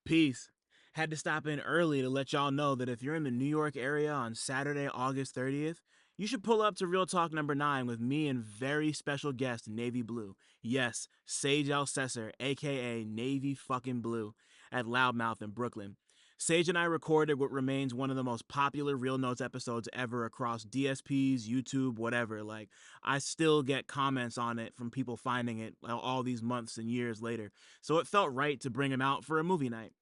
Peace. Had to stop in early to let y'all know that if you're in the New York area on Saturday, August 30th, you should pull up to Real Talk number 9 with me and very special guest, Navy Blue. Yes, Sage Alcessor, aka Navy fucking Blue, at Loudmouth in Brooklyn. Sage and I recorded what remains one of the most popular Real Notes episodes ever across DSPs, YouTube, whatever. Like, I still get comments on it from people finding it all these months and years later. So it felt right to bring him out for a movie night.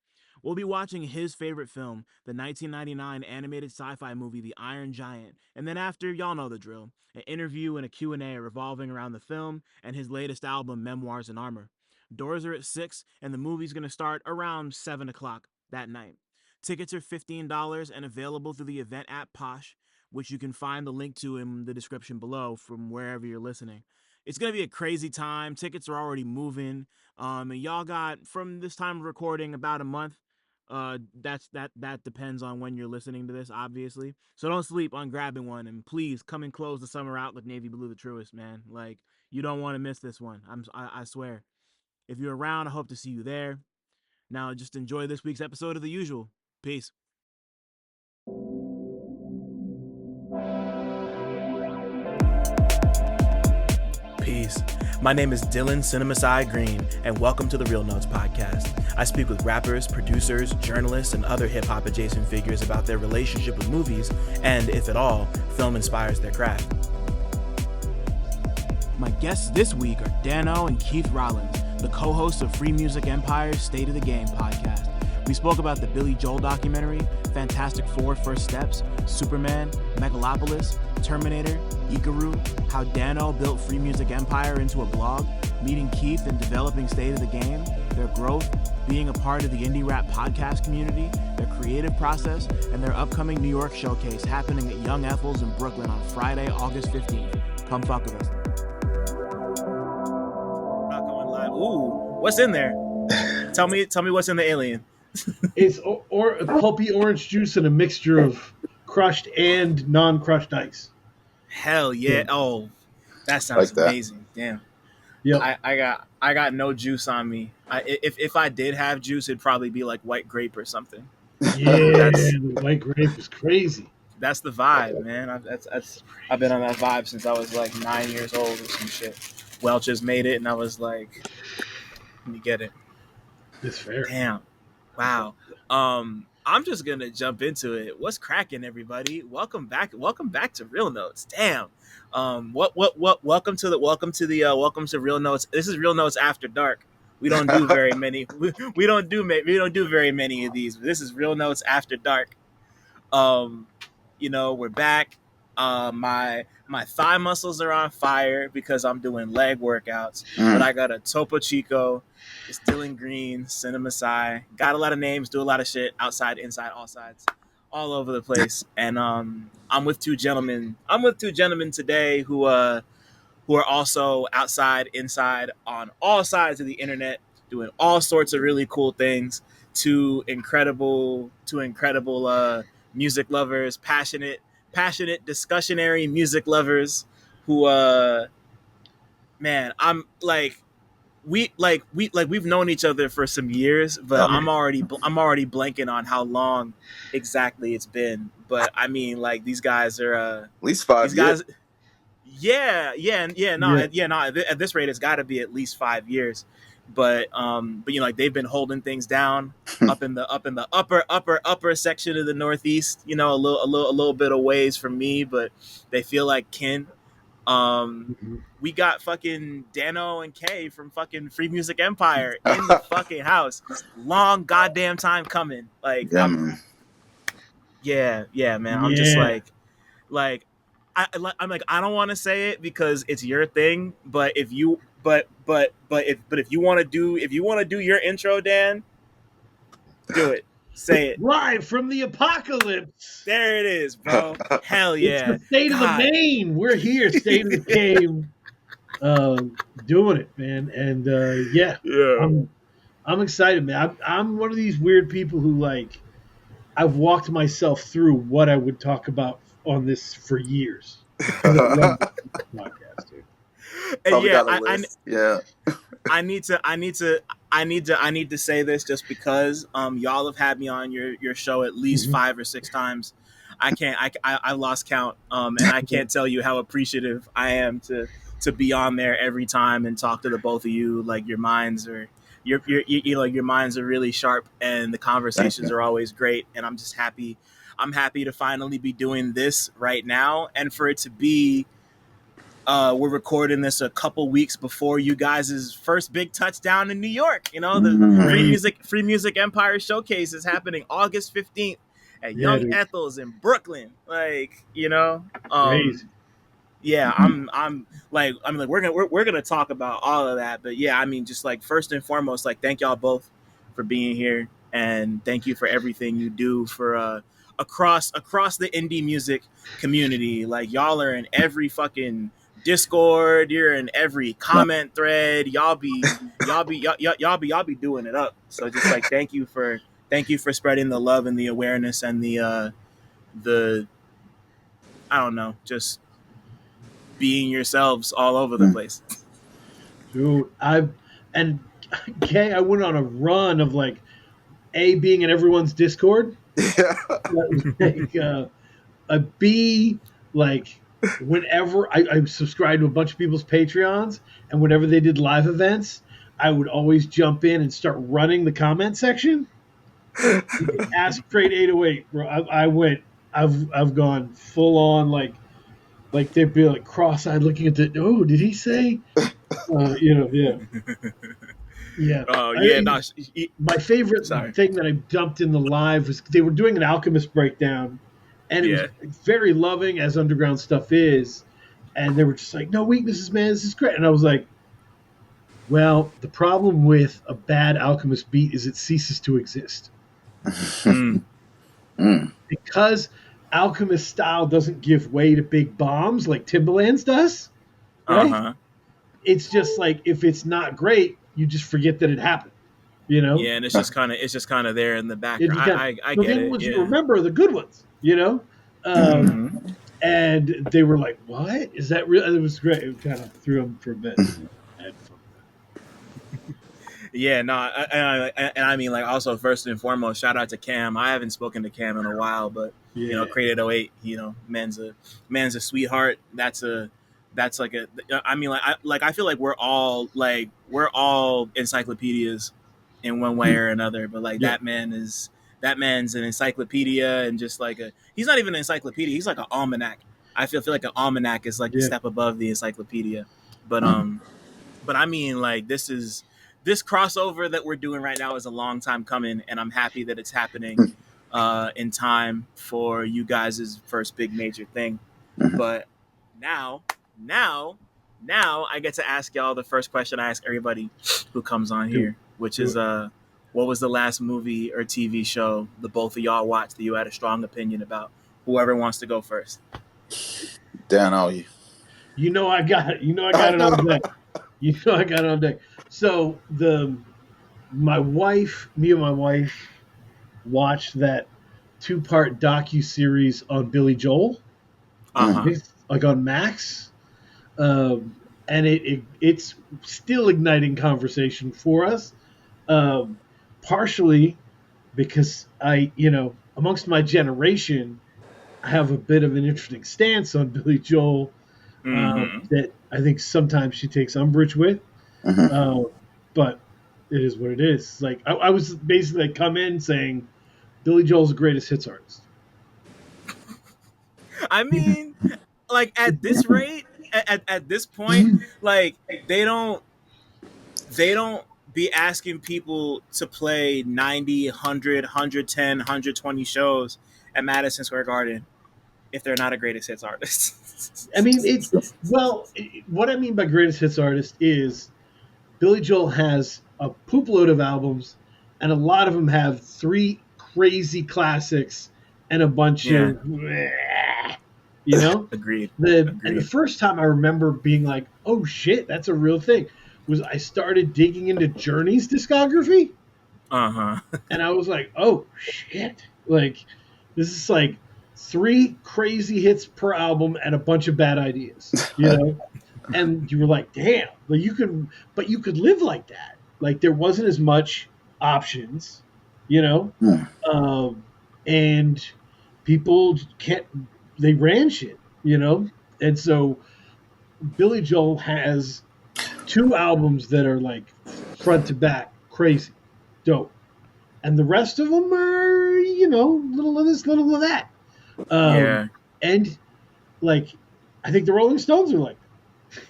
We'll be watching his favorite film, the 1999 animated sci-fi movie The Iron Giant, and then after, y'all know the drill, an interview and a Q&A revolving around the film and his latest album, Memoirs in Armor. Doors are at 6, and the movie's going to start around 7 o'clock that night. Tickets are $15 and available through the event app Posh, which you can find the link to in the description below from wherever you're listening. It's going to be a crazy time. Tickets are already moving. And y'all got, from this time of recording, about a month. That depends on when you're listening to this, obviously. So don't sleep on grabbing one, and please come and close the summer out with Navy Blue the Truest, man. Like, you don't want to miss this one. I swear. If you're around, I hope to see you there. Now, just enjoy this week's episode of The Usual. Peace. Peace. My name is Dylan CineMasai Green, and welcome to the Real Notes podcast. I speak with rappers, producers, journalists, and other hip-hop adjacent figures about their relationship with movies, and, if at all, film inspires their craft. My guests this week are Dan-O and Keith Rollins, the co-hosts of Freemusicempire's State of the Game podcast. We spoke about the Billy Joel documentary, Fantastic Four First Steps, Superman, Megalopolis, Terminator, Ikaru, how Dan-O built Freemusicempire into a blog, meeting Keith and developing State of the Game, their growth, being a part of the indie rap podcast community, their creative process, and their upcoming New York showcase happening at Young Ethel's in Brooklyn on Friday, August 15th. Come fuck with us. Not going live. Ooh, what's in there? Tell me what's in the alien. It's or pulpy orange juice and a mixture of crushed and non-crushed ice. Hell yeah! Oh, that sounds like amazing. Damn. Yeah. I got no juice on me. If I did have juice, it'd probably be like white grape or something. Yeah, the white grape is crazy. That's the vibe, man. I've been on that vibe since I was like 9 years old or some shit. Welch has made it, and I was like, let me get it. It's fair. Damn. Wow. I'm just gonna jump into it. What's cracking, everybody? Welcome back to Real Notes. Damn. Welcome to Real Notes. This is Real Notes After Dark. We don't do very many. We don't do very many of these. This is Real Notes After Dark. We're back. My thigh muscles are on fire because I'm doing leg workouts. But I got a Topo Chico. It's Dylan Green, CineMasai. Got a lot of names, do a lot of shit, outside, inside, all sides, all over the place. And I'm with two gentlemen. I'm with two gentlemen today who are also outside, inside, on all sides of the internet, doing all sorts of really cool things. Two incredible music lovers, passionate, discussionary music lovers who man, I'm like we've known each other for some years, but I'm already blanking on how long exactly it's been. But I mean, like, these guys are at least 5 years. At this rate, it's got to be at least 5 years. But like, they've been holding things down up in the upper section of the Northeast. A little bit of ways from me, but they feel like kin. We got fucking Dan-O and K from fucking Freemusicempire in the fucking house. Long goddamn time coming. Like, man. I'm just like I'm like, I don't want to say it because it's your thing, but if you want to do your intro, Dan, do it. Say it. Live from the apocalypse. There it is, bro. Hell yeah. It's the State of the Game. We're here, State of the Game, doing it, man. And I'm excited, man. I'm one of these weird people who, like, I've walked myself through what I would talk about on this for years. Podcast, dude. And Probably yeah, got a list. Yeah. I need to I need to say this just because y'all have had me on your show at least Mhm. 5 or 6 times. I can't I lost count and I can't tell you how appreciative I am to be on there every time and talk to the both of you. Like your minds are your minds are really sharp and the Thank conversations you. are always great, and I'm just happy to finally be doing this right now and for it to be we're recording this a couple weeks before you guys' first big touchdown in New York. You know, the Mm. Crazy. Free Music Empire Showcase is happening August 15th at Yeah, Young dude. Ethel's in Brooklyn. Like, Crazy. yeah, I'm like we're gonna talk about all of that, but yeah, I mean, just like first and foremost, like thank y'all both for being here, and thank you for everything you do for across the indie music community. Like y'all are in every fucking Discord, you're in every No. comment thread. Y'all be doing it up. So just like thank you for spreading the love and the awareness and the I don't know, just being yourselves all over the Mm. place. Dude, and Kay, I went on a run of like being in everyone's Discord. Yeah. That was like a B, like whenever I subscribed to a bunch of people's Patreons, and whenever they did live events, I would always jump in and start running the comment section. Ask Trade 808, bro. I've gone full on like they'd be like cross-eyed looking at the. Oh, did he say? Yeah, yeah. Oh yeah, I, no, my favorite sorry. thing that I dumped in the live was they were doing an Alchemist breakdown, and it was Yeah. very loving as underground stuff is, and they were just like, "No weaknesses, man. This is great." And I was like, "Well, the problem with a bad Alchemist beat is it ceases to exist Mm, Mm. because Alchemist style doesn't give way to big bombs like Timbaland's does, uh right? huh. It's just like if it's not great, you just forget that it happened, you know." Yeah, and it's just kind of there in the It background. just kind of, I but the get only it. ones you Yeah. remember are the good ones, you know. Um, Mm-hmm. and they were like, "What is that real?" And it was great. It kind of threw them for a bit. I had fun Yeah, no, and I mean, like, also first and foremost, shout out to Cam. I haven't spoken to Cam in a while, but with you know, that. Created '08, man's a sweetheart. That's like a. I mean, I feel like we're all encyclopedias in one way Yeah, or another. But like yeah, that man's an encyclopedia and just like a. He's not even an encyclopedia. He's like an almanac. I feel like an almanac is like the yeah. step above the encyclopedia. But Mm. I mean, like this crossover that we're doing right now is a long time coming, and I'm happy that it's happening in time for you guys' first big major thing. Mhm. But now, now, now I get to ask y'all the first question I ask everybody who comes on Do it, here, which do is it. what was the last movie or TV show the both of y'all watched that you had a strong opinion about? Whoever wants to go first. Dan-O. You know, I got it. You know, I I got it on know. deck. You know, I got it on deck. So me and my wife watched that two-part docu series on Billy Joel. Uh Mm. huh. It's like on Max. And it's still igniting conversation for us. Um, partially because amongst my generation, I have a bit of an interesting stance on Billy Joel Mm-hmm. that I think sometimes she takes umbrage with. Mhm. Uh, but it is what it is. Like I was basically like, come in saying Billy Joel's the greatest hits artist. I mean, like at this rate, at this point, like they don't they don't be asking people to play 90, 100, 110, 120 shows at Madison Square Garden if they're not a greatest hits artist. I mean, what I mean by greatest hits artist is Billy Joel has a poop load of albums, and a lot of them have three crazy classics and a bunch Yeah, of, you know, agreed. the Agreed. first time I remember being like, oh shit, that's a real thing, was I started digging into Journey's discography, Uh-huh. and I was like, oh shit, like this is like three crazy hits per album and a bunch of bad ideas, you know. and you were like, damn, but you could live like that. Like there wasn't as much options, you know, Hmm. and people can't. They ran shit, you know, and so Billy Joel has two albums that are like front to back crazy, dope, and the rest of them are, you know, little of this, little of that, Yeah. and like I think the Rolling Stones are like,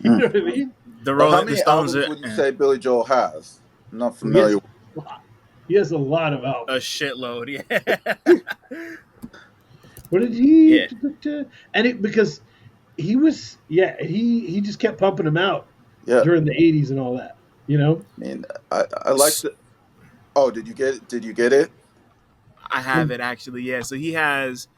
you Hmm. know what I mean? So how The many Stones albums are would you say Billy Joel has? I'm not He has familiar. a lot. He has a lot of a albums. shitload. Yeah. What did he? Yeah. And it because he was he just kept pumping them out Yeah, during the '80s and all that. You know, I mean, I like the. Oh, did you get it? Did you get it? I have it actually. Yeah. So he has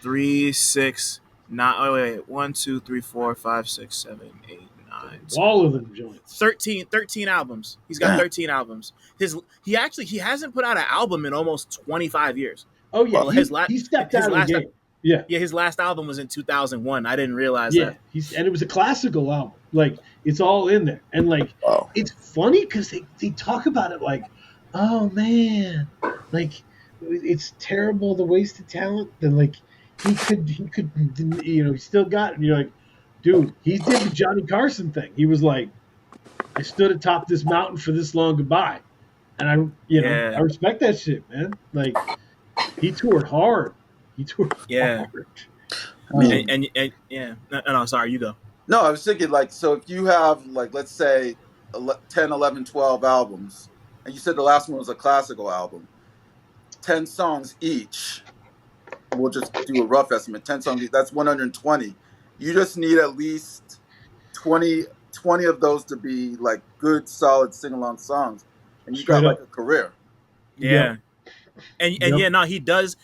three, six, nine. Oh wait, 1, 2, 3, 4, 5, 6, 7, 8, 9, 10, all of them joints. 13 albums. He's got Damn. 13 albums. He hasn't put out an album in almost 25 years. Oh yeah, Well, Well, he stepped his out of the last game. Yeah, his last album was in 2001. I didn't realize yeah. that. And it was a classical album. Like it's all in there, and like wow. it's funny because they talk about it like, oh man, like it's terrible the wasted talent. And like he could you know he still got it. And you're like, dude, he did the Johnny Carson thing. He was like, I stood atop this mountain for this long goodbye, and I Yeah. respect that shit, man. Like he toured hard. He toured Yeah. hard. I mean, And yeah. No, sorry, you go. no, I was thinking like, so if you have like, let's say 10, 11, 12 albums, and you said the last one was a classical album, 10 songs each, we'll just do a rough estimate, 10 songs each, that's 120. You just need at least 20 of those to be like good, solid sing-along songs. And you got Straight like up. a career. Yeah. Yep. And Yep. yeah, no, he does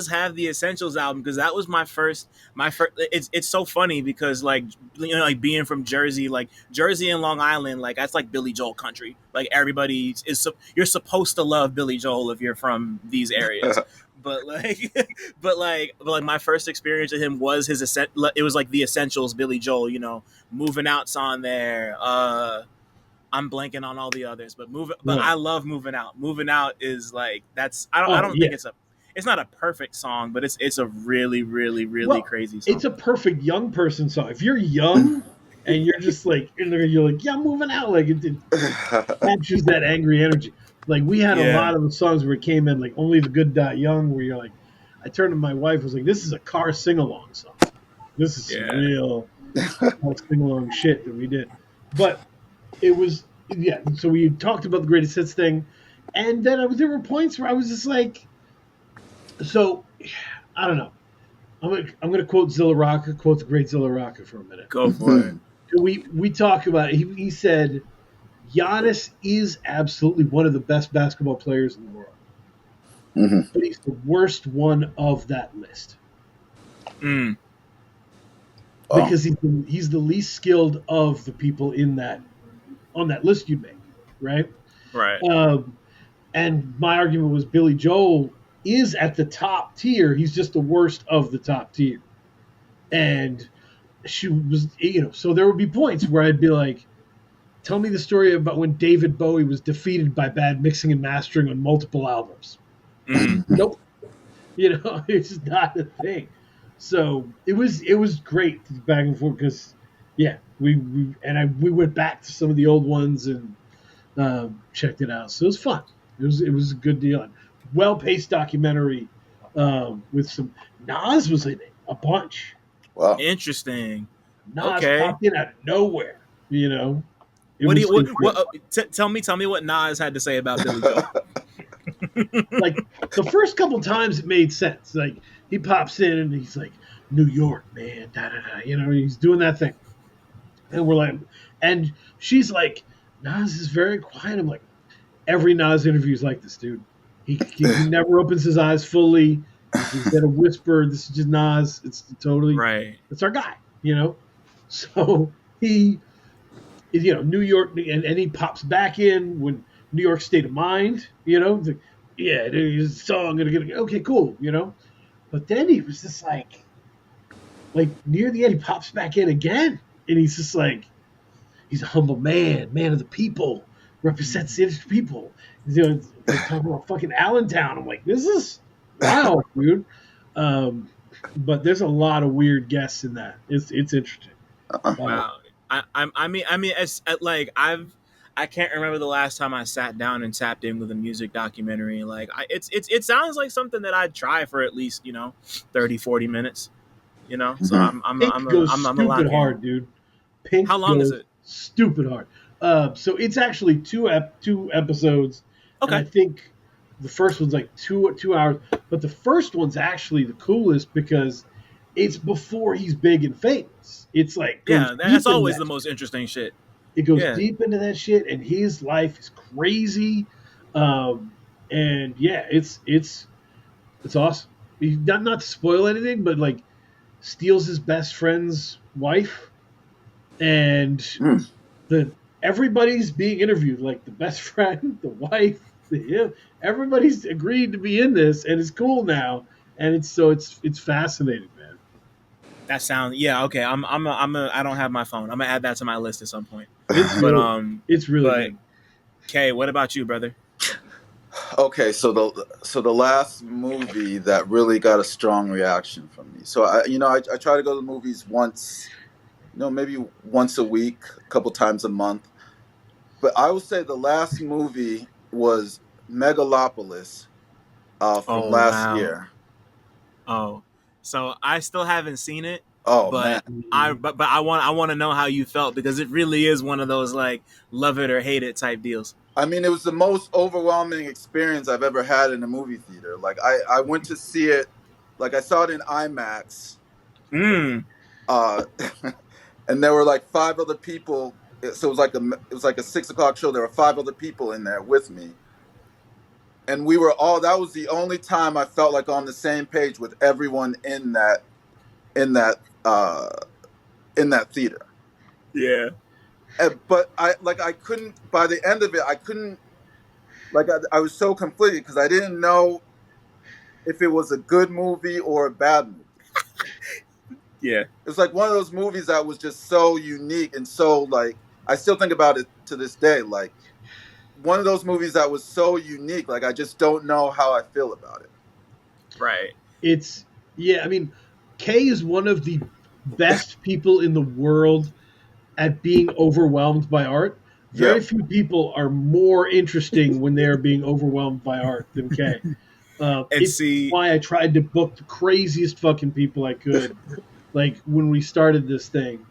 have the Essentials album because that was my first. It's so funny because like like being from Jersey, like Jersey and Long Island, like that's like Billy Joel country. Like everybody you're supposed to love Billy Joel if you're from these areas. But like, but like my first experience with him was it was like the Essentials Billy Joel. You know, Moving Out's on there. I'm blanking on all the others, but Right. I love Moving Out. Moving Out is like I Oh don't yeah. think it's not a perfect song, but it's a really really really Well, crazy song. it's a perfect young person song. If you're young and you're just like you're like, yeah, I'm moving out, like it captures that angry energy. Like we had a Yeah. lot of the songs where it came in like Only the Good Die Young, where you're like, I turned to my wife, was like, this is a car sing along song. This is some Yeah. real sing along shit that we did. But it was so we talked about the greatest hits thing, and then there were points where I was just like, so I don't know. I'm gonna quote Zilla Rocca, quote the great Zilla Rocca for a minute. Go for it. We talk about it. He said Giannis is absolutely one of the best basketball players in the world, Mhm. but he's the worst one of that list Mm. Oh. because he's the least skilled of the people on that list you make, right? Right. And my argument was Billy Joel is at the top tier. He's just the worst of the top tier. And she was, so there would be points where I'd be like, tell me the story about when David Bowie was defeated by bad mixing and mastering on multiple albums. Mm. Nope. It's just not a thing. So it was great back and forth because, yeah, we went back to some of the old ones and checked it out. So it was fun. It was a good deal. Well paced documentary with some Nas was in it a bunch. Wow. Interesting. Nas Okay. popped in out of nowhere. It What do was you great. tell me what Nas had to say about Billy Joel? Like the first couple times it made sense. Like he pops in and he's like, New York, man, da da da. He's doing that thing, and we're like, and she's like, Nas is very quiet. I'm like, every Nas interview is like this, dude. He never opens his eyes fully. He's got a whisper. This is just Nas. It's totally Right. It's our guy. So he, New York, and he pops back in when New York State of Mind. It's like, yeah, there's a song. Okay, cool. But then he was just like near the end, he pops back in again, and he's just like, he's a humble man of the people, represents the people. Like talking about fucking Allentown. I'm like, this is wow, dude. But there's a lot of weird guests in that. It's interesting. Wow. I mean, like I can't remember the last time I sat down and tapped in with a music documentary. Like, it sounds like something that I'd try for at least 30, 40 minutes. So Mhm. Pink goes I'm a stupid lock in. hard, dude. Pink How long is goes it? stupid hard. So it's actually two episodes, and I Okay. think the first one's like 2 hours, but the first one's actually the coolest because it's before he's big and famous. It's like goes Yeah, that's deep into always that. the most interesting shit. It goes Yeah. deep into that shit, and his life is crazy. Um, and yeah, it's awesome. Not to spoil anything, but like steals his best friend's wife, and Mm. the everybody's being interviewed, like the best friend, the wife, him. Everybody's agreed to be in this, and it's cool now, and it's fascinating, man. That sounds, yeah, okay. I don't have my phone. I'm gonna add that to my list at some point. It's But really it's really but good. Kay, what about you, brother? Okay, so the last movie that really got a strong reaction from me. So I try to go to the movies once, maybe once a week, a couple times a month. But I would say the last movie was Megalopolis, from Oh last wow. year. Oh, so I still haven't seen it, Oh man, but I want to know how you felt, because it really is one of those like love it or hate it type deals. I mean, it was the most overwhelming experience I've ever had in a movie theater. Like I went to see it, like I saw it in IMAX, Mm. uh, and there were like five other people. So it was like a 6 o'clock show. There were five other people in there with me, and we were all. That was the only time I felt like on the same page with everyone in that uh, in that theater. Yeah. But I couldn't. By the end of it, I couldn't. I was so conflicted because I didn't know if it was a good movie or a bad movie. Yeah. It's like one of those movies that was just so unique and so like I still think about it to this day. Like one of those movies that was so unique. Like I just don't know how I feel about it. Right. It's yeah. I mean, Kay is one of the best people in the world at being overwhelmed by art. Yeah. Very few people are more interesting when they are being overwhelmed by art than Kay. And It's see, why I tried to book the craziest fucking people I could, like when we started this thing,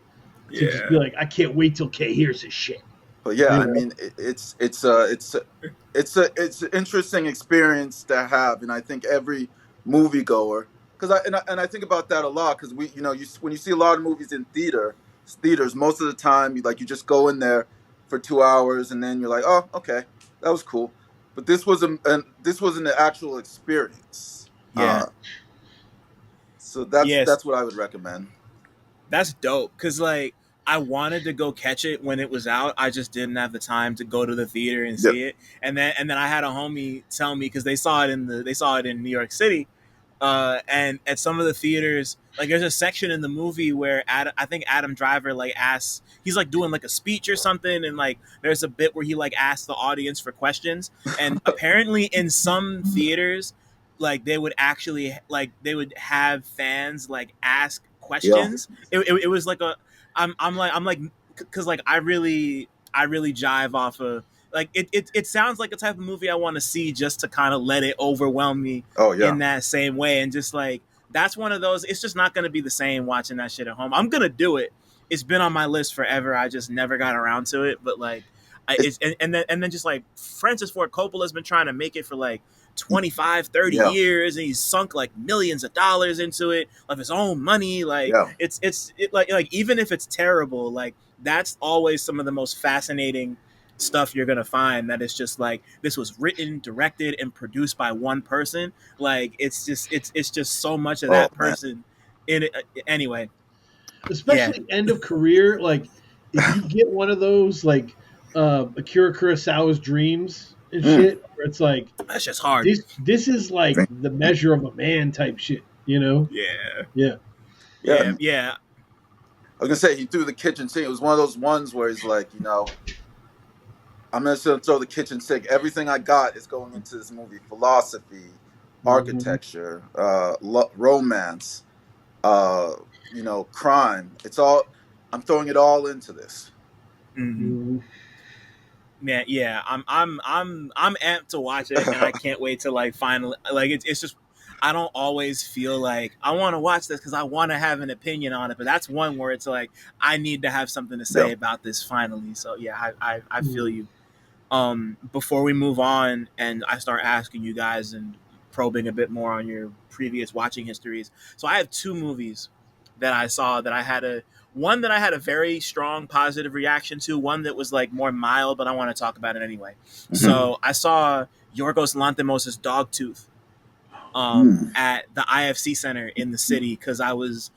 to just be yeah. like, I can't wait till Kay hears his shit. But yeah, You I know? mean, it's an interesting experience to have, and I think every moviegoer, because I think about that a lot because when you see a lot of movies in theaters, most of the time you just go in there for 2 hours and then you're like, oh, okay, that was cool, but this was an actual experience. Yeah. So that's Yes. that's what I would recommend. That's dope. Cause like I wanted to go catch it when it was out. I just didn't have the time to go to the theater and Yep. see it. And then I had a homie tell me, because they saw it in New York City. And at some of the theaters, like there's a section in the movie where I think Adam Driver like asks, he's like doing like a speech or something, and like there's a bit where he like asks the audience for questions, and apparently in some theaters, like they would have fans like ask Yeah. questions. It was like a I'm like because like I really jive off of like it sounds like a type of movie I want to see, just to kind of let it overwhelm me Oh in yeah. that same way. And just like that's one of those, it's just not going to be the same watching that shit at home. I'm going to do it. It's been on my list forever. I just never got around to it. But like It's, it's and then just like Francis Ford Coppola's been trying to make it for like 25, 30 yeah. years, and he's sunk like millions of dollars into it of his own money. Like Yeah. like even if it's terrible, like that's always some of the most fascinating stuff you're gonna find, that it's just like this was written, directed, and produced by one person. Like it's just so much of Oh that man. person in it. Anyway, yeah, Especially end of career. Like if you get one of those, like Akira Kurosawa's Dreams and Mm. shit, where it's like that's just hard. this is like Drink. the measure of a man type shit. You know? Yeah, Yeah. Yeah. yeah, yeah. I was gonna say he threw the kitchen sink. It was one of those ones where he's like, I'm just gonna throw the kitchen sink. Everything I got is going into this movie: philosophy, Mhm. architecture, romance, uh, crime. It's all. I'm throwing it all into this. Mm-hmm. Mhm. Man, yeah, I'm amped to watch it, and I can't wait to like finally like it's just I don't always feel like I want to watch this because I want to have an opinion on it, but that's one where it's like I need to have something to Yeah. say about this finally. So yeah, I feel Mhm. you. Before we move on and I start asking you guys and probing a bit more on your previous watching histories. So I have two movies that I saw that I had a one that I had a very strong positive reaction to, one that was like more mild, but I want to talk about it anyway. Mm-hmm. So I saw Yorgos Lanthimos' Dogtooth Mm. at the IFC Center in the city because I was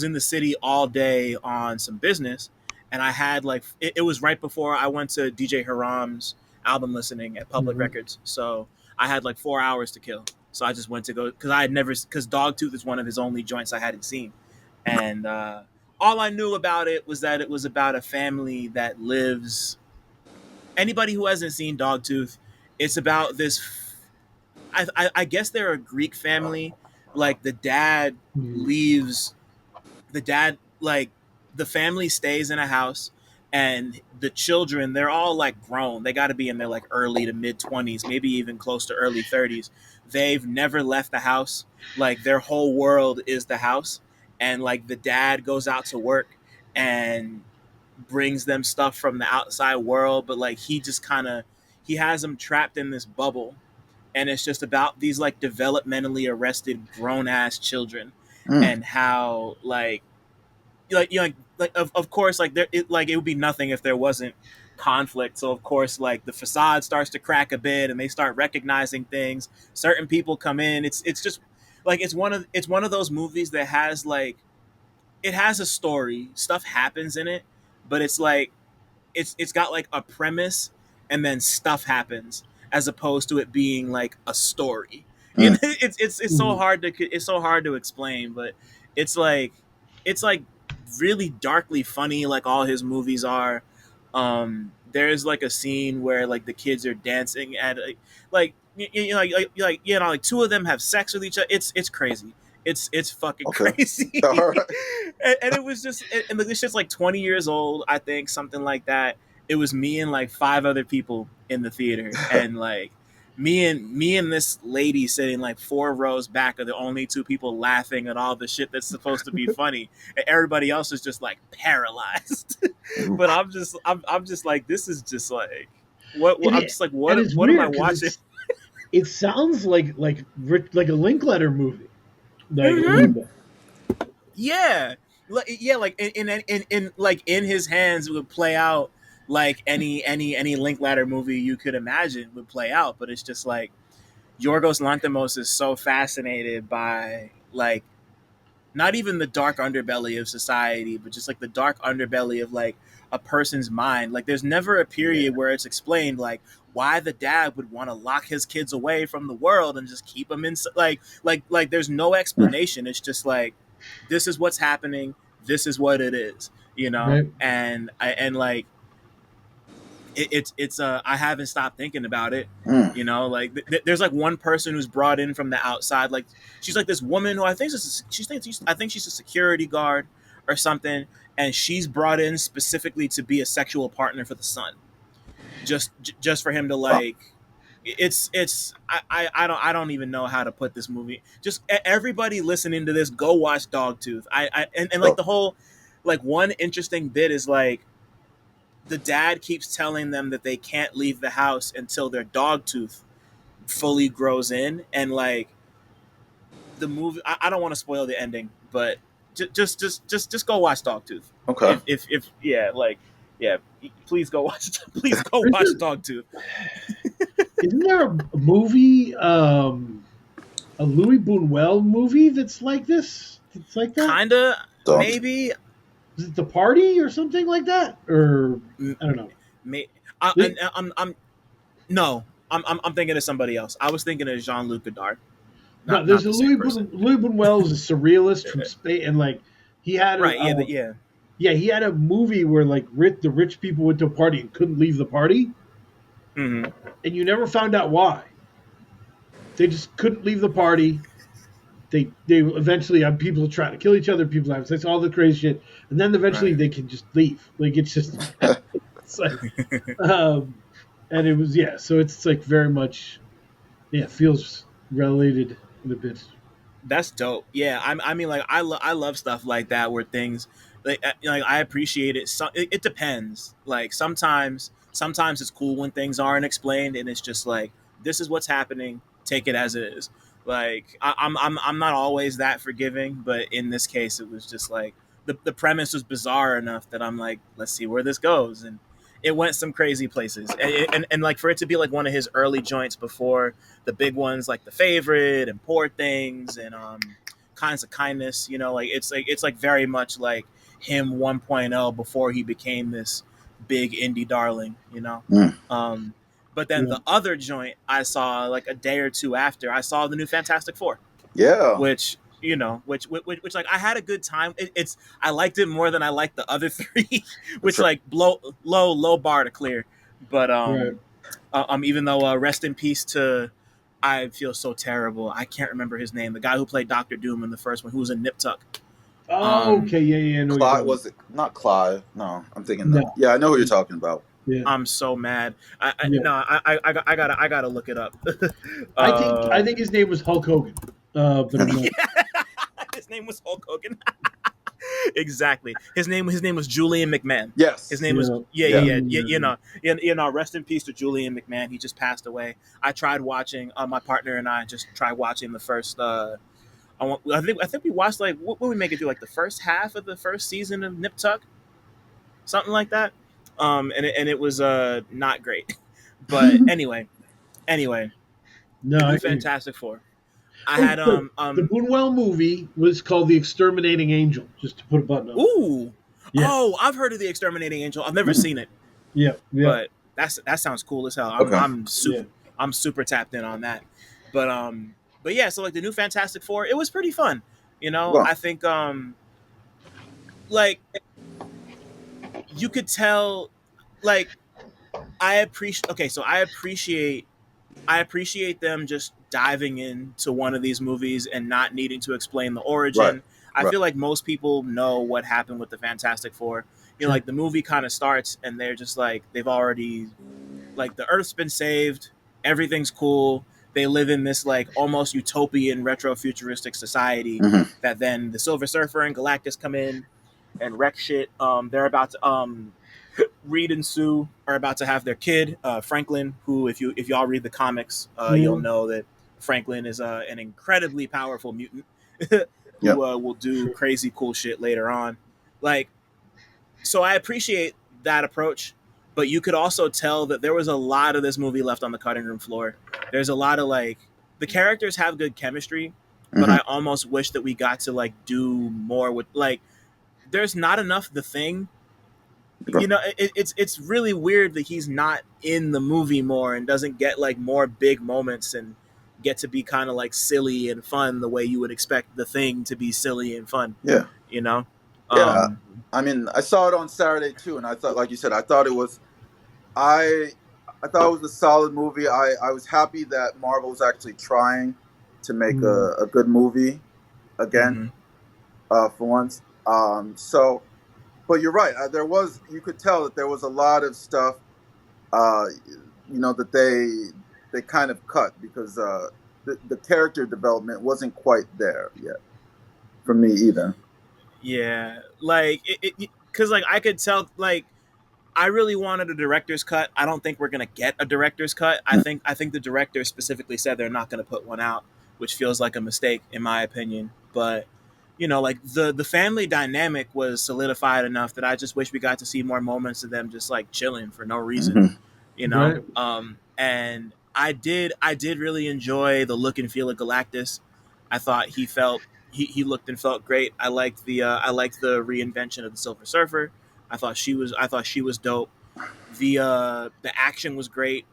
in the city all day on some business, and I had like it was right before I went to DJ Haram's album listening at Public Mhm. Records, so I had like 4 hours to kill. So I just went to go because I had never because Dogtooth is one of his only joints I hadn't seen, and all I knew about it was that it was about a family that lives. Anybody who hasn't seen Dogtooth, it's about this I guess they're a Greek family. Like Mhm. leaves the dad like the family stays in a house, and the children they're all like grown. They got to be in their like early to mid 20s, maybe even close to early 30s. They've never left the house. Like their whole world is the house, and like the dad goes out to work and brings them stuff from the outside world, but like he just kind of he has them trapped in this bubble, and it's just about these like developmentally arrested grown ass children Mm. and how of course like it would be nothing if there wasn't conflict. So of course like the facade starts to crack a bit and they start recognizing things. Certain people come in. It's just like it's one of those movies that has like it has a story. Stuff happens in it, but it's like it's got like a premise and then stuff happens as opposed to it being like a story. You Mm. know, Mhm. it's so hard to explain, but it's like it's like really darkly funny like all his movies are. There's like a scene where like the kids are dancing at like two of them have sex with each other. It's crazy. It's fucking Okay. crazy. All right. And it was just and this shit's like 20 years old, I think, something like that. It was me and like five other people in the theater, and like me and this lady sitting like four rows back are the only two people laughing at all the shit that's supposed to be funny, and everybody else is just like paralyzed. But Oof. I'm just like this is just like And I'm it just like and it's what am I weird because watching? it sounds like a Linklater movie, like a little Mm-hmm. bit. Yeah, yeah, like in like in his hands would play out like any Linklater movie you could imagine would play out, but it's just like Yorgos Lanthimos is so fascinated by like not even the dark underbelly of society, but just like the dark underbelly of like a person's mind. Like there's never a Yeah. period where it's explained like why the dad would want to lock his kids away from the world and just keep them in like there's no explanation. It's just like this is what's happening. This is what it is, you know? Right. And like it's I haven't stopped thinking about it. Mm. You know, like there's like one person who's brought in from the outside. Like she's like this woman who I think she's a security guard or something, and she's brought in specifically to be a sexual partner for the son, just for him to Oh, like. I don't even know how to put this movie. Just everybody listening to this, go watch Dogtooth. And like oh, the whole like one interesting bit is like the dad keeps telling them that they can't leave the house until their dog tooth fully grows in, and like the movie I don't want to spoil the ending, but just go watch Dogtooth. okay. If yeah, like yeah, please go watch please go There's watch a, Dogtooth. isn't there a movie, a Louis Buñuel movie that's like this? It's like that. Kinda, Don't. maybe. Is it The Party or something like that? Or I don't know. May, The- I'm no, I'm thinking of somebody else. I was thinking of Jean Luc Godard, No, not there's a the same person. Louis Buñuel is a surrealist from Spain, and like he had Right? Yeah, a yeah. Yeah, he had a movie where like the rich people went to a party and couldn't leave the party, Hmm. and you never found out why. They just couldn't leave the party. They eventually have people trying to kill each other, people have sex, all the crazy shit, and then eventually Right. they can just leave. Like it's just it's like, um, and it was yeah. So it's like very much yeah, it feels related in a bit. That's dope. Yeah, I mean, like, I love stuff like that where things like I appreciate it. So it depends. Like sometimes it's cool when things aren't explained and it's just like this is what's happening. Take it as it is. Like I'm not always that forgiving, but in this case, it was just like the premise was bizarre enough that I'm like, let's see where this goes, and it went some crazy places. And like for it to be like one of his early joints before the big ones like The Favorite and Poor Things and Kinds of Kindness, like it's like very much like him 1.0 before he became this big indie darling. Mm. um but then Yeah. the other joint I saw like a day or two after, I saw the new Fantastic Four, Yeah, which which like I had a good time. It's I liked it more than I liked the other three, that's which right. like low bar to clear. But Right. even though rest in peace to, I feel so terrible. I can't remember his name. The guy who played Doctor Doom in the first one, who was in Nip Tuck. Oh, Um, okay. Yeah, yeah. I know what you're Clive talking about. was it not Clive? No, I'm thinking No. that. Yeah, I know who you're talking about. Yeah. I'm so mad. Yeah. No, I gotta look it up. I think his name was Hulk Hogan. But I'm not. Yeah, his name was Hulk Hogan. Exactly. His name was Julian McMahon. His Yes. name was Yeah. yeah Yeah. yeah yeah rest in peace to Julian McMahon. He just passed away. I tried watching. My partner and I just tried watching the first. I think we watched like what we make it do like the first half of the first season of Nip Tuck, something like that. And it was not great. But anyway, No. the new Fantastic Four. I Oh, had the Boonwell movie was called The Exterminating Angel. Just to put a button on that. ooh, Yeah. oh, I've heard of the Exterminating Angel. I've never Mm. seen it, Yeah. Yeah. but that sounds cool as hell. Okay. Yeah. I'm super tapped in on that. But yeah, so like the new Fantastic Four, it was pretty fun. Well, I think like you could tell, like I appreciate them just diving into one of these movies and not needing to explain the right. origin. I Right. feel like most people know what happened with the Fantastic Four. Sure. Like the movie kind of starts and they're just like they've already, like, the Earth's been saved, everything's cool. They live in this like almost utopian retro futuristic society Hmm. that then the Silver Surfer and Galactus come in and wreck shit. They're about to Reed and Sue are about to have their kid, Franklin, who if y'all read the comics, you'll Mhm. know that Franklin is an incredibly powerful mutant Yep. who will do Sure. crazy cool shit later on. Like, so I appreciate that approach, but you could also tell that there was a lot of this movie left on the cutting room floor. There's a lot of like the characters have good chemistry, but Hmm. I almost wish that we got to like do more with like. There's not enough The Thing. It's really weird that he's not in the movie more and doesn't get like more big moments and get to be kind of like silly and fun the way you would expect The Thing to be silly and fun, Yeah. you know. Yeah. um I mean, I saw it on Saturday too, and I thought, like you said, I thought it was. I I thought it was a solid movie. I was happy that Marvel was actually trying to make Mhm. a good movie again, mhm. for once. So, but you're right. You could tell that there was a lot of stuff, uh, that they kind of cut because the character development wasn't quite there yet for me either. Yeah, like it because like I could tell, like, I really wanted a director's cut. I don't think we're gonna get a director's cut. I Mm. think I think the director specifically said they're not gonna put one out, which feels like a mistake in my opinion. But like the family dynamic was solidified enough that I just wish we got to see more moments of them just like chilling for no reason. Hmm. Right. And I did really enjoy the look and feel of Galactus. I thought he looked and felt great. I liked the reinvention of the Silver Surfer. I thought she was dope. The action was great,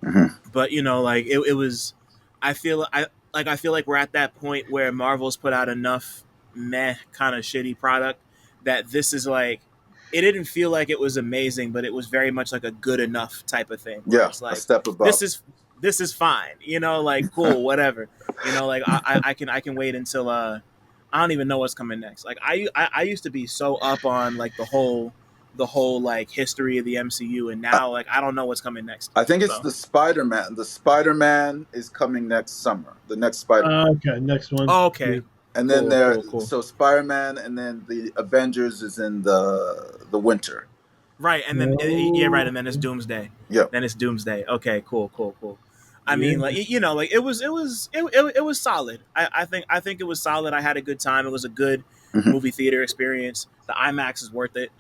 Hmm. but like it was. I feel like we're at that point where Marvel's put out enough meh kind of shitty product that this is like, it didn't feel like it was amazing, but it was very much like a good enough type of thing where Yeah, it's a like, step this above. is this is fine, like cool, whatever, like I can wait until I don't even know what's coming next. Like I used to be so up on like the whole like history of the MCU, and I, now like I don't know what's coming next. I think it's So the Spider-Man. The Spider-Man is coming next summer. The next Spider-Man. Okay, next one. okay, And then cool, there, cool, cool. so Spider-Man, and then the Avengers is in the winter. Right, and then yeah, right, Oh, and then it's Doomsday. Yep. Then it's Doomsday. Okay, cool, cool, cool. I yeah. mean, like like it was solid. I think it was solid. I had a good time. It was a good Hmm. movie theater experience. The IMAX is worth it.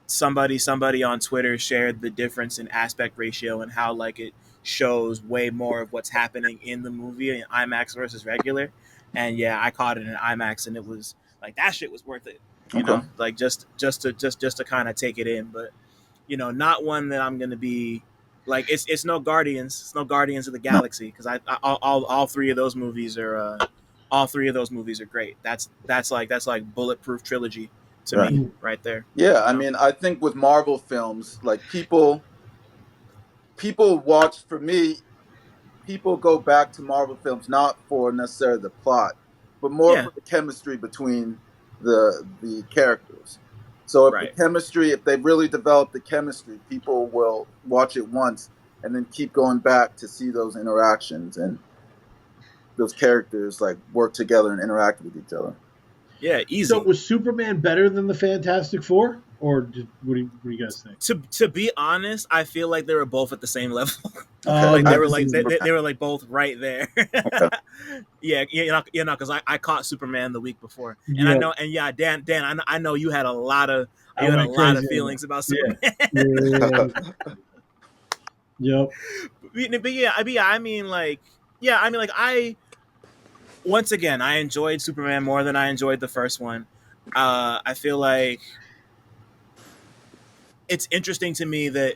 Somebody on Twitter shared the difference in aspect ratio and how like it shows way more of what's happening in the movie in IMAX versus regular. And yeah, I caught it in IMAX, and it was like that shit was worth it. Okay. Like just to kind of take it in, but not one that I'm gonna be like. It's no Guardians. It's no Guardians of the No. Galaxy, because all three of those movies are all three of those movies are great. That's like bulletproof trilogy to Right. me Mm. right there. Yeah. You I know. mean, I think with Marvel films, like people watch. For me, people go back to Marvel films not for necessarily the plot, but more Yeah. for the chemistry between the characters. So Right. if they really develop the chemistry, people will watch it once and then keep going back to see those interactions and those characters like work together and interact with each other. Yeah. So Easy. was Superman better than the Fantastic Four, or what do you guys think? To be honest, I feel like they were both at the same level. Okay, Like I they haven't were seen like they Superman. were like both right there. Okay, Yeah, because I caught Superman the week before, and I Yep, know, and yeah, Dan, I know you had a lot of I you had a went lot of crazy on that. feelings about Yeah, Superman. yeah, yep. But yeah, I mean, like, yeah, I mean, like, I once again, I enjoyed Superman more than I enjoyed the first one. I feel like it's interesting to me that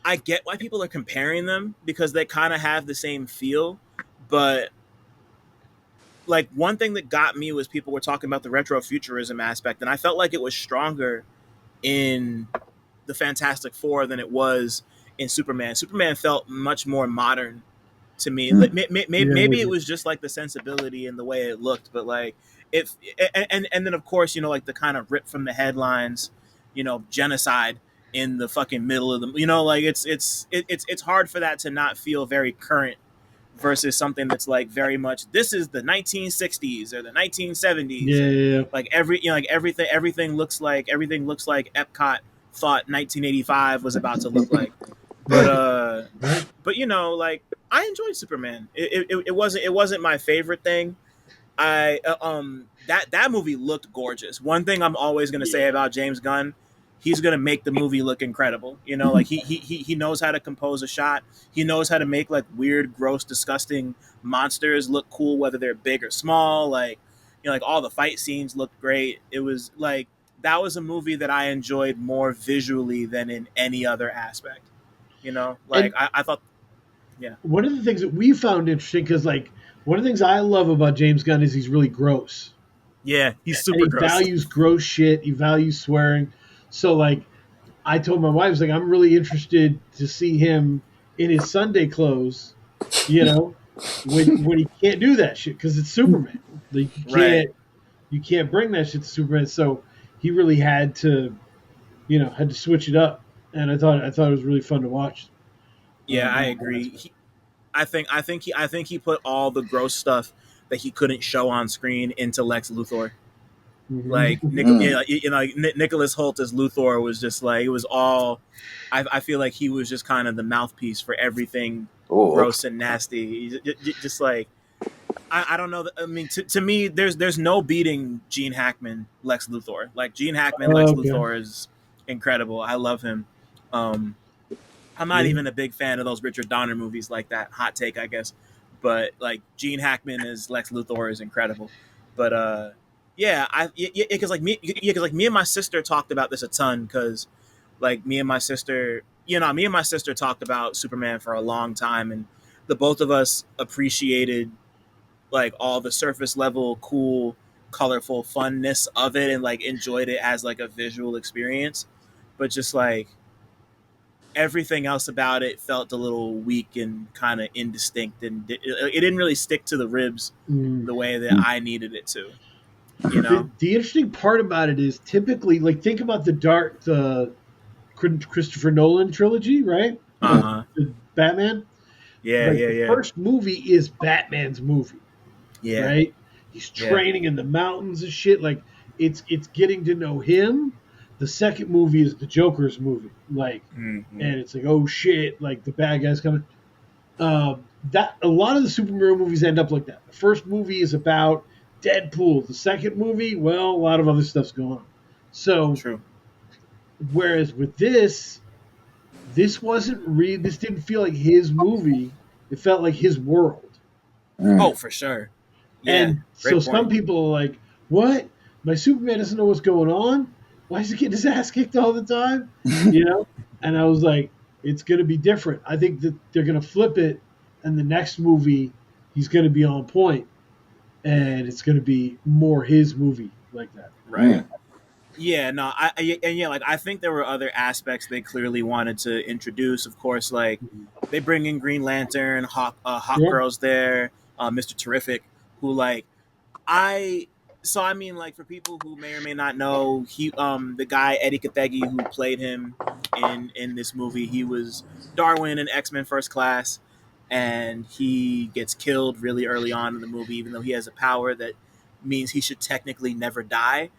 I get why people are comparing them, because they kind of have the same feel, but like one thing that got me was people were talking about the retrofuturism aspect, and I felt like it was stronger in the Fantastic Four than it was in Superman. Superman felt much more modern to me. Mm. Yeah, Maybe it was just like the sensibility and the way it looked, but like if and then of course like the kind of rip from the headlines, genocide in the fucking middle of them. Like it's hard for that to not feel very current versus something that's like very much, this is the 1960s or the 1970s, yeah, and yeah, like like everything looks like Epcot thought 1985 was about to look like. but right, uh right. but like I enjoyed Superman. It wasn't my favorite thing. That movie looked gorgeous. One thing I'm always gonna say Yeah, about James Gunn, he's gonna make the movie look incredible. Like he knows how to compose a shot. He knows how to make like weird, gross, disgusting monsters look cool, whether they're big or small. Like like all the fight scenes looked great. It was like that was a movie that I enjoyed more visually than in any other aspect. Like and I thought, yeah, one of the things that we found interesting, because like one of the things I love about James Gunn is he's really gross, yeah, he's and super he gross. values gross shit. He values swearing. So like, I told my wife, I was like, I'm really interested to see him in his Sunday clothes, you know, when he can't do that shit because it's Superman. Like Right. you can't bring that shit to Superman. So he really had to switch it up, and I thought it was really fun to watch. Yeah, I In that agree. aspect. I think he put all the gross stuff that he couldn't show on screen into Lex Luthor. Like Mm. Nicholas Holt as Luthor was just like, it was all. I feel like he was just kind of the mouthpiece for everything Oh, okay. gross and nasty. Just like, I don't know. I mean, to me, there's no beating Gene Hackman Lex Luthor. Like Gene Hackman Lex Okay. Luthor is incredible. I love him. Um, I'm not Yeah. even a big fan of those Richard Donner movies like that. Hot take, I guess. But like Gene Hackman as Lex Luthor is incredible. But yeah, because like me and my sister talked about this a ton, because like me and my sister talked about Superman for a long time, and the both of us appreciated like all the surface level cool colorful funness of it and like enjoyed it as like a visual experience, but just like everything else about it felt a little weak and kind of indistinct, and it didn't really stick to the ribs Mm. the way that I needed it to. You The, know? the interesting part about it is typically, like, think about the Christopher Nolan trilogy, right? Uh huh. The Batman. Yeah, Like yeah, the yeah, first movie is Batman's movie, yeah, right? He's yeah. training in the mountains and shit. Like it's getting to know him. The second movie is the Joker's movie, like, Mm-hmm. and it's like, oh shit, like the bad guys coming. That a lot of the superhero movies end up like that. The first movie is about Deadpool. The second movie, well, a lot of other stuff's going on. So True. whereas with this wasn't real. This didn't feel like his movie. It felt like his world. Oh, for sure. Yeah, And so great some point. people are like, "What? My Superman doesn't know what's going on. Why is he getting his ass kicked all the time?" You know. And I was like, "It's going to be different. I think that they're going to flip it, and the next movie, he's going to be on point, and it's going to be more his movie like that." Right. Yeah, no, and yeah, like I think there were other aspects they clearly wanted to introduce. Of course, like they bring in Green Lantern, Hawk Yeah. Girl's there, Mister Terrific, who like I. So I mean, like for people who may or may not know, he the guy Eddie Kathegi who played him in this movie, he was Darwin in X-Men First Class, and he gets killed really early on in the movie, even though he has a power that means he should technically never die,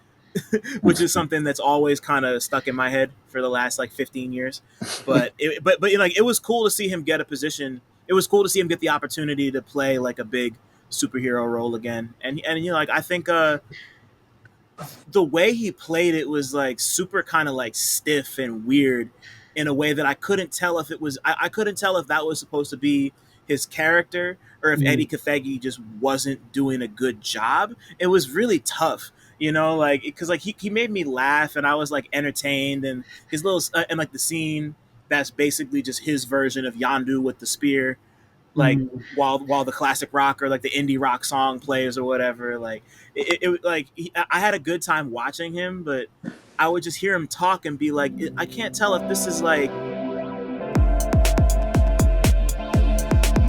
which is something that's always kind of stuck in my head for the last like 15 years. But like it was cool to see him get a position. It was cool to see him get the opportunity to play like a big superhero role again. And you know, like I think the way he played it was like super kind of like stiff and weird in a way that I couldn't tell if it was I couldn't tell if that was supposed to be his character or if Eddie Mm. Kathegi just wasn't doing a good job. It was really tough, you know, like because like he made me laugh and I was like entertained, and his little and like the scene that's basically just his version of Yandu with the spear, like Mm. while the classic rock or like the indie rock song plays or whatever, like like I had a good time watching him, but I would just hear him talk and be like, I can't tell if this is like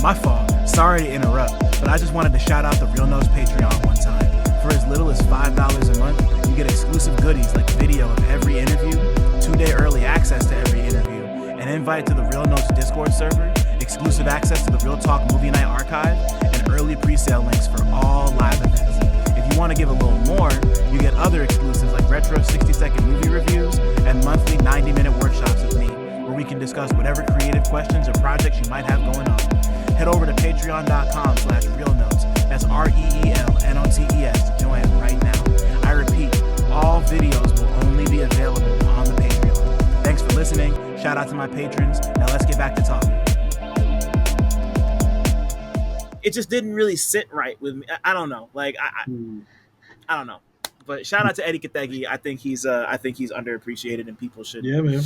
my fault. Sorry to interrupt, but I just wanted to shout out the Real Notes Patreon one time. For as little as $5 a month, you get exclusive goodies like video of every interview, 2-day early access to every interview, an invite to the Real Notes Discord server, exclusive access to the Real Talk Movie Night archive, and early pre-sale links for all live events. If you want to give a little more, you get other exclusives like retro 60-second movie reviews and monthly 90-minute workshops with me, where we can discuss whatever creative questions or projects you might have going on. Head over to patreon.com/realnotes. That's REELNOTES to join right now. I repeat, all videos will only be available on the Patreon. Thanks for listening. Shout out to my patrons. Now let's get back to talking. It just didn't really sit right with me. I don't know. Like Mm. I don't know. But shout out to Eddie Kathegi. I think he's underappreciated, and people should. Yeah, man.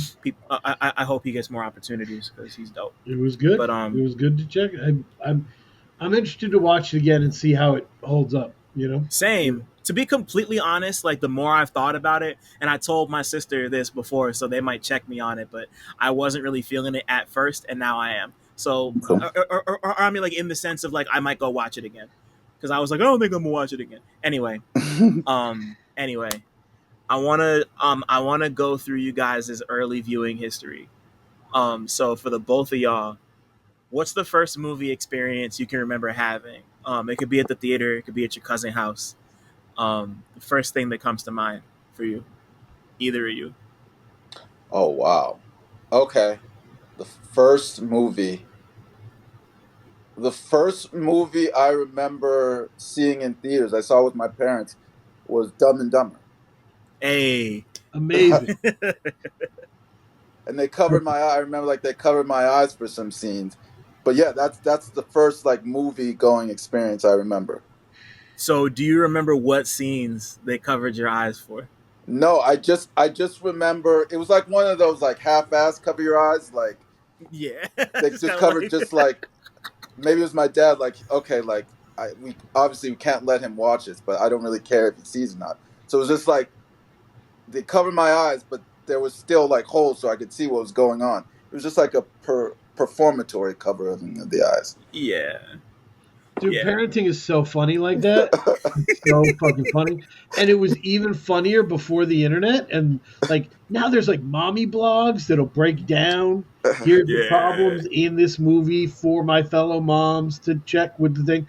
I hope he gets more opportunities because he's dope. It was good. But It was good to check. I'm interested to watch it again and see how it holds up. You know. same. To be completely honest, like the more I've thought about it, and I told my sister this before, so they might check me on it, but I wasn't really feeling it at first, and now I am. So, or I mean, like in the sense of like I might go watch it again because I was like, I don't think I'm gonna watch it again. Anyway, I wanna go through you guys' early viewing history. So for the both of y'all, what's the first movie experience you can remember having? It could be at the theater, it could be at your cousin's house. The first thing that comes to mind for you, either of you. Oh wow. Okay. The first movie. The first movie I remember seeing in theaters, I saw with my parents, was Dumb and Dumber. Hey, Amazing. And they covered my eye. I remember like they covered my eyes for some scenes. But yeah, that's the first like movie going experience I remember. so do you remember what scenes they covered your eyes for? No, I just remember it was like one of those like half-ass cover your eyes, like Yeah, they just just kind of covered like just like maybe it was my dad like okay like we obviously we can't let him watch this, but I don't really care if he sees it or not. So it was just like they covered my eyes, but there was still like holes so I could see what was going on. It was just like a performatory cover of the eyes. Yeah. Dude, Yeah. parenting is so funny like that. It's so fucking funny. And it was even funnier before the internet. And like now there's like mommy blogs that'll break down here's the Yeah. problems in this movie for my fellow moms to check with the thing.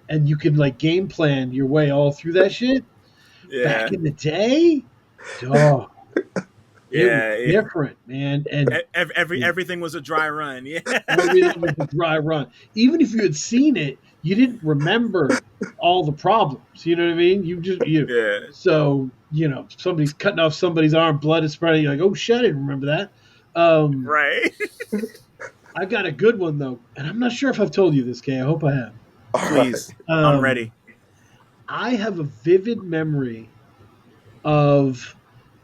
And you can like game plan your way all through that shit. Yeah. Back in the day, dog. It was Yeah. different, man. And Everything was a dry run. Yeah. everything was a dry run. Even if you had seen it, you didn't remember all the problems. You know what I mean? Yeah. So somebody's cutting off somebody's arm, blood is spreading. You're like, oh shit, I didn't remember that. Right. I got a good one though, and I'm not sure if I've told you this, Kay. I hope I have. Please, I'm ready. I have a vivid memory of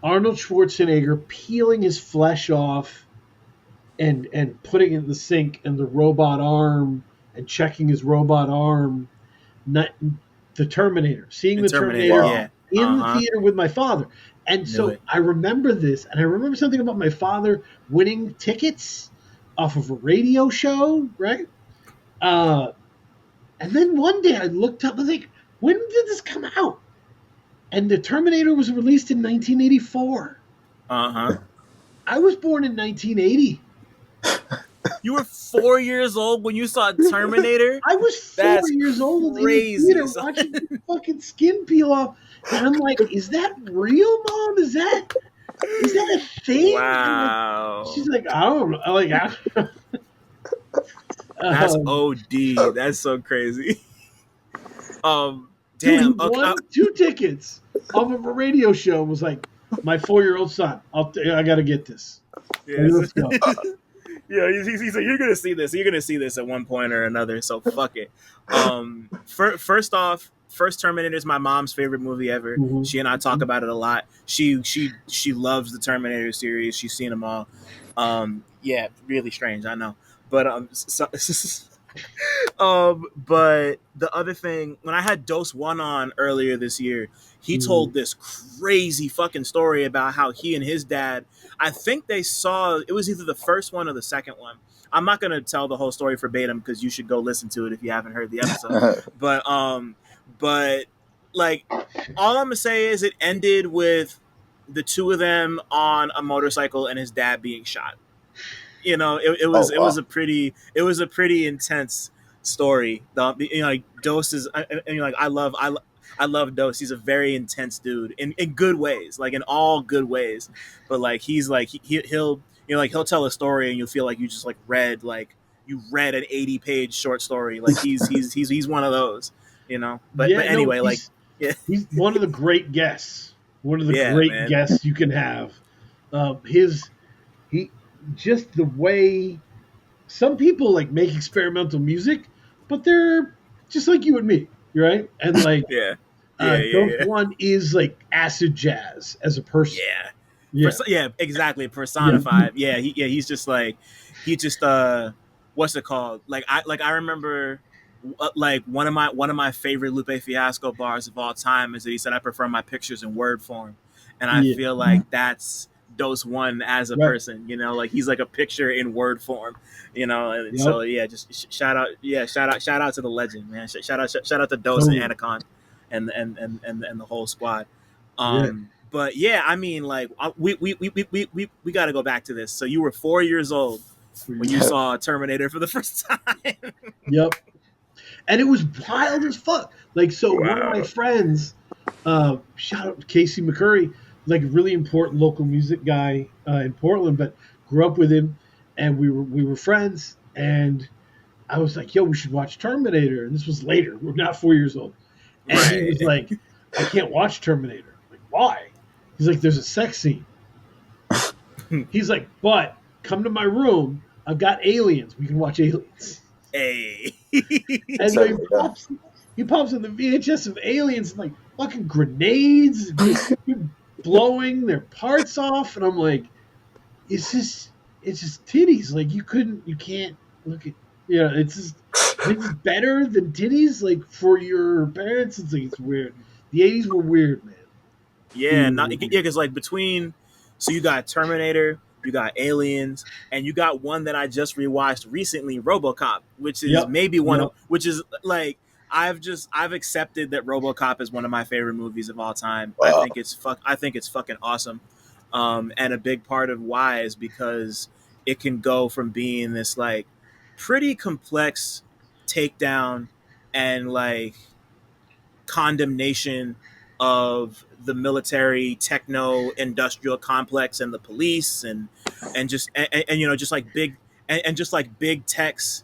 Arnold Schwarzenegger peeling his flesh off and putting it in the sink, and the robot arm, and checking his robot arm. The Terminator, seeing the Terminator yeah. in the theater with my father. And so I remember this, and I remember something about my father winning tickets off of a radio show, right? And then one day I looked up and think, when did this come out? And the Terminator was released in 1984. I was born in 1980. You were 4 years old when you saw Terminator? I was 4 years old crazy, in the theater watching the fucking skin peel off. And I'm like, is that real, Mom? Is that a thing? Wow. She's like, I don't know. That's OD. That's so crazy. Damn. Dude, he won 2 tickets off of a radio show and was like, my 4-year-old son, I got to get this. Yeah. Let's go. Yeah, he's like, you're gonna see this. You're gonna see this at one point or another. So fuck it. First off, first Terminator is my mom's favorite movie ever. Mm-hmm. She and I talk about it a lot. She loves the Terminator series. She's seen them all. Yeah, really strange, I know. But but the other thing, when I had Dose One on earlier this year, he told this crazy fucking story about how he and his dad, I think they saw, it was either the first one or the second one. I'm not going to tell the whole story verbatim because you should go listen to it if you haven't heard the episode. But like, all I'm going to say is it ended with the two of them on a motorcycle and his dad being shot. You know, it was a pretty intense story. Like Dose is, I love Dose. He's a very intense dude in good ways, like in all good ways. But like he's like he'll tell a story and you'll feel like you just like read an 80-page short story. Like he's one of those, you know. But anyway, he's one of the great guests. One of the great guests you can have. Just the way some people like make experimental music, but they're just like you and me, right? And like, Dose One is like acid jazz as a person. Exactly, personified. He's just like, what's it called? I remember, like one of my favorite Lupe Fiasco bars of all time is that he said, "I prefer my pictures in word form," and I feel like that's Dose One as a person, you know, like he's like a picture in word form, you know, and so just shout out to the legend, man. Shout out to Dose and Anacon and the whole squad. But yeah, I mean, like we got to go back to this. So you were 4 years old when you saw Terminator for the first time. Yep, and it was wild as fuck. Like, so one of my friends, shout out to Casey McCurry, like a really important local music guy in Portland, but grew up with him, and we were friends. And I was like, "Yo, we should watch Terminator." And this was later. We're not 4 years old, and he was like, "I can't watch Terminator." I'm like, why? He's like, "There's a sex scene." He's like, "But come to my room. I've got Aliens. We can watch Aliens." Hey, and so he pops in the VHS of Aliens and like fucking grenades. Blowing their parts off, and I'm like, it's just titties. Like you can't look at, it's just This is better than titties, like for your parents. It's weird. The '80s were weird, man. They Yeah, were not yeah, weird. because like between, so you got Terminator, you got Aliens, and you got one that I just rewatched recently, RoboCop, which is Yep, maybe one of, yep. which is like I've accepted that RoboCop is one of my favorite movies of all time. Wow. I think it's fucking awesome, and a big part of why is because it can go from being this like pretty complex takedown and like condemnation of the military techno industrial complex and the police and just and you know just like big and just like big tech's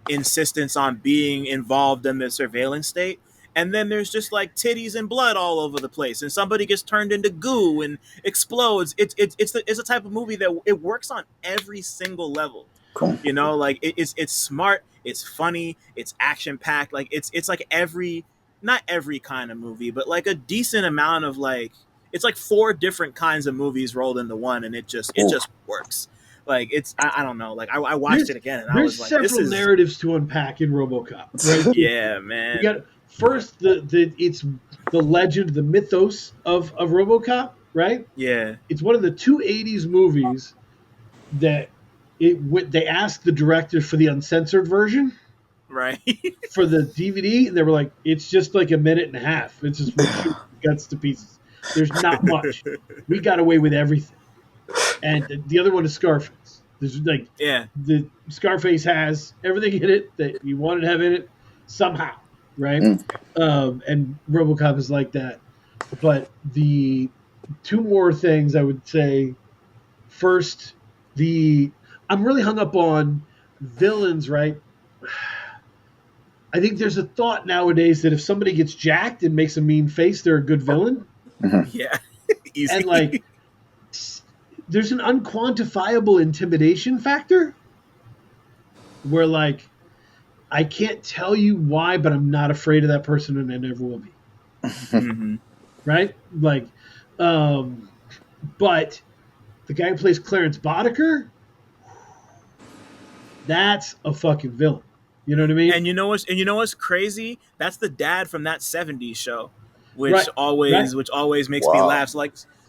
insistence on being involved in the surveillance state, and then there's just like titties and blood all over the place and somebody gets turned into goo and explodes. It's a type of movie that it works on every single level, Cool. you know, like it's smart, it's funny, it's action packed, like it's like every, not every kind of movie, but like a decent amount of like, it's like four different kinds of movies rolled into one, and it Ooh. just works. Like it's I don't know, like I watched There's it again and I there's was like, this several is narratives to unpack in RoboCop, right? yeah, We man. got first the it's the legend, the mythos of RoboCop, right? Yeah, It's one of the two '80s movies that they asked the director for the uncensored version right. for the DVD, and they were like, "It's just like a minute and a half. It's just we're shooting guts to pieces. There's not much. We got away with everything." And the other one is Scarface. There's like Yeah, the Scarface has everything in it that you wanted to have in it somehow, right? Mm. And RoboCop is like that. But the two more things I would say. First, the I'm really hung up on villains, right? I think there's a thought nowadays that if somebody gets jacked and makes a mean face, they're a good villain. yeah. And Easy. like, there's an unquantifiable intimidation factor where like I can't tell you why, but I'm not afraid of that person and I never will be. Mm-hmm. Right? Like, um, but the guy who plays Clarence Boddicker, that's a fucking villain. You know what I mean? And you know what's crazy? That's the dad from that '70s show, Right, right. which always makes me Wow. laugh.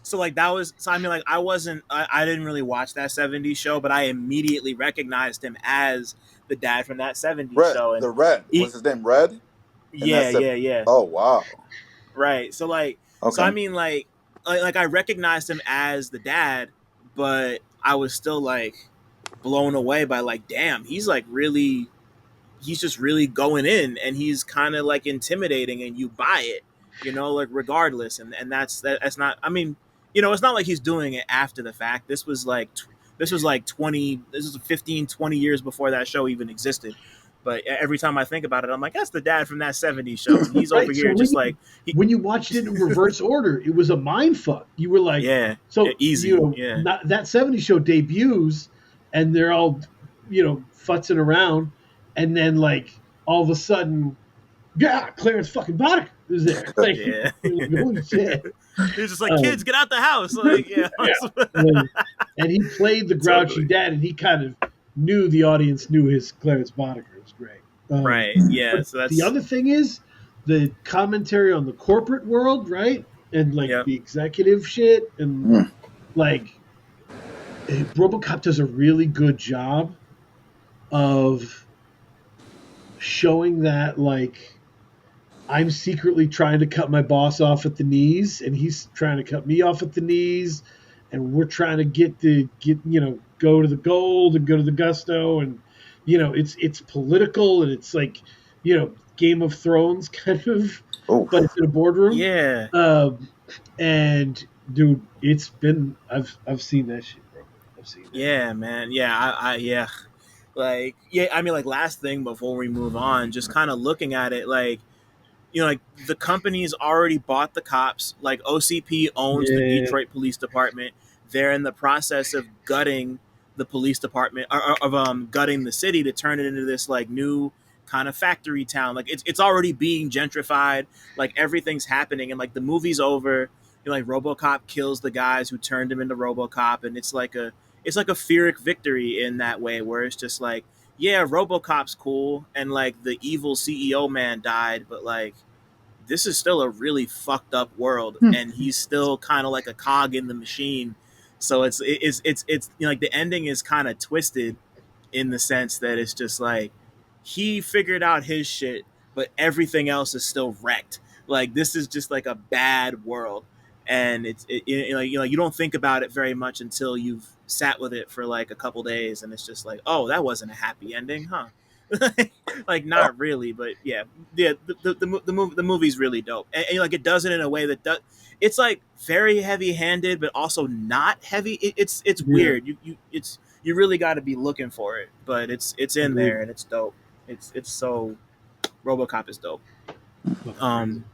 So like that was, so I mean like I didn't really watch that '70s show, but I immediately recognized him as the dad from that '70s Red. show, and The Red. he, Was his name Red? And yeah, that's the. yeah, yeah, Oh wow. right. So like, so I Okay. mean like I recognized him as the dad, but I was still like blown away by like, damn, he's like really, he's just really going in and he's kind of like intimidating and you buy it, you know, like regardless. And that's not, I mean, you know, it's not like he's doing it after the fact. This was like 20, this is 15, 20 years before that show even existed. But every time I think about it, I'm like, that's the dad from that '70s show. And he's over Right. So here just like, he, when you watched it in reverse order, it was a mind fuck. You were like, yeah, yeah, so easy. Yeah. not, that '70s show debuts, and they're all futzing around, and then like all of a sudden, yeah, Clarence fucking Boddicker is there. Like, Yeah. you're like, holy shit. He's just like, kids, Um, get out the house. Like, yeah. yeah. And he played the grouchy Totally. dad, and he kind of knew the audience knew his Clarence Boddicker. It was great. Right. Yeah. But So the that's, other thing is the commentary on the corporate world, right? And like yep. the executive shit, and Mm. like RoboCop does a really good job of showing that like I'm secretly trying to cut my boss off at the knees, and he's trying to cut me off at the knees, and we're trying to get go to the gold and go to the gusto, and it's political, and it's like Game of Thrones kind of, Oh. but it's in a boardroom. Yeah. And dude, I've seen that shit, bro. I've seen that. Yeah, man. Yeah. Yeah. Like, yeah. I mean, like, last thing before we move on, just kind of looking at it, like, you know, like the company's already bought the cops. Like OCP owns the Yeah, Detroit Police Department. They're in the process of gutting the police department, or of gutting the city to turn it into this like new kind of factory town. Like it's already being gentrified. Like everything's happening, and like the movie's over. You know, like RoboCop kills the guys who turned him into RoboCop, and it's like a Pyrrhic victory in that way, where it's just like yeah, RoboCop's cool, and like the evil CEO man died, but like this is still a really fucked up world, and he's still kind of like a cog in the machine. So it's you know, like the ending is kind of twisted in the sense that it's just like he figured out his shit, but everything else is still wrecked. Like this is just like a bad world, and you know you don't think about it very much until you've sat with it for like a couple days, and it's just like, oh, that wasn't a happy ending, huh? Like not really, but yeah, yeah. The movie's really dope, and like it does it in a way that does. It's like very heavy handed, but also not heavy. It's Yeah, weird. You really got to be looking for it, but it's in agreed. there and it's dope. It's so RoboCop is dope. Fucking crazy. Um,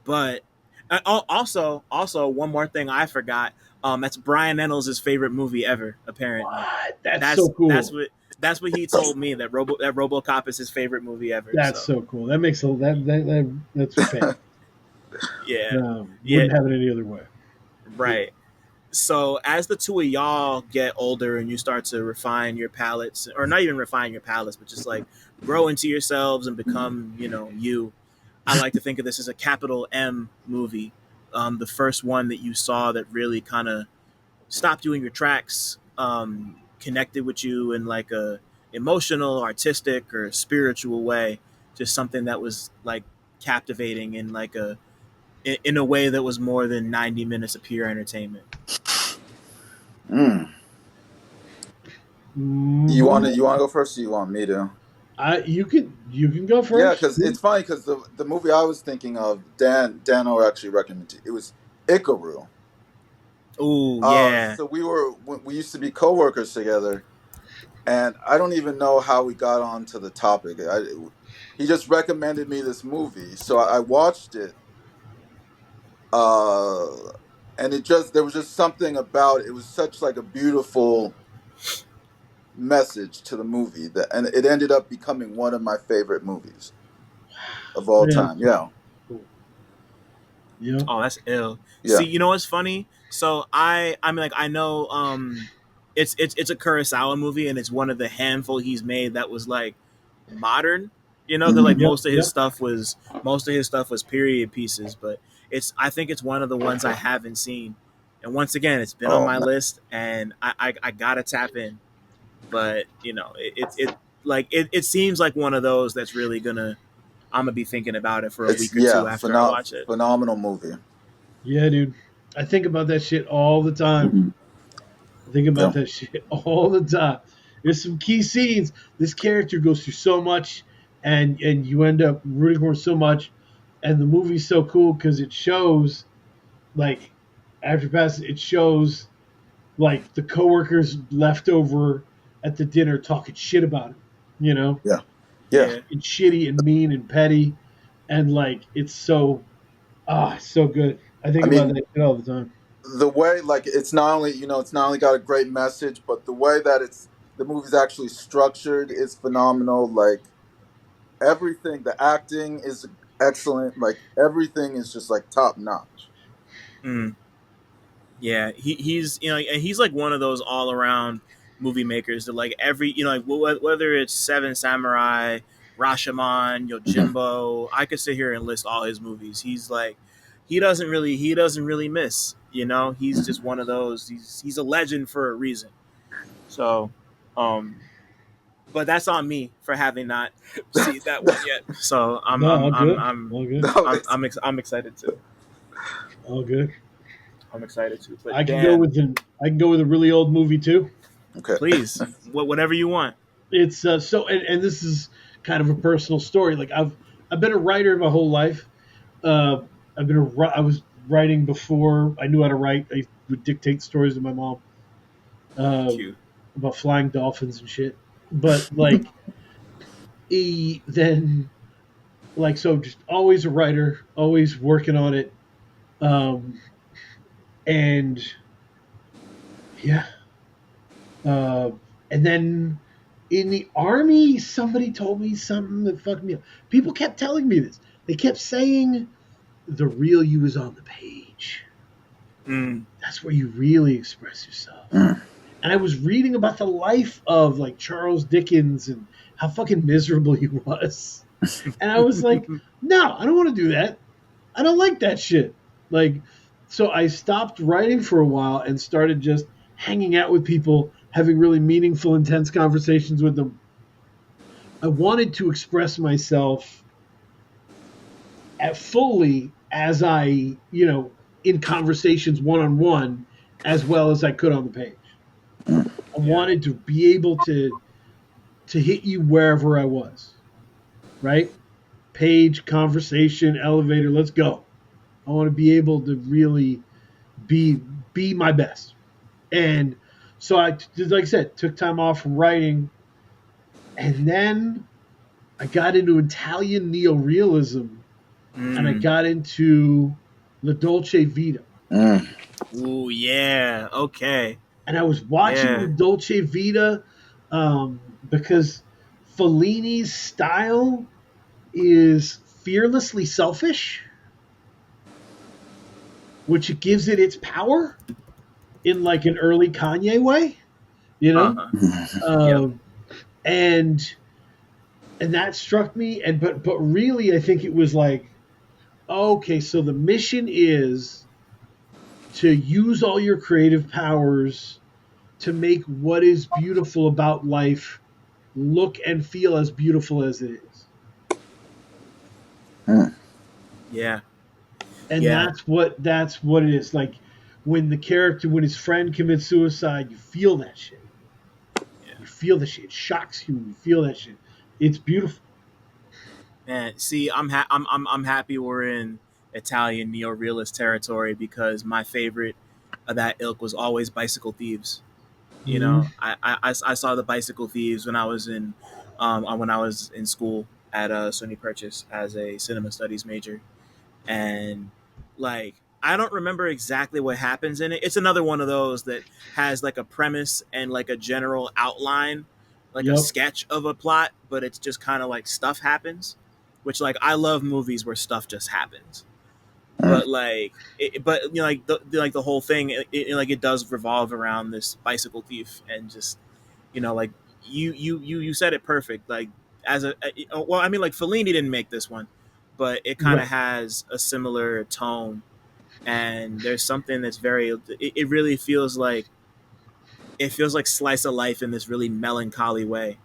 but also one more thing I forgot. That's Brian Reynolds' favorite movie ever. Apparently, What? That's so that's that's cool. what that's what he told me that RoboCop is his favorite movie ever. That's So so cool. That makes that's fantastic. yeah, yeah, Wouldn't have it any other way. Yeah. right. So as the two of y'all get older and you start to refine your palates, or not even refine your palates, but just like grow into yourselves and become, you know, you. I like to think of this as a capital M movie. The first one that you saw that really kind of stopped you in your tracks, connected with you in like a emotional, artistic, or spiritual way. Just something that was like captivating in like in a way that was more than 90 minutes of pure entertainment. Mm. Hmm. You want to go first, or you want me to? You can go Yeah, first. because it's funny because the movie I was thinking of, Dan-O actually recommended it was Ikaru. Oh yeah. So we used to be coworkers together, and I don't even know how we got onto the topic. He just recommended me this movie, so I watched it. Uh, and there was just something about it. It was such like a beautiful message to the movie and it ended up becoming one of my favorite movies of all Man, time. Yeah, cool. Yeah. Oh, that's ill. See, yeah. you know what's funny? So I mean like I know it's a Kurosawa movie and it's one of the handful he's made that was like modern. You know, because like Hmm. Yep. Yep. most of his stuff was period pieces, but I think it's one of the ones I haven't seen. And once again, it's been on Oh my man, list and I gotta tap in. But you know, it seems like one of those that's really gonna I'm gonna be thinking about it for a it's week or two after I watch it. phenomenal movie. Yeah, dude. I think about that shit all the time. Hmm. I think about Yeah. that shit all the time. There's some key scenes. This character goes through so much, and you end up rooting for him so much. And the movie's so cool because it shows, like, after passing, it shows like the coworkers left over at the dinner talking shit about him. You know, Yeah, yeah. Yeah. and shitty and mean and petty, and like it's so good. I think I about mean, that shit all the time. the way like it's not only got a great message, but the way that the movie's actually structured is phenomenal. Like everything, the acting is excellent. Like everything is just like top notch. Mm. Yeah, he's you know and he's like one of those all around movie makers that like every you know like whether it's Seven Samurai, Rashomon, Mhm. Yojimbo, I could sit here and list all his movies. He's like he doesn't really miss. You know, he's just Mhm. one of those. He's a legend for a reason. So, um, but that's on me for having not seen that one yet. So No, all good, all good, No, it's I'm excited to. all good. I'm excited to. I But can go Dan, with a really old movie too. okay. please, whatever you want. It's and this is kind of a personal story. Like I've been a writer my whole life. Uh, I was writing before I knew how to write. I would dictate stories to my mom uh, Cute. about flying dolphins and shit. But like then like so just always a writer, always working on it. Um, and yeah, uh, and then in the army, somebody told me something that fucked me up. People kept telling me this. They kept saying the real you is on the page. Mm, That's where you really express yourself. Mm. And I was reading about the life of like Charles Dickens and how fucking miserable he was. And I was like, no, I don't want to do that. I don't like that shit. Like, so I stopped writing for a while and started just hanging out with people, having really meaningful, intense conversations with them. I wanted to express myself at fully as in conversations one on one, as well as I could on the page. I wanted to be able to hit you wherever I was, right? Page, conversation, elevator, let's go. I want to be able to really be my best. And so like I said, took time off from writing, and then I got into Italian neorealism, and I got into La Dolce Vita. Ooh, yeah. Okay. And I was watching Yeah. La Dolce Vita because Fellini's style is fearlessly selfish, which gives it its power in like an early Kanye way, you know. Yep. And that struck me. And but really, I think it was like, okay, so the mission is to use all your creative powers to make what is beautiful about life look and feel as beautiful as it is. Yeah. And Yeah. that's what it is. Like when when his friend commits suicide, you feel that shit. Yeah. You feel that shit. It shocks you when you feel that shit. It's beautiful. Man, see, I'm happy we're in Italian neo-realist territory because my favorite of that ilk was always Bicycle Thieves. You Mm-hmm. know, I saw the Bicycle Thieves when I was in school at SUNY Purchase as a cinema studies major, and like I don't remember exactly what happens in it. It's another one of those that has like a premise and like a general outline, like a Yep. sketch of a plot, but it's just kind of like stuff happens, which like I love movies where stuff just happens. But the whole thing, like it does revolve around this bicycle thief, and just like you said it perfect. Like well, I mean, like Fellini didn't make this one, but it kind of Right. has a similar tone, and there's something that's it really feels like slice of life in this really melancholy way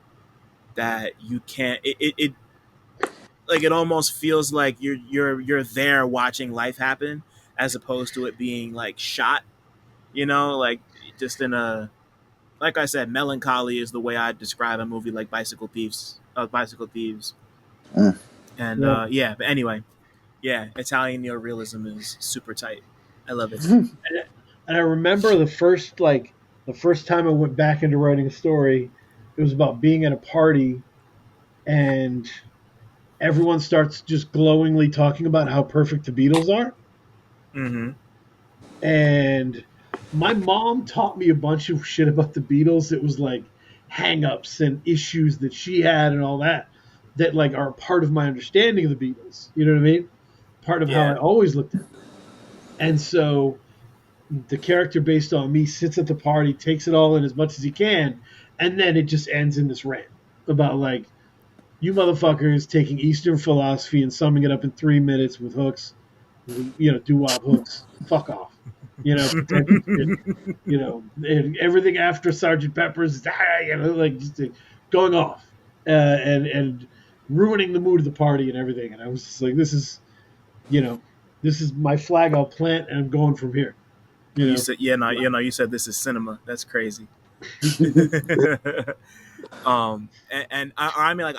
that you can't it like it almost feels like you're there watching life happen as opposed to it being like shot, like just in a, like I said, melancholy is the way I describe a movie like Bicycle Thieves. And Yep. yeah, but anyway, yeah, Italian neorealism is super tight. I love it. And I remember the first time I went back into writing a story, it was about being at a party and everyone starts just glowingly talking about how perfect the Beatles are. Mm-hmm. And my mom taught me a bunch of shit about the Beatles. It was like hang-ups and issues that she had and all that like are part of my understanding of the Beatles. You know what I mean? Part of how I Yeah. always looked at them. And so the character based on me sits at the party, takes it all in as much as he can, and then it just ends in this rant about like you motherfuckers taking Eastern philosophy and summing it up in 3 minutes with hooks, doo-wop hooks. Fuck off. Type of shit. And everything after Sergeant Pepper's, like just going off and ruining the mood of the party and everything. And I was just like, this is my flag I'll plant, and I'm going from here. You said, yeah, no, you said this is cinema. That's crazy. And I mean, like,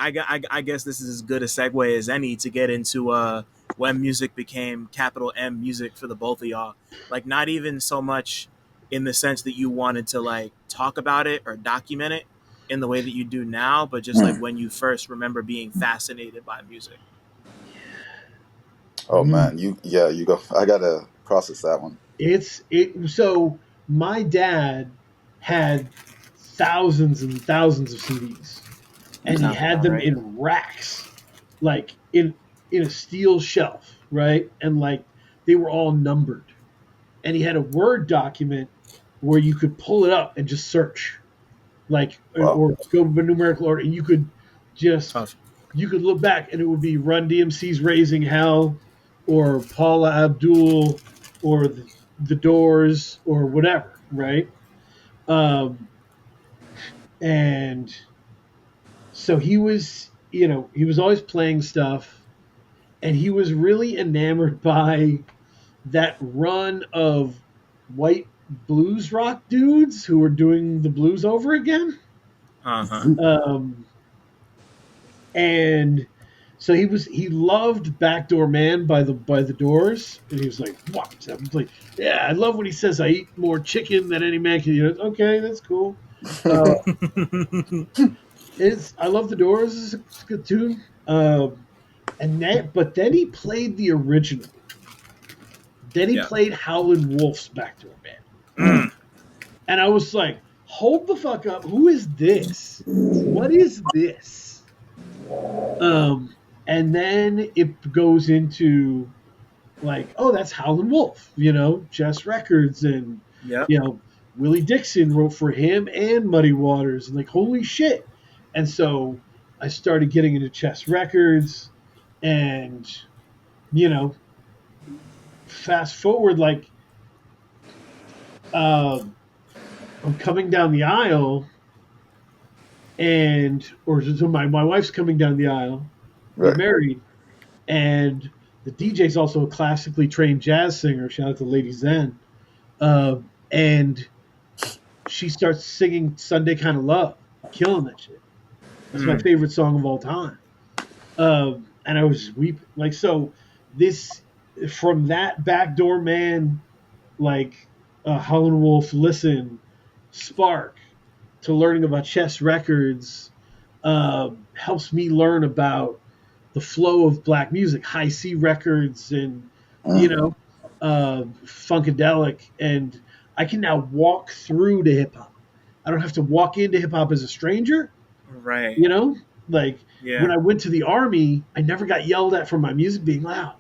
I guess this is as good a segue as any to get into when music became capital M music for the both of y'all. Like, not even so much in the sense that you wanted to like talk about it or document it in the way that you do now, but just like when you first remember being fascinated by music. Oh man, you go. I gotta process that one. So my dad had thousands and thousands of CDs, and he had them in racks, like in a steel shelf, right? And like they were all numbered, and he had a Word document where you could pull it up and just search, like Wow. or go to numerical order, and you could Just Tough. you could look back and it would be Run DMC's Raising Hell, or Paula Abdul, or the Doors, or whatever, right? Um, and so he was, he was always playing stuff, and he was really enamored by that run of white blues rock dudes who were doing the blues over again. Uh-huh. Um, and so he loved Backdoor Man by the Doors, and he was like, "What?" I was like, "Yeah, I love when he says I eat more chicken than any man can." Okay, that's cool. Uh, I love the Doors. It's a good tune. But then he played the original. Then he Yeah. played Howlin' Wolf's Backdoor Man, Mm. and I was like, "Hold the fuck up! Who is this? What is this?" Um, and then it goes into like, oh, that's Howlin' Wolf, Chess Records, and Yep. Willie Dixon wrote for him and Muddy Waters, and like, holy shit. And so I started getting into Chess Records, and you know, fast forward, like, um, I'm coming down the aisle, so my wife's coming down the aisle. We're Right. married, and the DJ's also a classically trained jazz singer. Shout out to Lady Zen. And she starts singing Sunday Kind of Love, killing that shit. That's my Mm. favorite song of all time. And I was weeping. Like, so this, from that Backdoor Man, like, Howlin' Wolf, Listen, Spark, to learning about Chess Records, helps me learn about the flow of black music, High C Records, and Funkadelic, and I can now walk through to hip hop. I don't have to walk into hip hop as a stranger. Right. You know, like when Yeah. I went to the army, I never got yelled at for my music being loud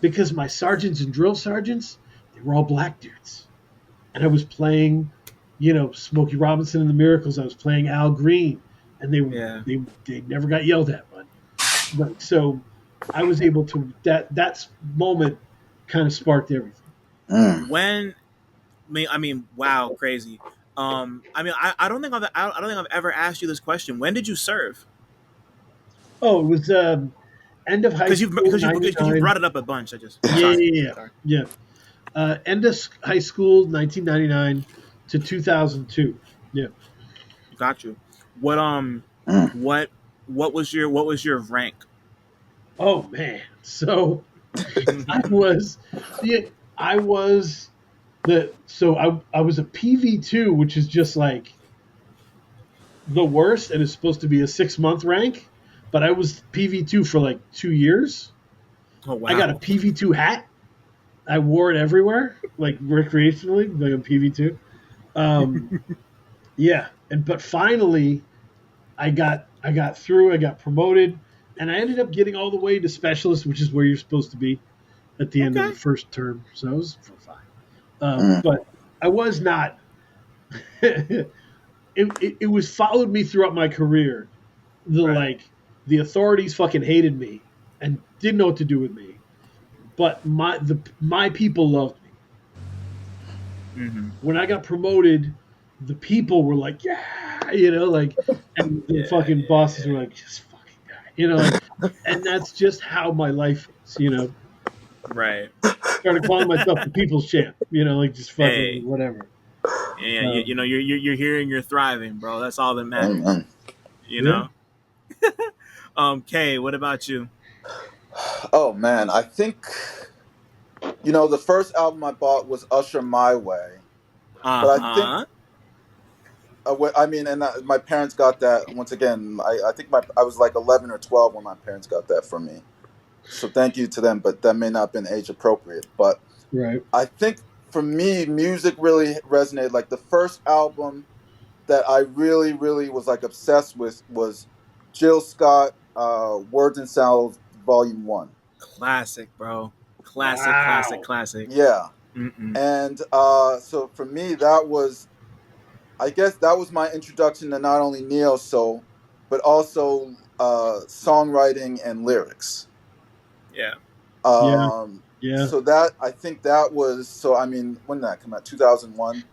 because my sergeants and drill sergeants, they were all black dudes, and I was playing, Smokey Robinson and the Miracles. I was playing Al Green, and Yeah. they never got yelled at, but so I was able to that moment kind of sparked everything. When wow, crazy. I don't think I don't think I've ever asked you this question. When did you serve? Oh, it was end of high school Because you '99. brought it up a bunch. Yeah, Sorry. yeah, yeah, Sorry. yeah. End of high school 1999 to 2002. Yeah. Got you. What what what was your rank? Oh man. So I was yeah, I was I was a PV2, which is just like the worst, and it's supposed to be a 6 month rank, but I was PV2 for like 2 years. Oh I got a wow. PV2 hat. I wore it everywhere, like recreationally, like a PV2. Um, yeah, but finally, I got through. I got promoted, and I ended up getting all the way to specialist, which is where you're supposed to be at the end of Okay. the first term. So I was fine. But I was not. It was followed me throughout my career. Right. The authorities fucking hated me and didn't know what to do with me, but my people loved me. Mm-hmm. When I got promoted, the people were like, yeah, like, and the Yeah. fucking bosses Yeah. were like, just fucking guy, like, and that's just how my life is. Right. Started calling myself the people's champ, like just fucking Hey. whatever. Yeah. You Um, know you're here and you're thriving, bro. That's all that matters. Amen. You yeah. know. Kay, what about you? Oh man, I think the first album I bought was Usher My Way, Uh but I think huh. my parents got that once again. I think I was like 11 or 12 when my parents got that for me. So thank you to them, but that may not have been age appropriate. But Right. I think for me, music really resonated. Like the first album that I really, really was like obsessed with was Jill Scott, Words and Sounds, Volume One. Classic, bro. Classic. Classic. Wow. Classic. Yeah, Mm-mm. and so for me, I guess that was my introduction to not only neo soul, but also songwriting and lyrics. Yeah. Yeah, Um, yeah, so that I think that was so. I mean, when did that come out? 2001.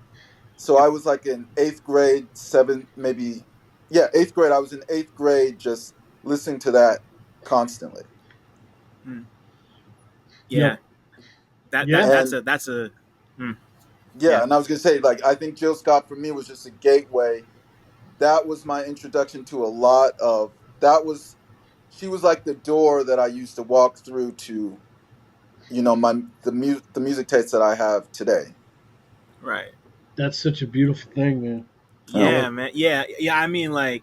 So Yep. I was like in eighth grade, seventh, maybe, yeah, eighth grade. I was in eighth grade, just listening to that constantly. Mm. yep, Yeah. That that yeah, that's And a that's a mm. yeah, Yeah. and I was gonna say, like, I think Jill Scott for me was just a gateway. That was my introduction to a lot of. That was She was like the door that I used to walk through to, the music taste that I have today. Right. that's such a beautiful thing, man. I Yeah. Yeah, love man. Yeah. Yeah. I mean, like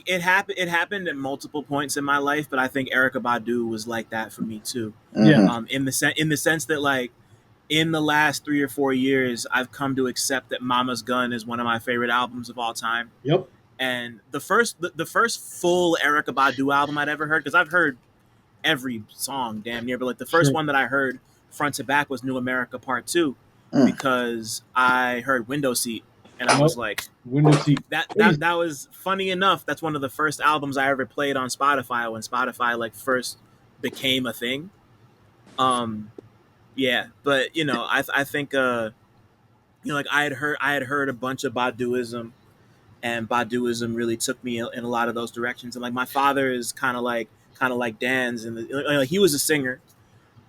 it happened at multiple points in my life, but I think Erica Badu was like that for me too. it. Yeah, Hmm. In the sense that, like, in the last 3 or 4 years, I've come to accept that Mama's Gun is one of my favorite albums of all time. yep, And the first full Erica Badu album I'd ever heard, because I've heard every song damn near, but like the first sure. one that I heard front to back was New America Part Two, Mm. because I heard Window Seat, and I Yep. was like, Window seat. that that Crazy. that was funny enough. That's one of the first albums I ever played on Spotify when Spotify like first became a thing. Um, yeah, but I think like I had heard a bunch of Baduism, and Baduism really took me in a lot of those directions. And like my father is kind of like Dan's, and like, he was a singer.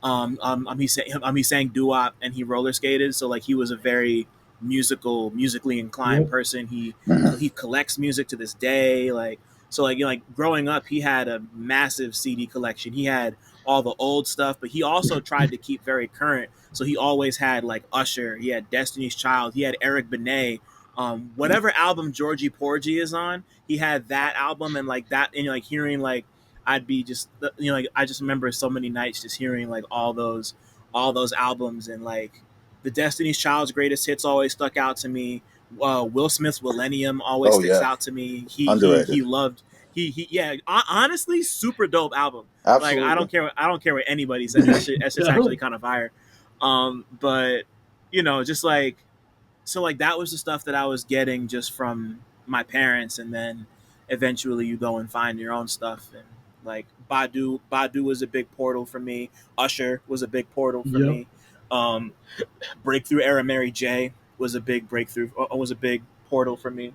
He sang doo-wop and he roller skated, so like he was a very musically inclined Yep. person. He Hmm. he collects music to this day. Like, so like like growing up, he had a massive CD collection. He had all the old stuff, but he also tried to keep very current. So he always had like Usher. He had Destiny's Child. He had Eric Benet. Whatever album Georgie Porgy is on, he had that album, and like that, and like hearing like I'd be just like I just remember so many nights just hearing like all those albums, and like the Destiny's Child's greatest hits always stuck out to me. Will Smith's Millennium always Oh sticks yeah, out to me. He underrated. loved yeah, honestly, super dope album. Like Absolutely. I don't care what anybody says. That's just actually No. kind of fire. But just like, so like that was the stuff that I was getting just from my parents, and then eventually you go and find your own stuff. And like Badu was a big portal for me. Usher was a big portal for Yep. me. um Breakthrough era Mary J was a big breakthrough, was a big portal for me.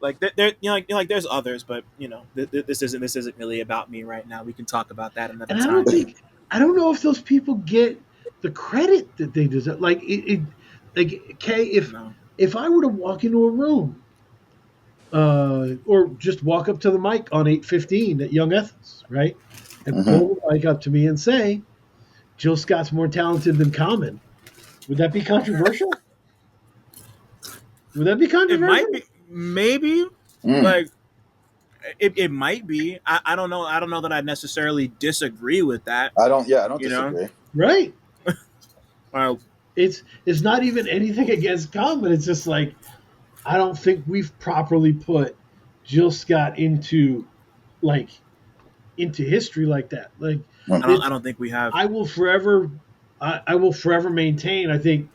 Like there, like there's others, but this isn't really about me right now. We can talk about that another And time. I don't know if those people get the credit that they deserve. Like like okay, No. if I were to walk into a room, or just walk up to the mic on 815 at Young Ethel's, right, and Hmm. pull the mic up to me and say, Jill Scott's more talented than Common, would that be controversial? Would that be It might controversial? be, maybe, Mm. like it might be. I don't know. I don't know that I necessarily disagree with that. I don't. Yeah, I don't You know, disagree. Right. well, It's not even anything against Common. It's just like I don't think we've properly put Jill Scott like into history like that. Like Mm. I it's don't think we have. I will forever I will forever maintain I think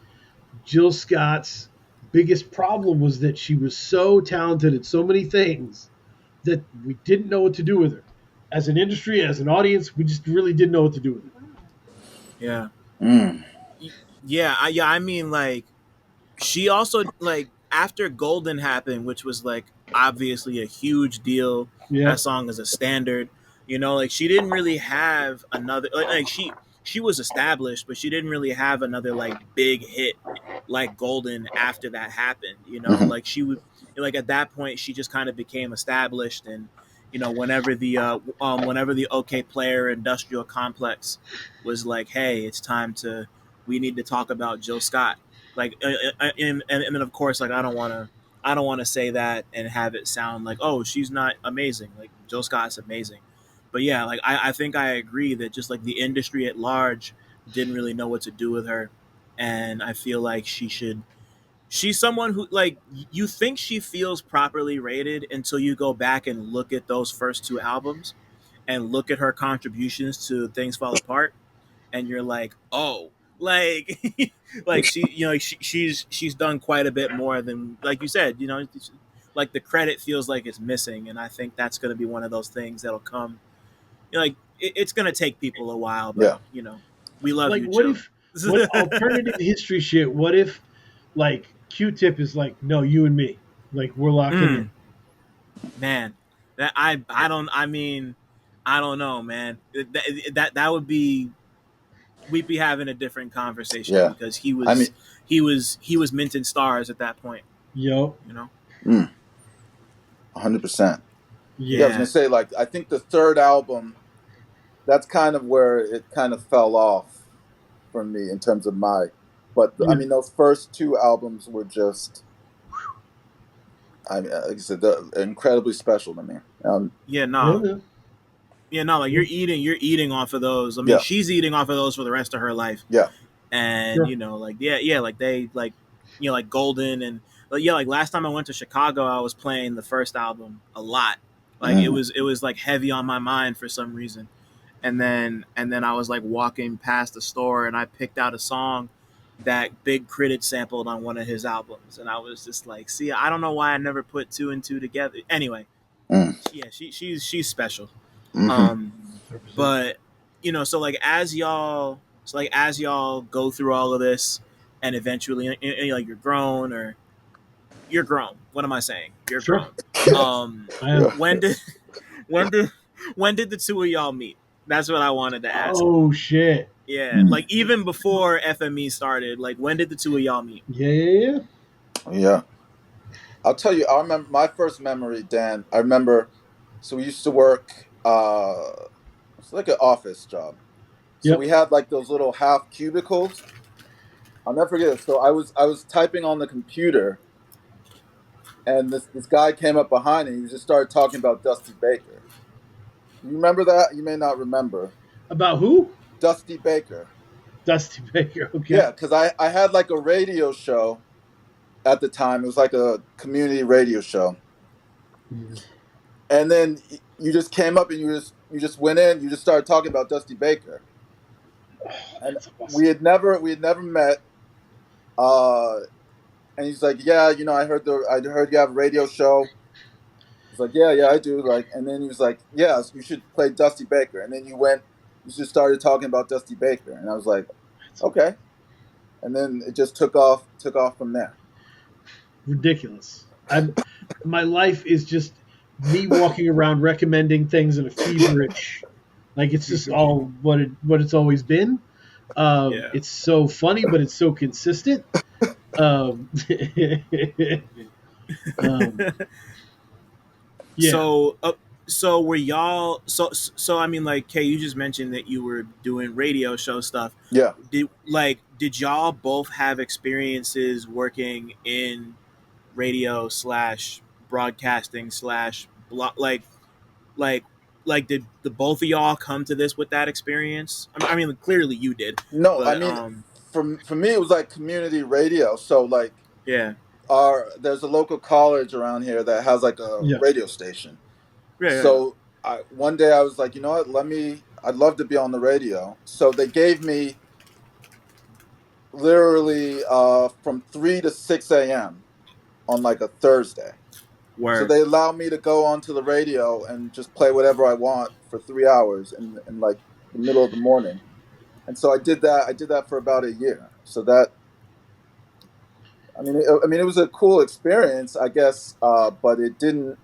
Jill Scott's biggest problem was that she was so talented at so many things that we didn't know what to do with her. As an industry, as an audience, we just really didn't know what to do with her. Yeah, Mm. yeah. I mean, like, she also, like, after Golden happened, which was like obviously a huge deal. Yeah. That song is a standard. Like she didn't really have another, like she was established, but she didn't really have another like big hit like Golden after that happened. Hmm. Like she would, like, at that point she just kind of became established. And whenever the OK Player industrial complex was like, hey, it's time to, we need to talk about Jill Scott. Like, and then of course, like, I don't want to say that and have it sound like, oh, she's not amazing. Like, Jill Scott's amazing. But yeah, like, I think I agree that just like the industry at large didn't really know what to do with her. And I feel like she's someone who, like, you think she feels properly rated until you go back and look at those first two albums and look at her contributions to Things Fall Apart, and you're like, oh, like, like she's done quite a bit more than, like you said, like the credit feels like it's missing, and I think that's going to be one of those things that'll come. Like it's going to take people a while, but Yeah. we love Like, you, Joe. what alternative history shit? What if, like, Q-Tip is like, no, you and me, like, we're locking in. Man, that I don't. I mean, I don't know, man. That would be, we'd be having a different conversation Yeah. because he I mean, was minting stars at that point. Yo, You know. 100%. Yeah, I was yeah, gonna say, like, I think the third album, that's kind of where it kind of fell off for me in terms of my. But I yeah. mean, those first two albums were just, I mean, like I said, they're incredibly special to me. Yeah, Yeah, no. yeah. Yeah, no. Like you're eating off of those. I mean, Yeah, she's eating off of those for the rest of her life. yeah, And Sure. like yeah, like they like like Golden and like yeah, like last time I went to Chicago, I was playing the first album a lot. Like mm, it was like heavy on my mind for some reason. And then I was like walking past the store and I picked out a song that Big Crit sampled on one of his albums, and I was just like, see, I don't know why I never put two and two together. Anyway, mm, yeah, she's special. mm-hmm. Um, but so like as y'all go through all of this, and eventually, like you're grown. What am I saying? You're Sure. grown. Yeah, Um, I am. when did when did when did the two of y'all meet? That's what I wanted to ask. Oh shit. Yeah, like even before FME started, like when did the two of y'all meet? Yeah, yeah, yeah. Yeah. I'll tell you, I remember my first memory, Dan. I remember, so we used to work, it's like an office job. So Yep. we had like those little half cubicles. I'll never forget it. So I was typing on the computer, and this guy came up behind me. He just started talking about Dusty Baker. You remember that? You may not remember. About who? Dusty Baker. Dusty Baker. Okay. Yeah, because I had like a radio show at the time. It was like a community radio show. And then you just came up and you just went in. You just started talking about Dusty Baker. And That's awesome. we had never met. And he's like, yeah, I heard you have a radio show. He's like, yeah, I do. Like, and then he was like, yeah, you should play Dusty Baker. And then you just started talking about Dusty Baker, and I was like, okay. And then it just took off from there. Ridiculous. My life is just me walking around recommending things in a feverish, like it's just all what it's always been. It's so funny, but it's so consistent. Yeah. So were y'all so I mean, like, Kay, you just mentioned that you were doing radio show stuff. Yeah. Did y'all both have experiences working in radio / broadcasting / like did the both of y'all come to this with that experience? I mean, clearly you did. No, But I mean, for me it was like community radio. So like, yeah. There's a local college around here that has like a radio station. Yeah. So one day I was like, you know what? I'd love to be on the radio. So they gave me literally from 3 to 6 a.m. on like a Thursday. Word. So they allowed me to go onto the radio and just play whatever I want for 3 hours in like the middle of the morning. And so I did that. I did that for about a year. So that, I mean, it was a cool experience, I guess, but it didn't.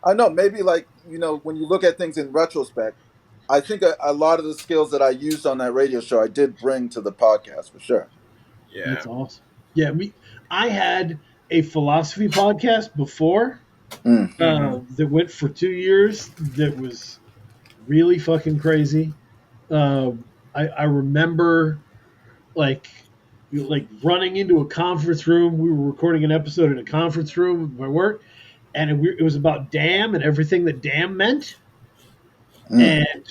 I know, maybe like, when you look at things in retrospect, I think a lot of the skills that I used on that radio show, I did bring to the podcast for sure. Yeah. That's awesome. Yeah, I had a philosophy podcast before that went for 2 years that was really fucking crazy. I remember like running into a conference room. We were recording an episode in a conference room at my work, and it was about damn and everything that damn meant. And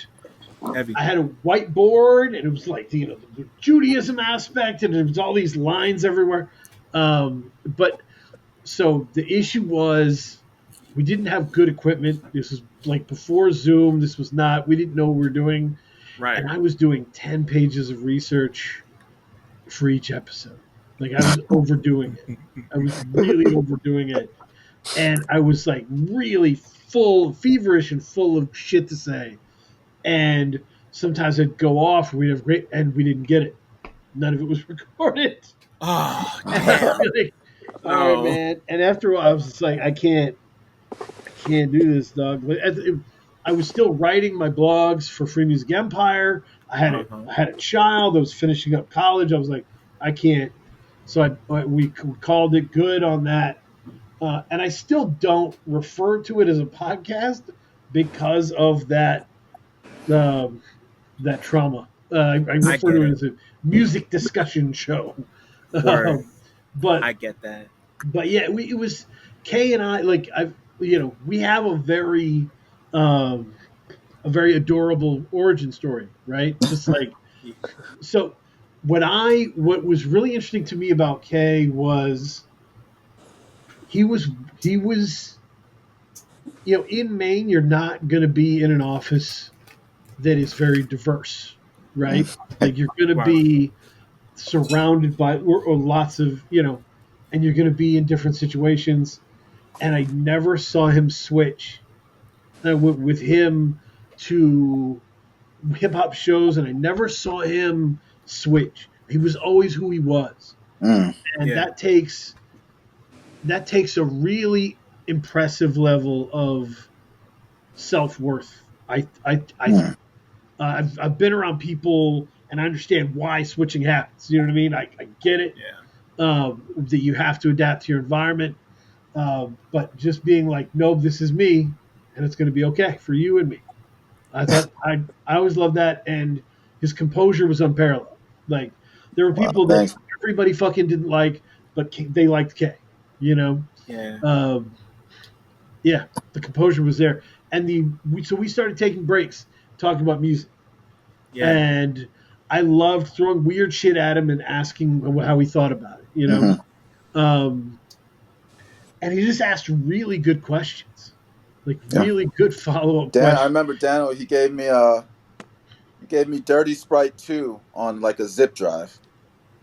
heavy. I had a whiteboard, and it was like the Judaism aspect, and there was all these lines everywhere. But so the issue was we didn't have good equipment. This was like before Zoom. This was not. We didn't know what we were doing. Right. And I was doing 10 pages of research for each episode. Like I was overdoing it. I was really overdoing it. and I was like really feverish and full of shit to say. And sometimes I'd go off, and we'd have great, and we didn't get it. None of it was recorded. Oh, And I'd damn. be like, all right, No. man. And after a while, I was just like, I can't do this, dog. I was still writing my blogs for Free Music Empire. Uh-huh. I had a child. I was finishing up college. I was like, I can't. So we called it good on that. And I still don't refer to it as a podcast because of that trauma. I I refer get to it it. as a music discussion show. Word. But I get that. yeah, it was Kay and I. Like we have um, a very adorable origin story, right? Just like so. What was really interesting to me about Kay was he was in Maine. You're not going to be in an office that is very diverse, right? Like you're going to Wow. be surrounded by or lots of and you're going to be in different situations. And I never saw him switch. I went with him to hip hop shows, and I never saw him switch. He was always who he was, Mm. and Yeah. that takes a really impressive level of self worth. Mm. I've been around people, and I understand why switching happens. You know what I mean? I get it. Yeah. That you have to adapt to your environment. But just being like, no, this is me, and it's going to be okay for you and me. I always loved that, and his composure was unparalleled. Like there were Wow, people that thanks. everybody fucking didn't like, but they liked Kay. You know, Yeah. um, yeah, the composure was there, and so we started taking breaks talking about music, Yeah. and I loved throwing weird shit at him and asking how he thought about it. Um, and he just asked really good questions, like Yeah. really good follow up Dan, I questions. remember Dan. He gave me Dirty Sprite 2 on like a zip drive.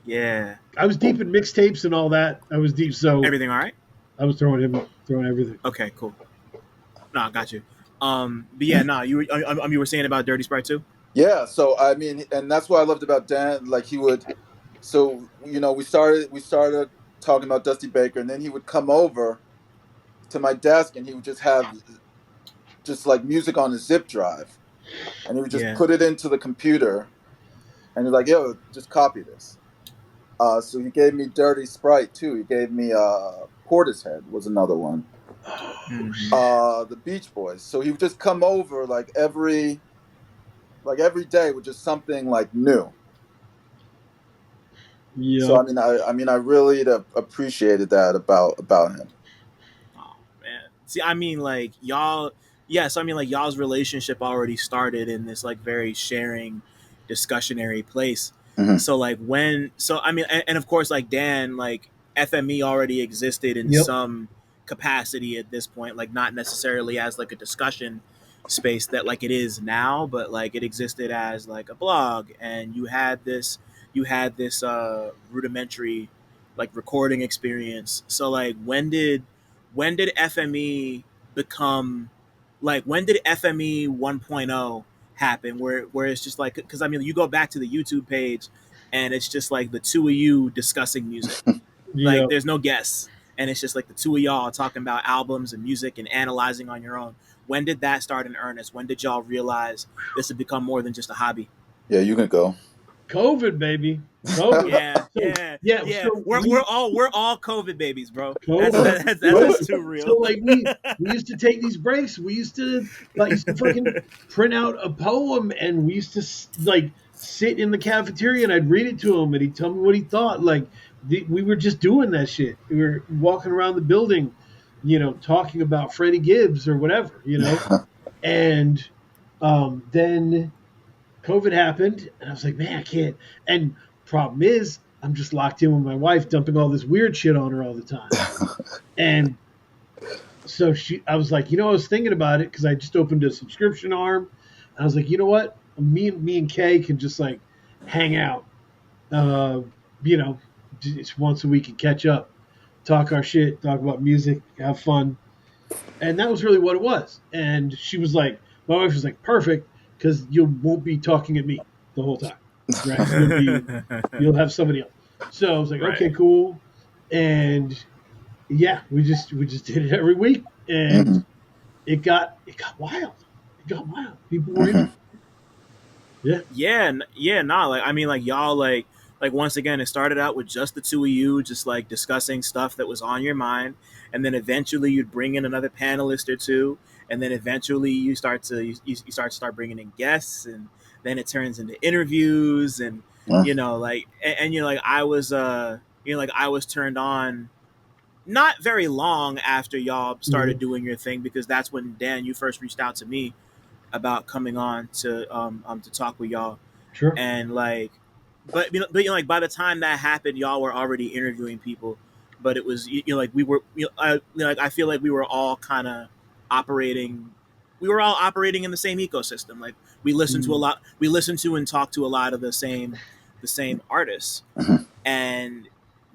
Yeah. I was deep in mixtapes and all that. I was deep, so Everything all right? I was throwing everything. Okay, cool. No, I got you. But yeah, no, you were saying about Dirty Sprite too? Yeah, so I mean, and that's what I loved about Dan. Like he would, so we started talking about Dusty Baker, and then he would come over to my desk, and he would just have just like music on a zip drive, and he would just Yeah. put it into the computer, and he's like, "Yo, just copy this." So he gave me Dirty Sprite too. He gave me Portishead was another one. Mhm. The Beach Boys. So he would just come over every day with just something like new. So Yep. I really appreciated that about him. Oh man. See, I mean, like y'all. Yes, I mean, like y'all's relationship already started in this like very sharing, discussionary place. Hmm. So like so I mean, and of course, like Dan, like FME already existed in Yep. some capacity at this point, like not necessarily as like a discussion space that like it is now, but like it existed as like a blog, and you had this rudimentary like recording experience. So like when did FME become like when did FME 1.0 happen where it's just like because I mean you go back to the YouTube page and it's just like the two of you discussing music. Like Yep. there's no guests and it's just like the two of y'all talking about albums and music and analyzing on your own. When did that start in earnest? When did y'all realize this had become more than just a hobby? Yeah, you can go. COVID, baby. COVID. Yeah, So yeah, yeah. yeah. So We're all COVID babies, bro. That's COVID. that's that's, Right. that's too So real. like we used to take these breaks. We used to fucking print out a poem, and we used to like sit in the cafeteria, and I'd read it to him, and he'd tell me what he thought. Like we were just doing that shit. We were walking around the building, talking about Freddie Gibbs or whatever, and then COVID happened, and I was like, man, I can't. And problem is, I'm just locked in with my wife, dumping all this weird shit on her all the time. And so I was like, I was thinking about it because I just opened a subscription arm. And I was like, you know what? Me and Kay can just like hang out, just once a week and catch up. talk our shit, talk about music, have fun. And that was really what it was. And she was like, my wife was like, perfect, because you won't be talking at me the whole time, right? You'll have somebody else. So I was like, Right. okay, cool. And yeah, we just did it every week, and it got wild. It got wild. People were into it. Yeah. Yeah, yeah, nah. Like I mean, like y'all, like once again, it started out with just the two of you, just like discussing stuff that was on your mind, and then eventually you'd bring in another panelist or two, and then eventually you start bringing in guests, and then it turns into interviews, and you know, like I was turned on not very long after y'all started Mhm. doing your thing because that's when Dan you first reached out to me about coming on to talk with y'all Sure. and like but you know like by the time that happened y'all were already interviewing people but it was like we were like I feel like operating we were all operating in the same ecosystem like Mhm. we listened to and talked to a lot of the same artists and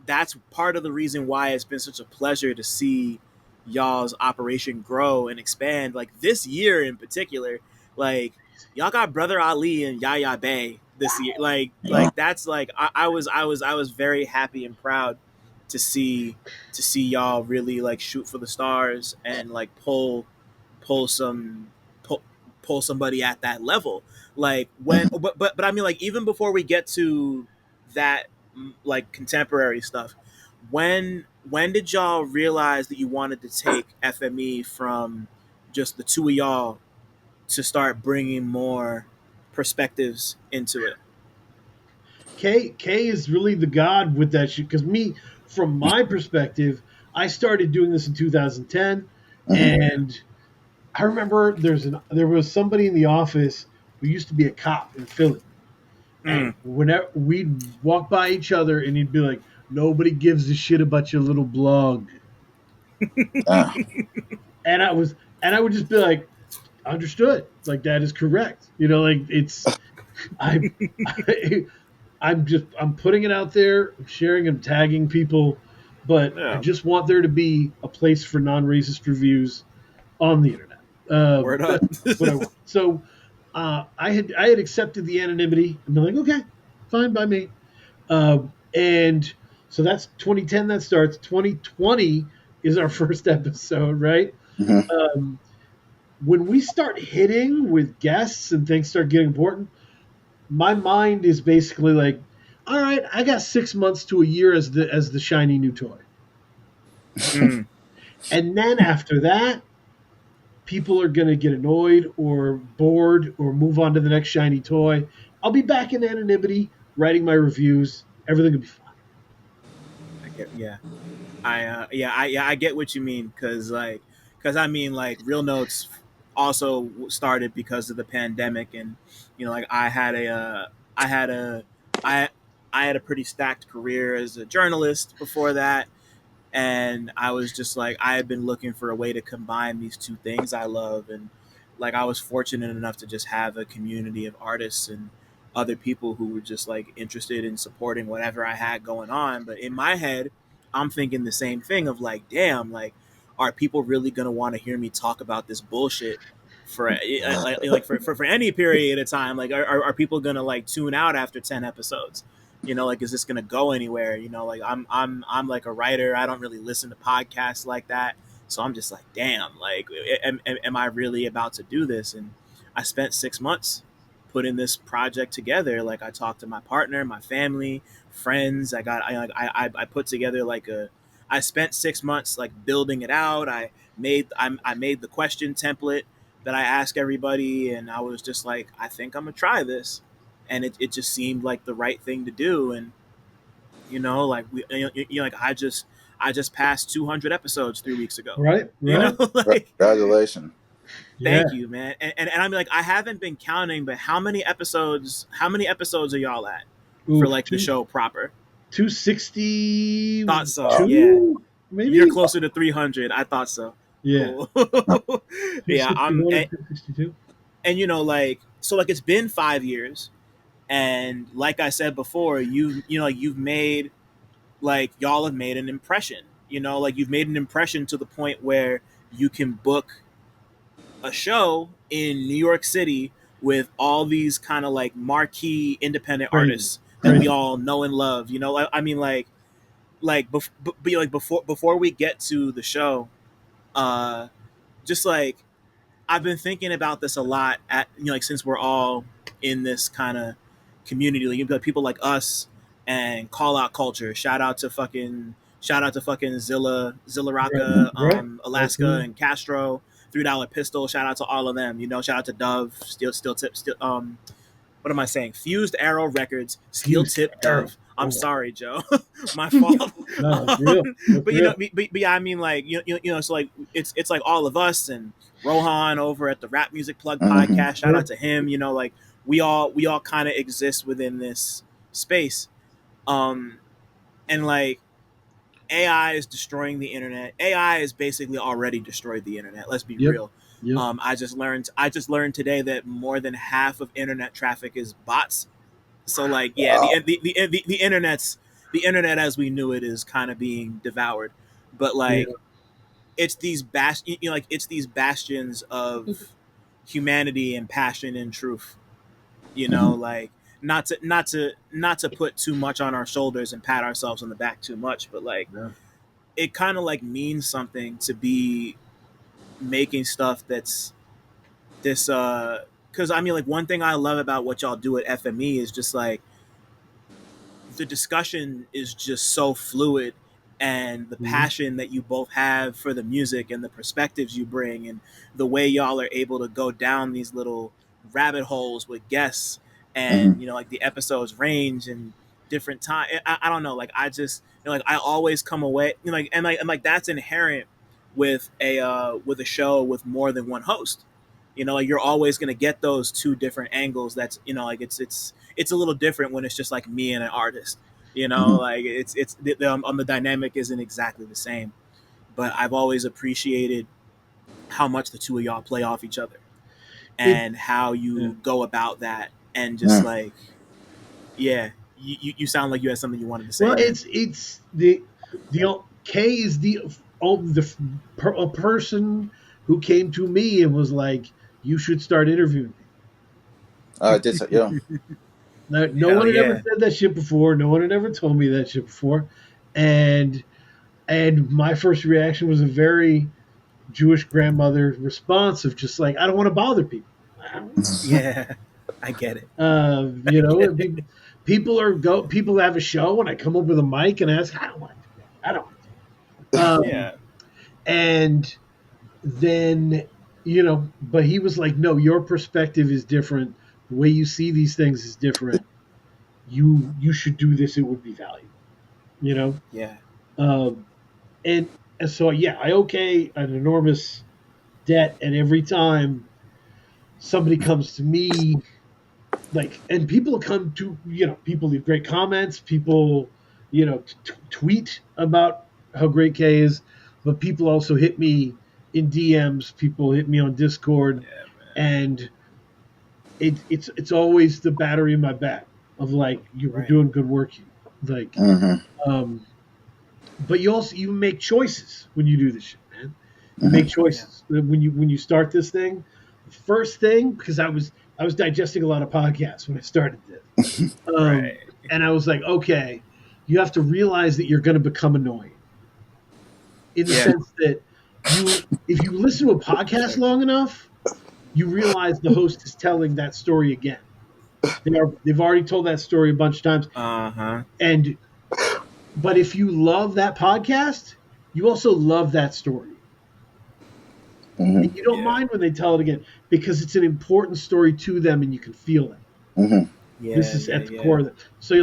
that's part of the reason why it's been such a pleasure to see y'all's operation grow and expand like this year in particular like y'all got brother Ali and Yaya Bay this year like that's like I was very happy and proud to see y'all really like shoot for the stars and like pull some pull, pull somebody at that level like when but I mean like even before we get to that like contemporary stuff when did y'all realize that you wanted to take FME from just the two of y'all to start bringing more perspectives into it? K is really the god with that shit. Because me, from my perspective, I started doing this in 2010, Yeah. and I remember there was somebody in the office who used to be a cop in Philly, and Mm. whenever we'd walk by each other, and he'd be like, "Nobody gives a shit about your little blog," and I would just be like, "Understood. Like that is correct. Like it's I." I'm putting it out there, I'm sharing and tagging people, but I Yeah. just want there to be a place for non-racist reviews on the internet. Word up. That's what I want. So I had accepted the anonymity and been like, okay, fine by me. And so that's 2010 that starts. 2020 is our first episode, right? Um, when we start hitting with guests and things start getting important, my mind is basically like, all right, I got 6 months to a year as the shiny new toy, Mm. and then after that, people are gonna get annoyed or bored or move on to the next shiny toy. I'll be back in anonymity, writing my reviews. Everything will be fine. I get yeah. I get what you mean because I mean like Real Notes also started because of the pandemic and like I had a I I had a pretty stacked career as a journalist before that and I was just like I had been looking for a way to combine these two things I love and like I was fortunate enough to just have a community of artists and other people who were just like interested in supporting whatever I had going on but in my head I'm thinking the same thing of like damn like are people really going to want to hear me talk about this bullshit for for any period of time like are people going to like tune out after 10 episodes like is this gonna go anywhere like I'm like a writer I don't really listen to podcasts like that so I'm just like damn like am I really about to do this and I spent 6 months putting this project together like I talked to my partner my family friends I put together like a I spent 6 months like building it out I made the question template that I ask everybody and I was just like I think I'm gonna try this and it just seemed like the right thing to do and like like I just passed 200 episodes 3 weeks ago Right, right, like Congratulations. yeah. thank you man and I'm like I haven't been counting but how many episodes are y'all at for Oof, like the two show proper 262 thought so yeah you're maybe. closer to 300 I thought so Yeah, cool yeah 261 or 262. and like so like it's been 5 years and like I said before you've made like y'all have made an impression You know, like you've made an impression to the point where you can book a show in New York City with all these kind of like marquee independent Crazy, artists that we crazy. all know and love. You know, I mean, like before we get to the show, uh, just like I've been thinking about this a lot at like since we're all in this kind of community, like you've got people like us and call out culture. Shout out to fucking Zilla Right, Rocca, right. Alaska Absolutely. and Castro, $3 Pistol. Shout out to all of them. You know, shout out to Dove, Steel Tip, Steel, what am I saying? Fused Arrow Records, Steel Fused Tip arrow. Dove. I'm Oh, sorry, Joe. My fault. no, that's real. That's But you know, real. but yeah, I mean, like so like it's like all of us and Rohan over at the Rap Music Plug Mm-hmm. podcast. Shout out Sure. to him. You know, like we all kind of exist within this space. Um, and like AI is destroying the internet. AI is basically already destroyed the internet. Let's be Yep. real. Yep. I just learned today that more than half of internet traffic is bots. So like yeah, Wow. the internet as we knew it is kind of being devoured. But Yeah. like it's these bastions of humanity and passion and truth. You know, Mm-hmm. like not to put too much on our shoulders and pat ourselves on the back too much, but like Yeah. it kind of like means something to be making stuff that's this because I mean like one thing I love about what y'all do at FME is just like the discussion is just so fluid, and the Mhm. passion that you both have for the music and the perspectives you bring and the way y'all are able to go down these little rabbit holes with guests, and Mm-hmm. like the episodes range and different time. I don't know, like I just like I always come away like and like that's inherent with a show with more than one host. Like you're always going to get those two different angles. That's like it's a little different when it's just like me and an artist. Mm-hmm. Like the dynamic isn't exactly the same. But I've always appreciated how much the two of y'all play off each other It. and how Yeah. you go about that, and just Yeah. like yeah, you sound like you had something you wanted to say, Well, man. it's the K is a person who came to me and was like, "You should start interviewing me." I did. Yeah. No Hell one had ever yeah. said that shit before. No one had ever told me that shit before, and my first reaction was a very Jewish grandmother response of just like, "I don't want to bother people." Yeah. I get it. You know, Get it. people have a show, and I come up with a mic and ask, "I don't want to do that. I don't want to do that." Yeah. And then but he was like, "No, your perspective is different. The way you see these things is different. You should do this. It would be valuable." You know, Yeah. um, and so yeah, I an enormous debt, and every time somebody comes to me, like, and people come to people leave great comments, people tweet about how great K is, but people also hit me in DMs, people hit me on Discord, Yeah, man. and it's always the battery in my back of like, you were Right. doing good work, you like, Mm-hmm. um but you make choices when you do this shit, man. You make Mm-hmm. Yeah. choices when you start this thing. First thing, because I was digesting a lot of podcasts when I started this, Right. and I was like, okay, you have to realize that you're going to become annoying, in the Yeah. sense that if you listen to a For podcast sure. long enough, you realize the host is telling that story again. They've already told that story a bunch of times, Uh-huh. and but if you love that podcast, you also love that story. And Mm-hmm. you don't Yeah. mind when they tell it again because it's an important story to them and you can feel it. Mm-hmm. This Yeah, is yeah, at the yeah. core of it. So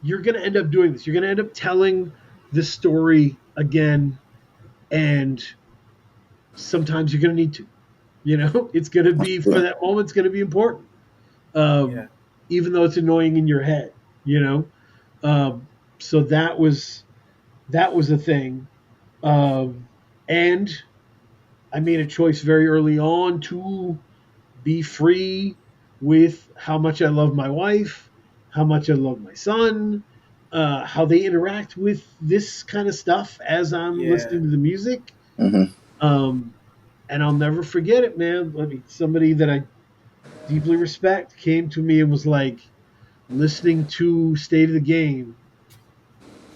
you're going to end up doing this. You're going to end up telling this story again, and sometimes you're going to need to. It's going to be, for that moment, it's going to be important. Yeah. Even though it's annoying in your head, you know? So that was a thing. And I made a choice very early on to be free with how much I love my wife, how much I love my son, how they interact with this kind of stuff as I'm Yeah. listening to the music. Hmm. Um, and I'll never forget it, man. I mean, somebody that I deeply respect came to me and was like, listening to State of the Game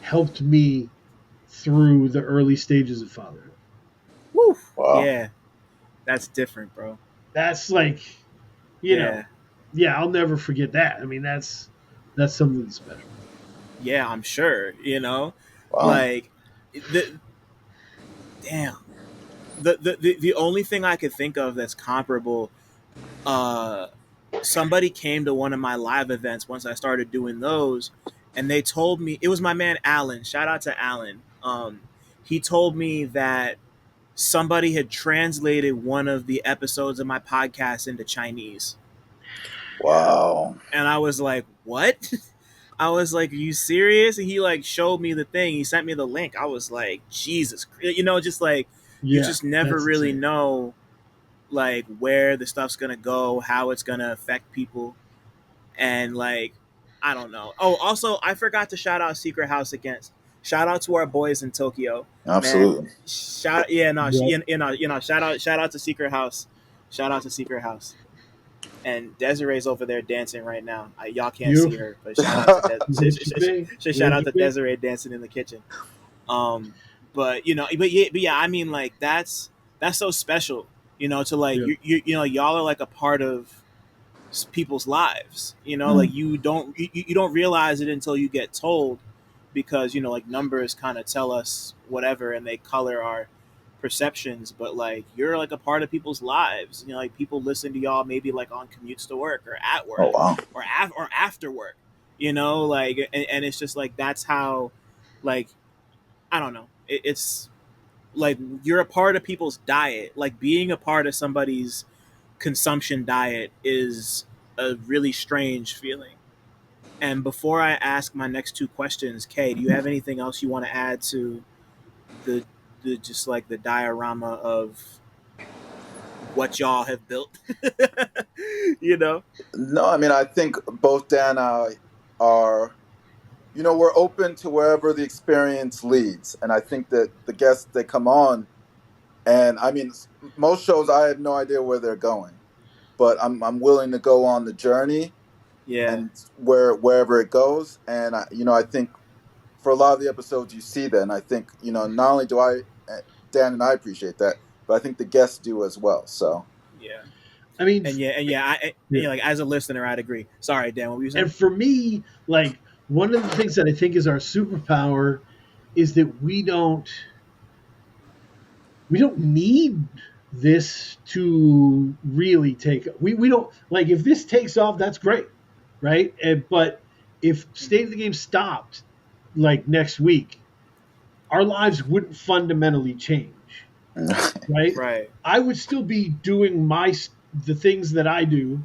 helped me through the early stages of fatherhood. Woo. Wow. Yeah. That's different, bro. That's like, you know, Yeah. yeah, I'll never forget that. I mean, that's something special. Yeah, I'm sure, Wow. like the damn. The only thing I could think of that's comparable, uh somebody came to one of my live events once I started doing those, and they told me it was my man Alan. Shout out to Alan. He told me that somebody had translated one of the episodes of my podcast into Chinese. Wow. And I was like, "What?" I was like, "Are you serious?" And he like showed me the thing. He sent me the link. I was like, "Jesus." Just like you Yeah, just never that's really insane. know like where the stuff's going to go, how it's going to affect people. And like I don't know. Oh, also I forgot to shout out Secret House against. Shout out to our boys in Tokyo, man. Absolutely. Shout yeah no Yep. shout out to Secret House. Shout out to Secret House. And Desiree's over there dancing right now. Y'all can't see Beautiful. her, but shout out to Where'd you be? shout Where'd out you to be? Desiree dancing in the kitchen. Um, but yeah, I mean, like that's so special, to like Yeah. y'all are like a part of people's lives. Like Mm. you don't realize it until you get told, because like numbers kind of tell us whatever and they color our perceptions, but like you're like a part of people's lives. Like people listen to y'all maybe like on commutes to work or at Oh work wow. or after work. Like and it's just like that's how, like I don't know. It's like you're a part of people's diet. Like being a part of somebody's consumption diet is a really strange feeling. And before I ask my next two questions, Kay, do you have anything else you want to add to the the just like the diorama of what y'all have built? you know? No, I mean I think both Dan and I are, we're open to wherever the experience leads, and I think that the guests they come on, and I mean most shows I have no idea where they're going, but I'm willing to go on the journey Yeah. and wherever it goes, and I think for a lot of the episodes you see that, and I think not only do Dan and I appreciate that, but I think the guests do as well. So Yeah. I mean, And yeah. like as a listener, I'd agree. Sorry, Dan, what were you saying? And for me, like one of the things that I think is our superpower is that we don't need this to really take we don't like if this takes off that's great, right? But if State of the Game stopped like next week, our lives wouldn't fundamentally change, right? Right. I would still be doing the things that I do.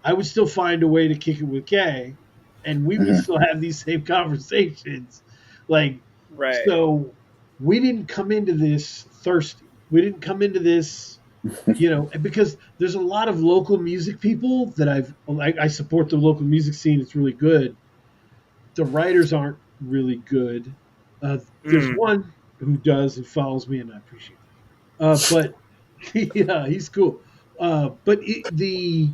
I would still find a way to kick it with Kay, and we would mhm. still have these same conversations. Like, Right. so we didn't come into this thirsty. We didn't come into this, because there's a lot of local music people that I support the local music scene. It's really good. The writers aren't really good. There's Mm. one who does and follows me, and I appreciate it. But yeah, he's cool. But a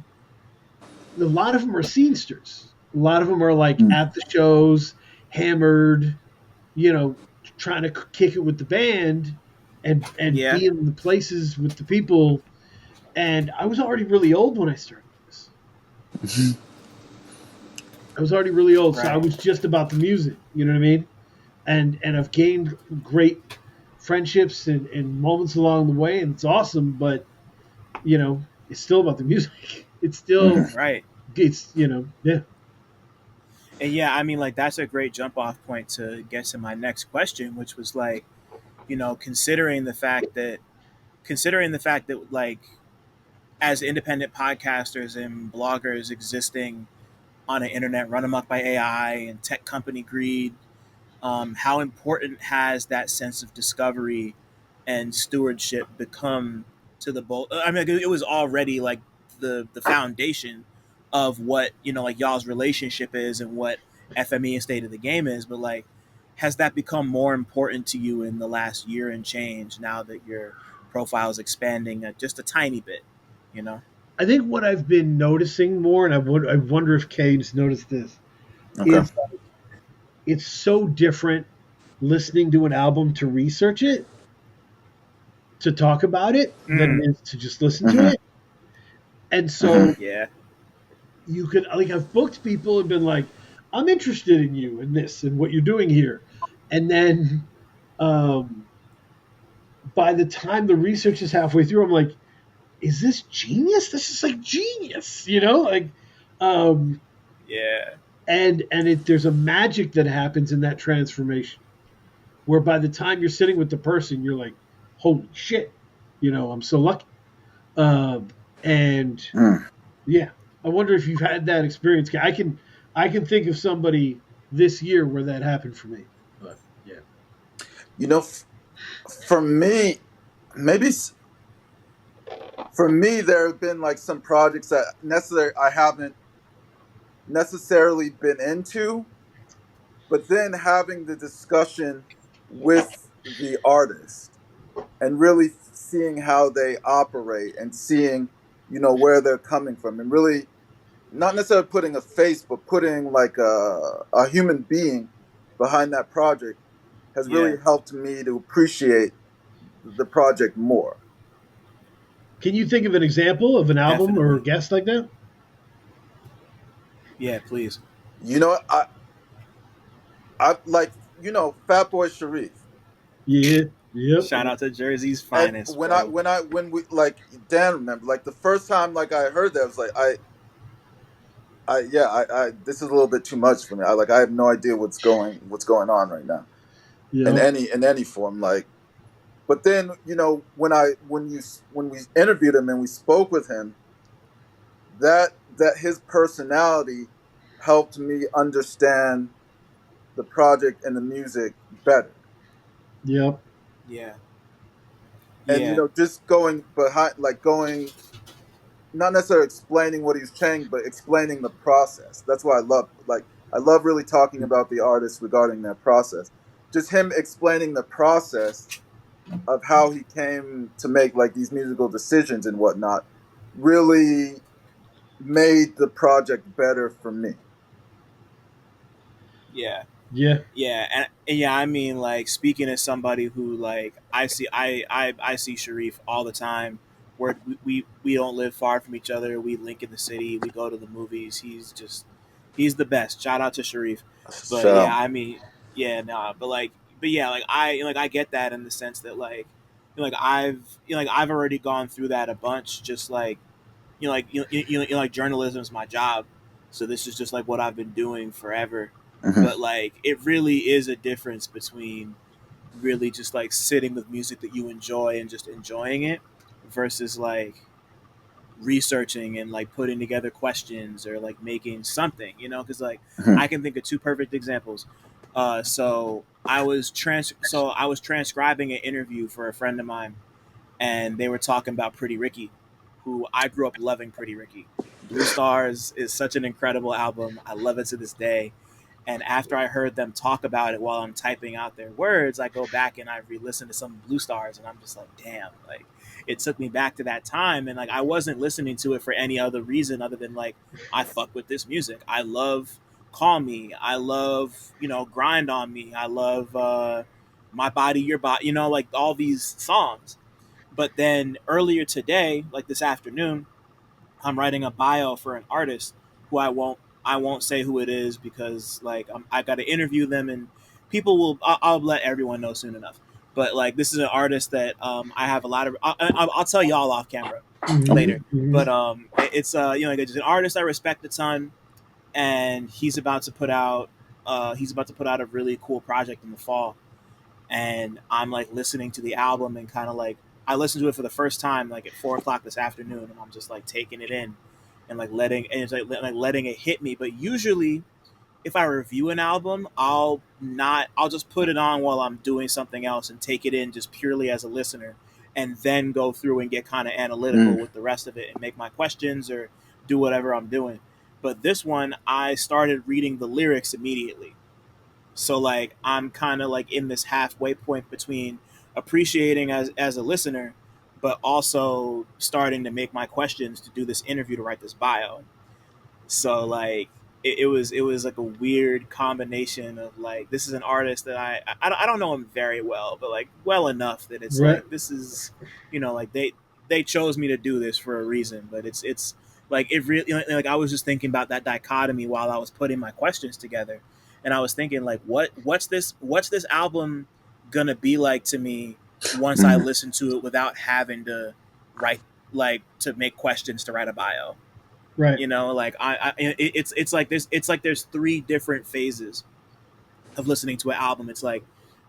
lot of them are scenesters. A lot of them are like Mm. at the shows, hammered, you know, trying to kick it with the band and Yeah. be in the places with the people. And I was already really old when I started this. I was already really old, so I Right. was just about the music. You know what I mean? And I've gained great friendships and moments along the way, and it's awesome. But it's still about the music. It's still Mhm. Right. yeah. And yeah, I mean, like that's a great jump off point to get to my next question, which was like, considering the fact that like as independent podcasters and bloggers existing on an internet run amok by AI and tech company greed, how important has that sense of discovery and stewardship become to the bowl? I mean, it was already like the foundation of what like y'all's relationship is and what FME and state of the game is, but like, has that become more important to you in the last year and change now that your profile is expanding just a tiny bit, you know? I think what I've been noticing more, and I wonder if Kane's noticed this, Okay. is it's so different listening to an album to research it, to talk about it, than Mm, it is to just listen to Hmm. it. And Hmm. so yeah, you could, like, I've booked people and been like, I'm interested in you and this and what you're doing here. And then um, by the time the research is halfway through, I'm like, is this genius? This is like genius, like, um, yeah, there's a magic that happens in that transformation where by the time you're sitting with the person, you're like, holy shit, I'm so lucky. And Mm. yeah, I wonder if you've had that experience. I can think of somebody this year where that happened for me. But yeah, You know, for me, maybe for me, there have been like some projects that necessarily I haven't necessarily been into, but then having the discussion with the artist and really seeing how they operate and seeing, where they're coming from and really not necessarily putting a face, but putting like a human being behind that project has really yeah, helped me to appreciate the project more. can you think of an example of an album or a definitely. guest like that? Yeah, please. You know, I like, Fatboy Sharif. Yeah, yep, Shout out to Jersey's And finest, when I bro. when I when we like Dan remember like the first time like I heard that I was like I yeah I this is a little bit too much for me. I have no idea what's going on right now in yep, any form like. But then when we interviewed him and we spoke with him, that his personality helped me understand the project and the music better. yep, Yeah, And yeah, just going behind, like going, not necessarily explaining what he's saying, but explaining the process. That's why I love really talking about the artist regarding that process. Just him explaining the process of how he came to make like these musical decisions and whatnot really made the project better for me. yeah. yeah, Yeah, and yeah, I mean, like, speaking as somebody who, like, I see Sharif all the time. We don't live far from each other. We link in the city. We go to the movies. He's the best. Shout out to Sharif. But Shout yeah, out. I mean, yeah, nah, but yeah, like I get that in the sense that like I've already gone through that a bunch. Just like like journalism is my job, so this is just like what I've been doing forever. Hmm. But like, it really is a difference between really just like sitting with music that you enjoy and just enjoying it versus like researching and like putting together questions or like making something, because like Hmm. I can think of two perfect examples. So I was transcribing an interview for a friend of mine, and they were talking about Pretty Ricky, who I grew up loving. Pretty Ricky, Blue Stars is such an incredible album. I love it to this day. And after I heard them talk about it while I'm typing out their words, I go back and I re-listen to some Blue Stars, and I'm just like, damn, like it took me back to that time, and like I wasn't listening to it for any other reason other than like I fuck with this music. I love Call Me. I love Grind on Me. I love My Body Your Body. Like all these songs. But then earlier today, like this afternoon, I'm writing a bio for an artist who I won't say who it is because like I got to interview them, and people will I'll let everyone know soon enough. But like this is an artist that I have a lot of. I'll tell y'all off camera hmm later. hmm But it's it's an artist I respect a ton, and he's about to put out a really cool project in the fall, and I'm like listening to the album and kind of like I listened to it for the first time like at 4 o'clock this afternoon, and I'm just like taking it in and like letting it hit me. But usually, if I review an album, I'll just put it on while I'm doing something else and take it in just purely as a listener, and then go through and get kind of analytical Mm. with the rest of it and make my questions or do whatever I'm doing. But this one, I started reading the lyrics immediately. So like I'm kind of like in this halfway point between appreciating as a listener, but also starting to make my questions to do this interview to write this bio. So like it was like a weird combination of like this is an artist that I don't know him very well, but like well enough that it's Right. like this is like they chose me to do this for a reason. But it's like it really like I was just thinking about that dichotomy while I was putting my questions together, and I was thinking like what's this album gonna be like to me once I listen to it without having to write like to make questions to write a bio. Right. Like it's like there's three different phases of listening to an album. It's like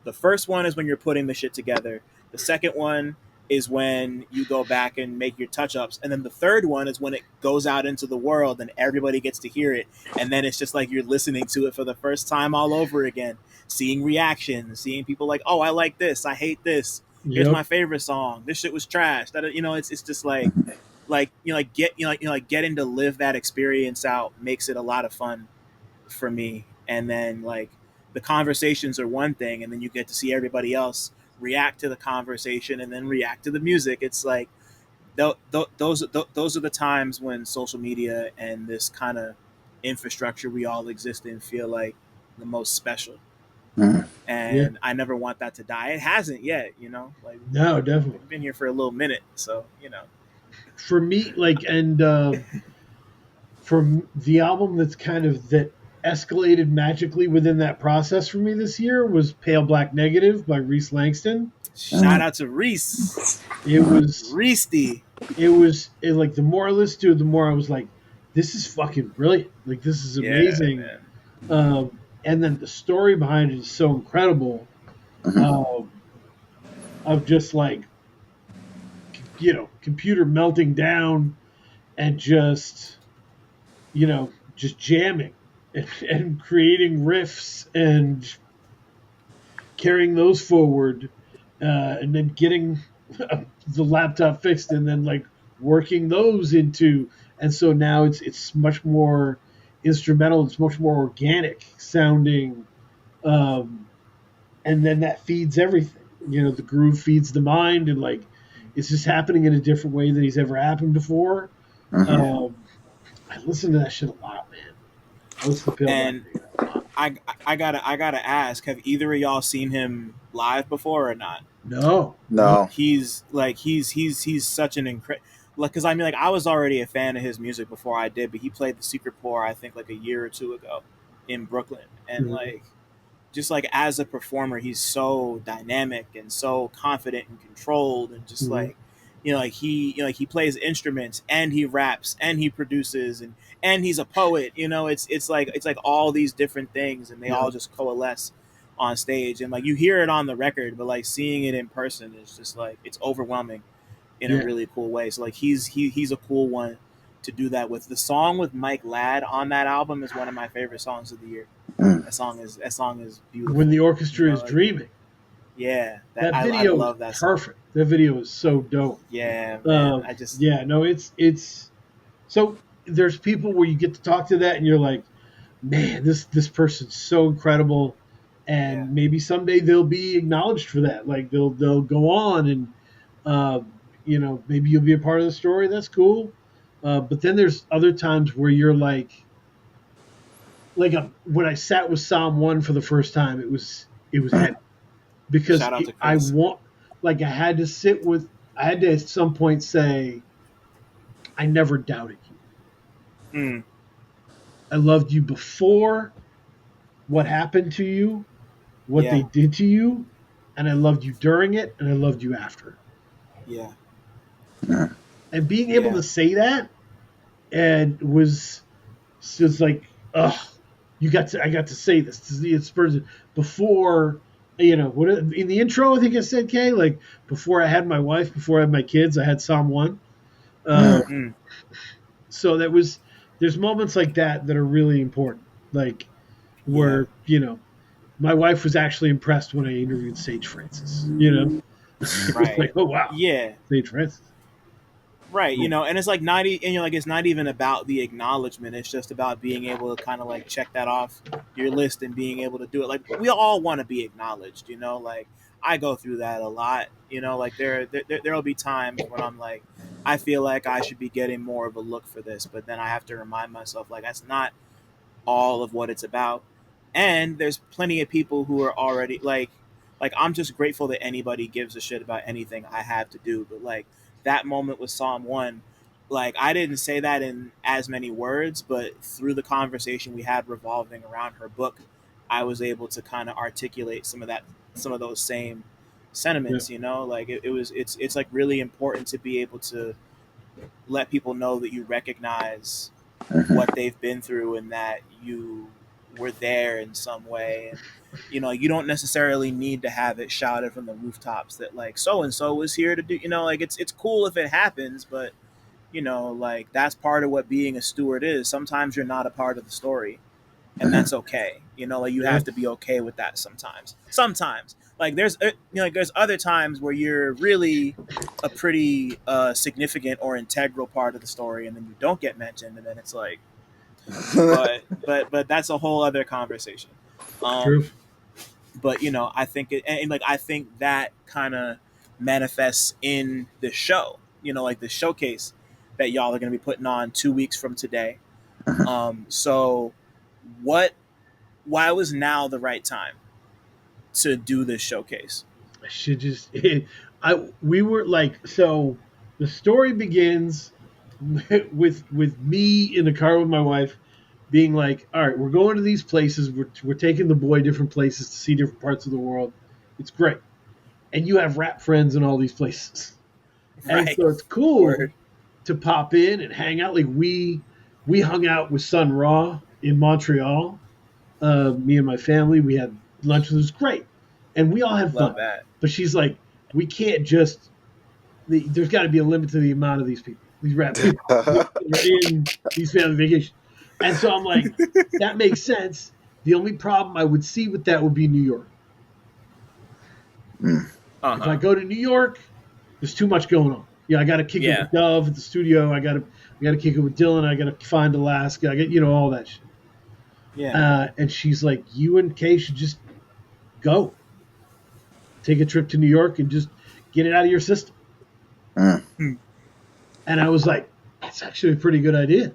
the first one is when you're putting the shit together. The second one is when you go back and make your touch ups, and then the third one is when it goes out into the world and everybody gets to hear it, and then it's just like you're listening to it for the first time all over again, seeing reactions, seeing people like, oh, I like this, I hate this, here's Yep. my favorite song, this shit was trash. That it's just like getting to live that experience out makes it a lot of fun for me. And then like the conversations are one thing, and then you get to see everybody else react to the conversation and then react to the music. It's like those are the times when social media and this kind of infrastructure we all exist in feel like the most special. Yeah. And I never want that to die. It hasn't yet, like No, definitely. we've been here for a little minute, so For me, like, and for the album that's kind of that escalated magically within that process for me this year was Pale Black Negative by Reese Langston. Shout out to Reese. It was Reese D. like the more I listened to it, the more I was like, this is fucking brilliant. Like this is amazing. Yeah, And then the story behind it is so incredible. Of just like computer melting down and just just jamming and creating riffs and carrying those forward, and then getting the laptop fixed and then like working those into, and so now it's much more instrumental, it's much more organic sounding, and then that feeds everything. The groove feeds the mind, and like it's just happening in a different way than he's ever happened before. I listen to that shit a lot, man. I listen to Pale And Black. I gotta ask, have either of y'all seen him live before or not? No. He's such an incredible, like, because I mean, like, I was already a fan of his music before I did, but he played the Secret Poor I think like a year or two ago in Brooklyn, and like just like as a performer, he's so dynamic and so confident and controlled, and just like like he plays instruments and he raps and he produces and he's a poet. It's like all these different things, and they all just coalesce on stage, and like you hear it on the record, but like seeing it in person is just like it's overwhelming in a really cool way. So like he's a cool one to do that with. The song with Mike Ladd on that album is one of my favorite songs of the year. That song is beautiful. When the orchestra is like, dreaming. Yeah, that video I love that is song. perfect. That video is so dope. Yeah, man, it's so there's people where you get to talk to that and you're like, man, this person's so incredible, and maybe someday they'll be acknowledged for that. Like they'll go on and maybe you'll be a part of the story. That's cool. But then there's other times where you're like when I sat with Psalm 1 for the first time, it was heavy. Because I had to at some point say, I never doubted you. I loved you before what happened to you, what they did to you, and I loved you during it, and I loved you after. Yeah. And being able to say that, and was just like, I got to say this. It's before. What in the intro, I think I said, Kay, like before I had my wife, before I had my kids, I had Psalm 1. So there's moments like that are really important. Like where, my wife was actually impressed when I interviewed Sage Francis, It was Right. like, oh, wow. Yeah. Sage Francis. Right, and it's like not, and you're like, it's not even about the acknowledgement. It's just about being able to kind of like check that off your list and being able to do it. Like we all want to be acknowledged, Like I go through that a lot, Like there'll be times when I'm like, I feel like I should be getting more of a look for this, but then I have to remind myself like that's not all of what it's about. And there's plenty of people who are already like I'm just grateful that anybody gives a shit about anything I have to do. But like that moment with Psalm 1, like I didn't say that in as many words, but through the conversation we had revolving around her book, I was able to kind of articulate some of those same Yeah. sentiments, like it's like really important to be able to let people know that you recognize what they've been through and that you were there in some way. And you don't necessarily need to have it shouted from the rooftops that like so and so was here to do, like it's cool if it happens, but like that's part of what being a steward is. Sometimes you're not a part of the story, and that's okay. Like you Yeah. have to be okay with that sometimes like there's like there's other times where you're really a pretty significant or integral part of the story, and then you don't get mentioned, and then it's like, but that's a whole other conversation. True. um but I think and like I think that kind of manifests in the show, like the showcase that y'all are going to be putting on 2 weeks from today. So what why was now the right time to do this showcase? I should just. We were like, so the story begins with me in the car with my wife being like, all right, we're going to these places. We're taking the boy different places to see different parts of the world. It's great. And you have rap friends in all these places. And Right. so it's cool Word. to pop in and hang out. Like we hung out with Sun Ra in Montreal. Me and my family, we had lunch. It was great, and we all had Love fun. that. But she's like, we can't just. There's got to be a limit to the amount of these people, these rap people that are in these family vacations. And so I'm like, that makes sense. The only problem I would see with that would be New York. If I Uh-huh. go to New York, there's too much going on. Yeah, I got to kick it Yeah. with Dove at the studio. I got to kick it with Dylan. I got to find Alaska. I get all that shit. Yeah. And she's like, you and Kay should just go take a trip to New York and just get it out of your system. Hmm. And I was like, that's actually a pretty good idea.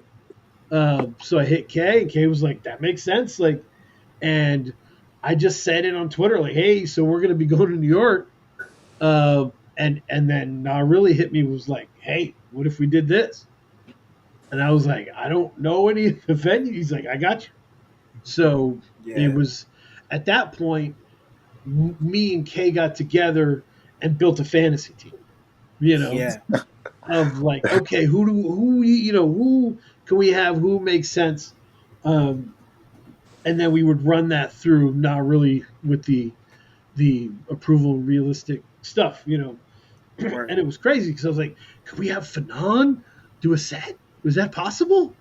So I hit Kay, and Kay was like, that makes sense. Like, and I just said it on Twitter, like, hey, so we're gonna be going to New York. And then really hit me was like, hey, what if we did this? And I was like, I don't know any of the venues. He's like, I got you. So it Yeah. was at that point, me and Kay got together and built a fantasy team. You know, Yeah. of like, okay, who can we have, who makes sense, um, and then we would run that through, not really with the approval realistic stuff, Word. and it was crazy because I was like, could we have Fanon do a set? Was that possible?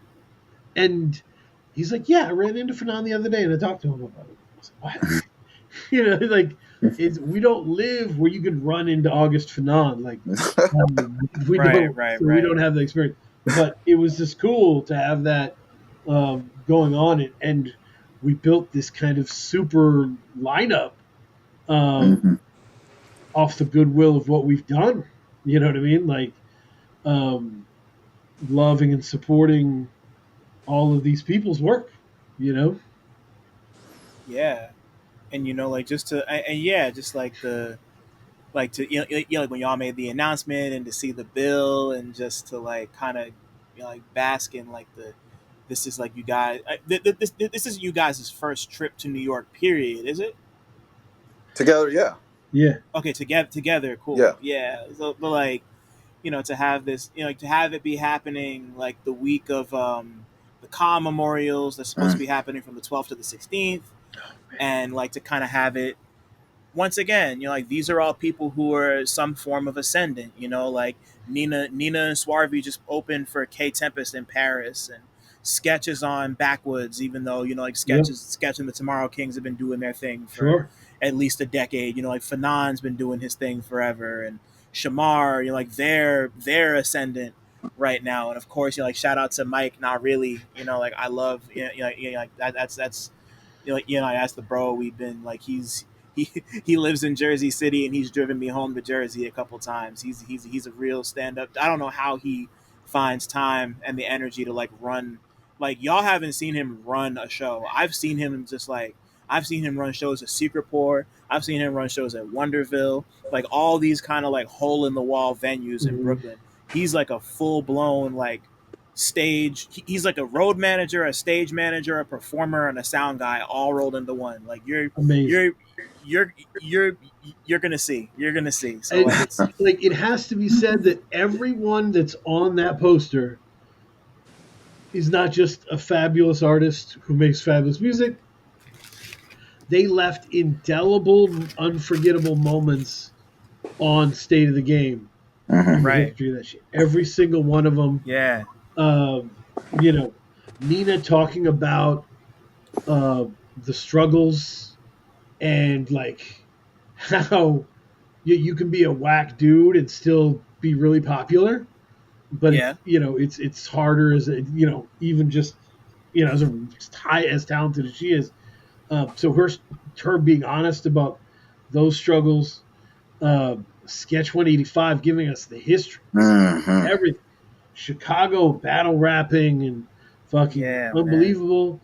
And he's like, yeah, I ran into Fanon the other day and I talked to him about it. I was like, what? Like we don't live where you can run into August Fanon. Like we Right. don't, Right. so we Right. don't have the experience. But it was just cool to have that going on, and we built this kind of super lineup um, off the goodwill of what we've done. You know what I mean? Like um, loving and supporting all of these people's work. You know? Yeah. And like just to and yeah, just like the like to like when y'all made the announcement and to see the bill and just to like kind of like bask in like the this is like you guys this is you guys' first trip to New York, period, is it? Together, yeah, Yeah. Okay, together, yeah. cool. Yeah. So but like to have this, like to have it be happening like the week of the Khan memorials that's supposed to be happening from the 12th to the 16th, and like to kind of have it once again, like these are all people who are some form of ascendant, like Nina and Swarvy just opened for K Tempest in Paris, and sketches on Backwoods, even though, like Yep. sketching the Tomorrow Kings have been doing their thing for Sure. at least a decade, like Fanon's been doing his thing forever, and Shamar, like they're ascendant. right now. And of course, like shout out to Mike. Not really, like I love, like that's that's the bro. We've been like he he lives in Jersey City and he's driven me home to Jersey a couple times. He's a real stand up. I don't know how he finds time and the energy to like run. Like y'all haven't seen him run a show. I've seen him run shows at Secret Pour. I've seen him run shows at Wonderville. Like all these kind of like hole in the wall venues in Mhm. Brooklyn. He's like a full blown like he's like a road manager, a stage manager, a performer, and a sound guy all rolled into one. Like Amazing. you're you're you're you're gonna see. You're gonna see. So And like it's like it has to be said that everyone that's on that poster is not just a fabulous artist who makes fabulous music. They left indelible, unforgettable moments on State of the Game in the right. history of that shit. Every single one of them. Yeah. Um, you know, Nina talking about the struggles and like how you can be a whack dude and still be really popular, but Yeah. it's harder as even just as as talented as she is. So her being honest about those struggles, Sketch 185 giving us the history, Mm-hmm. everything, Chicago battle rapping and fucking Yeah, man. unbelievable.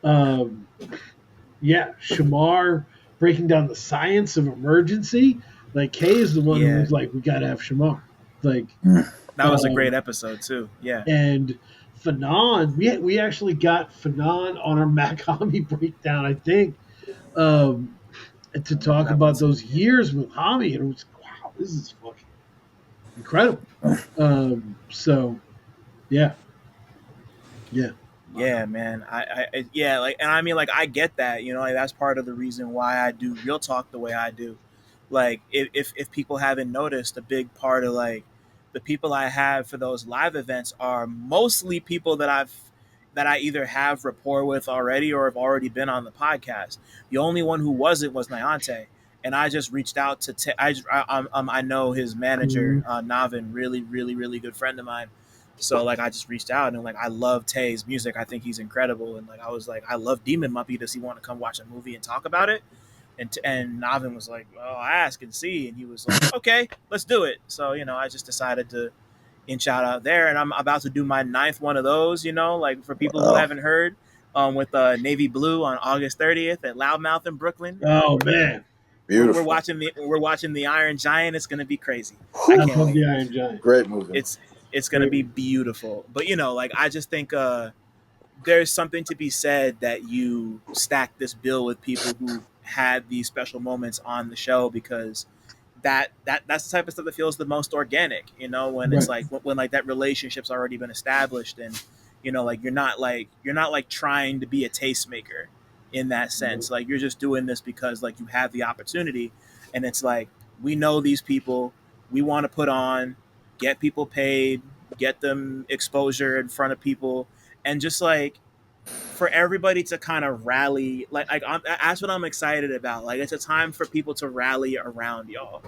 Um, yeah, Shamar breaking down the science of emergency. Like Kay is the one who Yeah. was like, we gotta have Shamar. Like, That was a great um, episode too. Yeah. and Fanon, we actually got Fanon on our Macami breakdown, I think, um, to talk That about one's those years with Hami, and it was wow, this is fucking incredible. So yeah, yeah, Yeah, man. Yeah, like, and I mean, like, I get that, like, that's part of the reason why I do real talk the way I do. Like, if people haven't noticed, a big part of like the people I have for those live events are mostly people that I either have rapport with already or have already been on the podcast. The only one who wasn't was Nyante, and I just reached out to I know his manager, mhm, Navin, really, really, really good friend of mine. So like I just reached out and like I love Tay's music. I think he's incredible. And like I was like, I love Demon Muppy. Does he want to come watch a movie and talk about it? And Navin was like, well, I'll ask and see. And he was like, okay, let's do it. So I just decided to inch out there, and I'm about to do my ninth one of those. Like for people who Wow. haven't heard, with Navy Blue on August 30th at Loudmouth in Brooklyn. oh man, Beautiful. We're watching the Iron Giant. It's gonna be crazy. I I Whew. can't love wait. the Iron Giant. Great movie. It's gonna Great be movie. beautiful. But like I just think there's something to be said that you stack this bill with people who had these special moments on the show, because that's the type of stuff that feels the most organic, when it's Right. like when like that relationship's already been established, and like you're not like trying to be a tastemaker in that sense. Like you're just doing this because like you have the opportunity, and it's like we know these people, we want to put on, get people paid, get them exposure in front of people, and just like for everybody to kind of rally, that's what I'm excited about. Like it's a time for people to rally around y'all.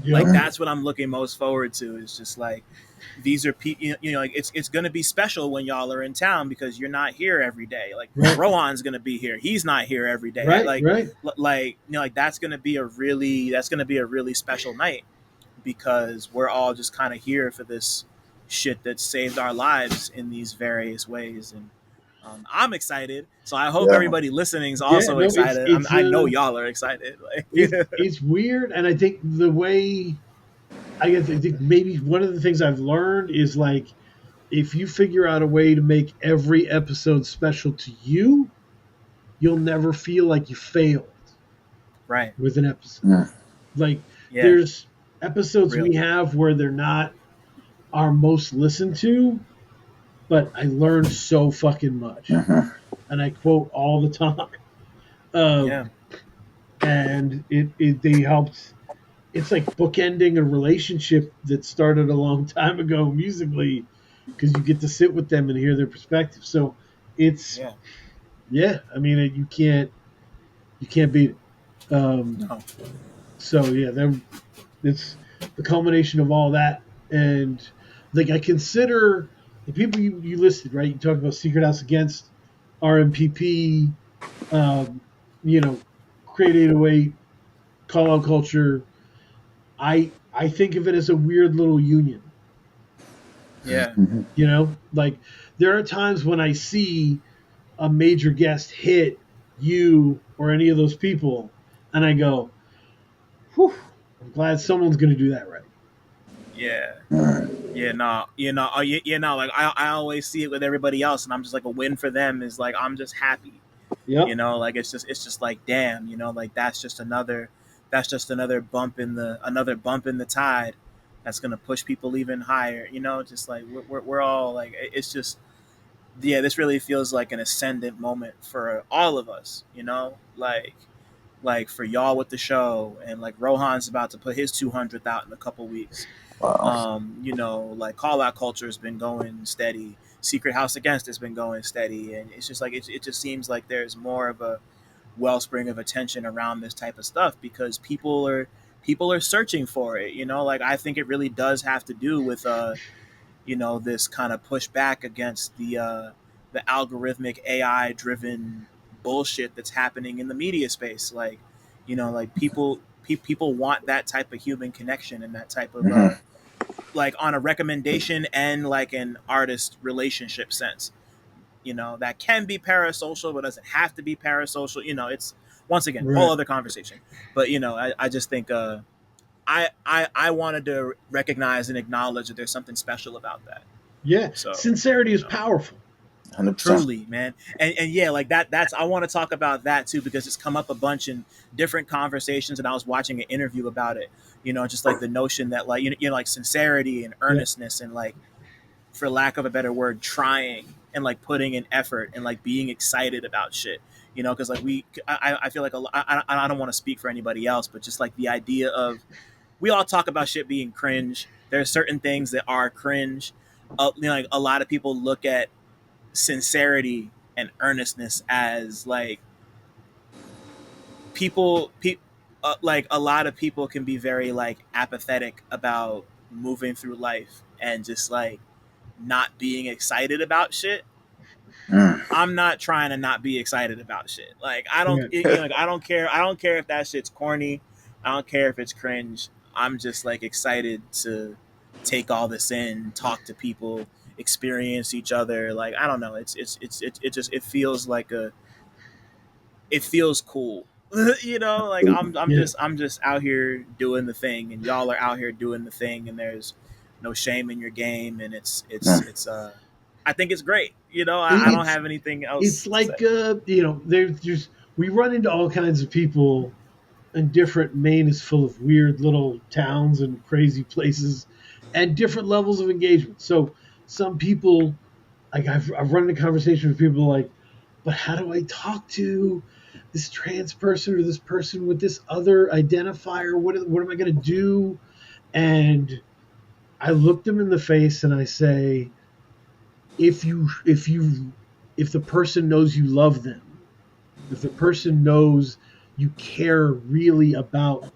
Like Yep. that's what I'm looking most forward to. Is just like these are people. Like it's gonna be special when y'all are in town because you're not here every day. Like Right. Rohan's gonna be here. He's not here every day. Right. Right. Like that's gonna be a really special night because we're all just kind of here for this shit that saved our lives in these various ways. And I'm excited, so I hope Yeah. everybody listening is Yeah. also No. It's excited. it's I know uh y'all are excited. it's Like, it's weird, and I think the way I think maybe one of the things I've learned is like if you figure out a way to make every episode special to you, you'll never feel like you failed right? with an episode. Mm. Like Yeah, there's episodes real. we have where they're not our most listened to, but I learned so fucking much, Mhm. and I quote all the time. Yeah, Um, and they helped. It's like bookending a relationship that started a long time ago musically, because you get to sit with them and hear their perspective. So it's yeah. yeah. I mean, you can't beat it. No, So yeah, it's the culmination of all that, and like I consider the people you listed, right? You talk about Secret House Against, RMPP, um, you know, Create 808, Call Out Culture. I think of it as a weird little union. Yeah. You know, like there are times when I see a major guest hit you or any of those people, and I go, "Whew, I'm glad someone's going to do that right." Yeah. Yeah, no, like I always see it with everybody else, and I'm just like a win for them is like I'm just happy, Yep. like it's just like damn, like that's just another bump in the tide that's gonna push people even higher, just like we're all like it's just yeah, this really feels like an ascendant moment for all of us, like for y'all with the show, and like Rohan's about to put his 200th out in a couple weeks. Wow. Like Call Out Culture has been going steady. Secret House Against has been going steady, and it's just like it just seems like there's more of a wellspring of attention around this type of stuff because people are searching for it. Like I think it really does have to do with this kind of pushback against the algorithmic AI driven bullshit that's happening in the media space. Like, like people want that type of human connection and that type of Hmm. like on a recommendation and like an artist relationship sense. That can be parasocial, but doesn't have to be parasocial. It's once again whole Right. other conversation. But I just think I wanted to recognize and acknowledge that there's something special about that. Yeah. So, Sincerity you is know, powerful. 100%. truly, man. And yeah, like that's I want to talk about that too because it's come up a bunch in different conversations and I was watching an interview about it. Just like the notion that like like sincerity and Yeah. earnestness and like for lack of a better word, trying and like putting in effort and like being excited about shit. Because like I feel like I don't want to speak for anybody else, but just like the idea of we all talk about shit being cringe. There are certain things that are cringe. Like a lot of people look at sincerity and earnestness as like like a lot of people can be very like apathetic about moving through life and just like not being excited about shit. Mm. I'm not trying to not be excited about shit. Like I don't, Yeah. like I don't care. I don't care if that shit's corny. I don't care if it's cringe. I'm just like excited to take all this in, talk to people, experience each other. Like I don't know. It just it feels cool. Like I'm Yeah. just I'm just out here doing the thing, and y'all are out here doing the thing, and there's no shame in your game, and Mm. I think it's great. I don't It's have anything it's else to say. like there's just we run into all kinds of people, and different Maine is full of weird little towns and crazy places, and different levels of engagement. So some people, like I've run into conversation with people like, but how do I talk to this trans person or this person with this other identifier? What am I going to do? And I look them in the face and I say, if the person knows you love them, if the person knows you care really about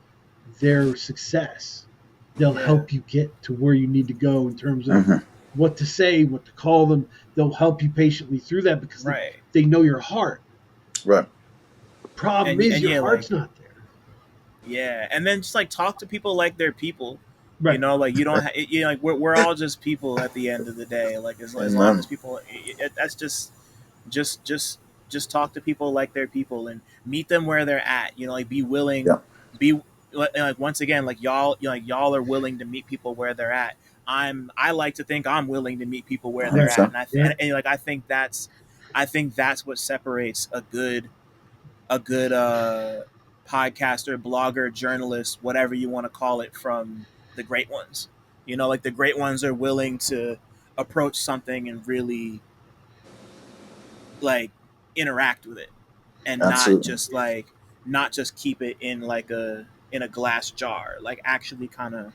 their success, they'll Yeah, help you get to where you need to go in terms of Hmm. what to say, what to call them. They'll help you patiently through that because right. they know your heart. Right. Problem is And your yeah, like heart's not there. yeah, and then just like talk to people like they're people. Right. Like you don't, like we're all just people at the end of the day. Like as long Amen. as people, that's just just just talk to people like they're people and meet them where they're at. Like be willing, Yeah. be like once again, like y'all, like y'all are willing to meet people where they're at. I like to think I'm willing to meet people where they're Right. at, 100%. and Yeah. like I think that's what separates a good podcaster, blogger, journalist, whatever you want to call it, from the great ones. Like the great ones are willing to approach something and really like interact with it and Absolutely. not just keep it in like a glass jar, like actually kind of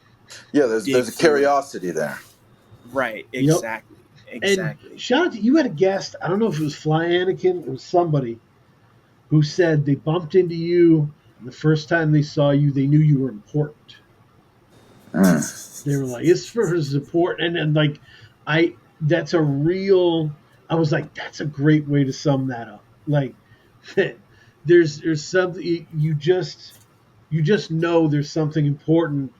Yeah, dig there's a through it. curiosity there. Right, Yep. exactly, And exactly. shout out to you had a guest. I don't know if it was Fly Anakin or somebody who said they bumped into you and the first time they saw you, they knew you were important. They were like, it's for support, and like, that's a real. I was like, that's a great way to sum that up. Like, there's something you just know there's something important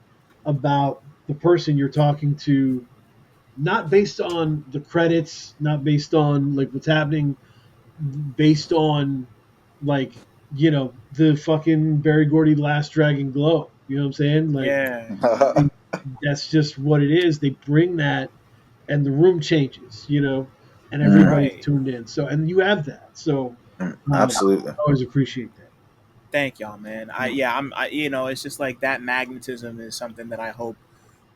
about the person you're talking to, not based on the credits, not based on like what's happening, based on like the fucking Barry Gordy Last Dragon Glow. You know what I'm saying? Like, Yeah. and that's just what it is. They bring that, and the room changes. And everybody's Right. tuned in. So, and you have that. So, Absolutely. I always appreciate that. Thank y'all, man. It's just like that magnetism is something that I hope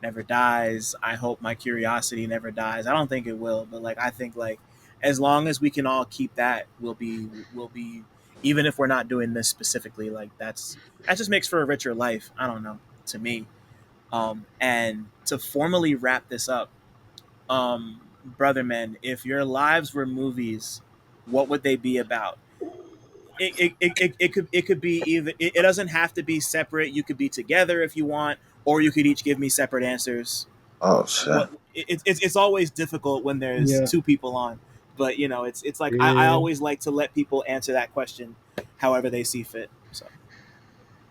never dies. I hope my curiosity never dies. I don't think it will, but like I think like as long as we can all keep that, we'll be even if we're not doing this specifically, like that just makes for a richer life. I don't know, to me. And to formally wrap this up, brother men, if your lives were movies, what would they be about? It could be either it doesn't have to be separate. You could be together if you want, or you could each give me separate answers. Oh shit. It's always difficult when there's Yeah. two people on, but it's like I Yeah. always like to let people answer that question however they see fit. So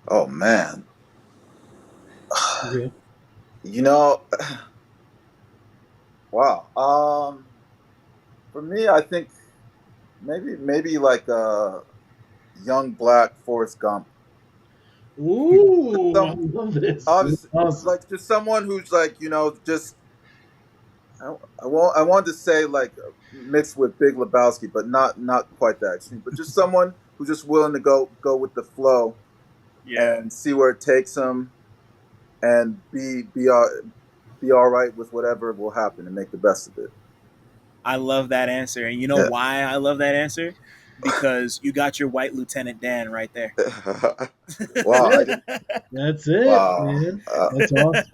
Oh man. Yeah. You know, wow. For me, I think maybe like a young black Forrest Gump. Ooh, I Some love this. That's obviously awesome. like just someone who's like just I wanted to say like mixed with Big Lebowski, but not quite that extreme. But just someone who's just willing to go with the flow yeah, and see where it takes them, and be all right with whatever will happen and make the best of it. I love that answer, and you know Yeah. why I love that answer? Because you got your white Lieutenant Dan right there. That's Wow, I it. didn't. That's it, Wow, man. That's awesome.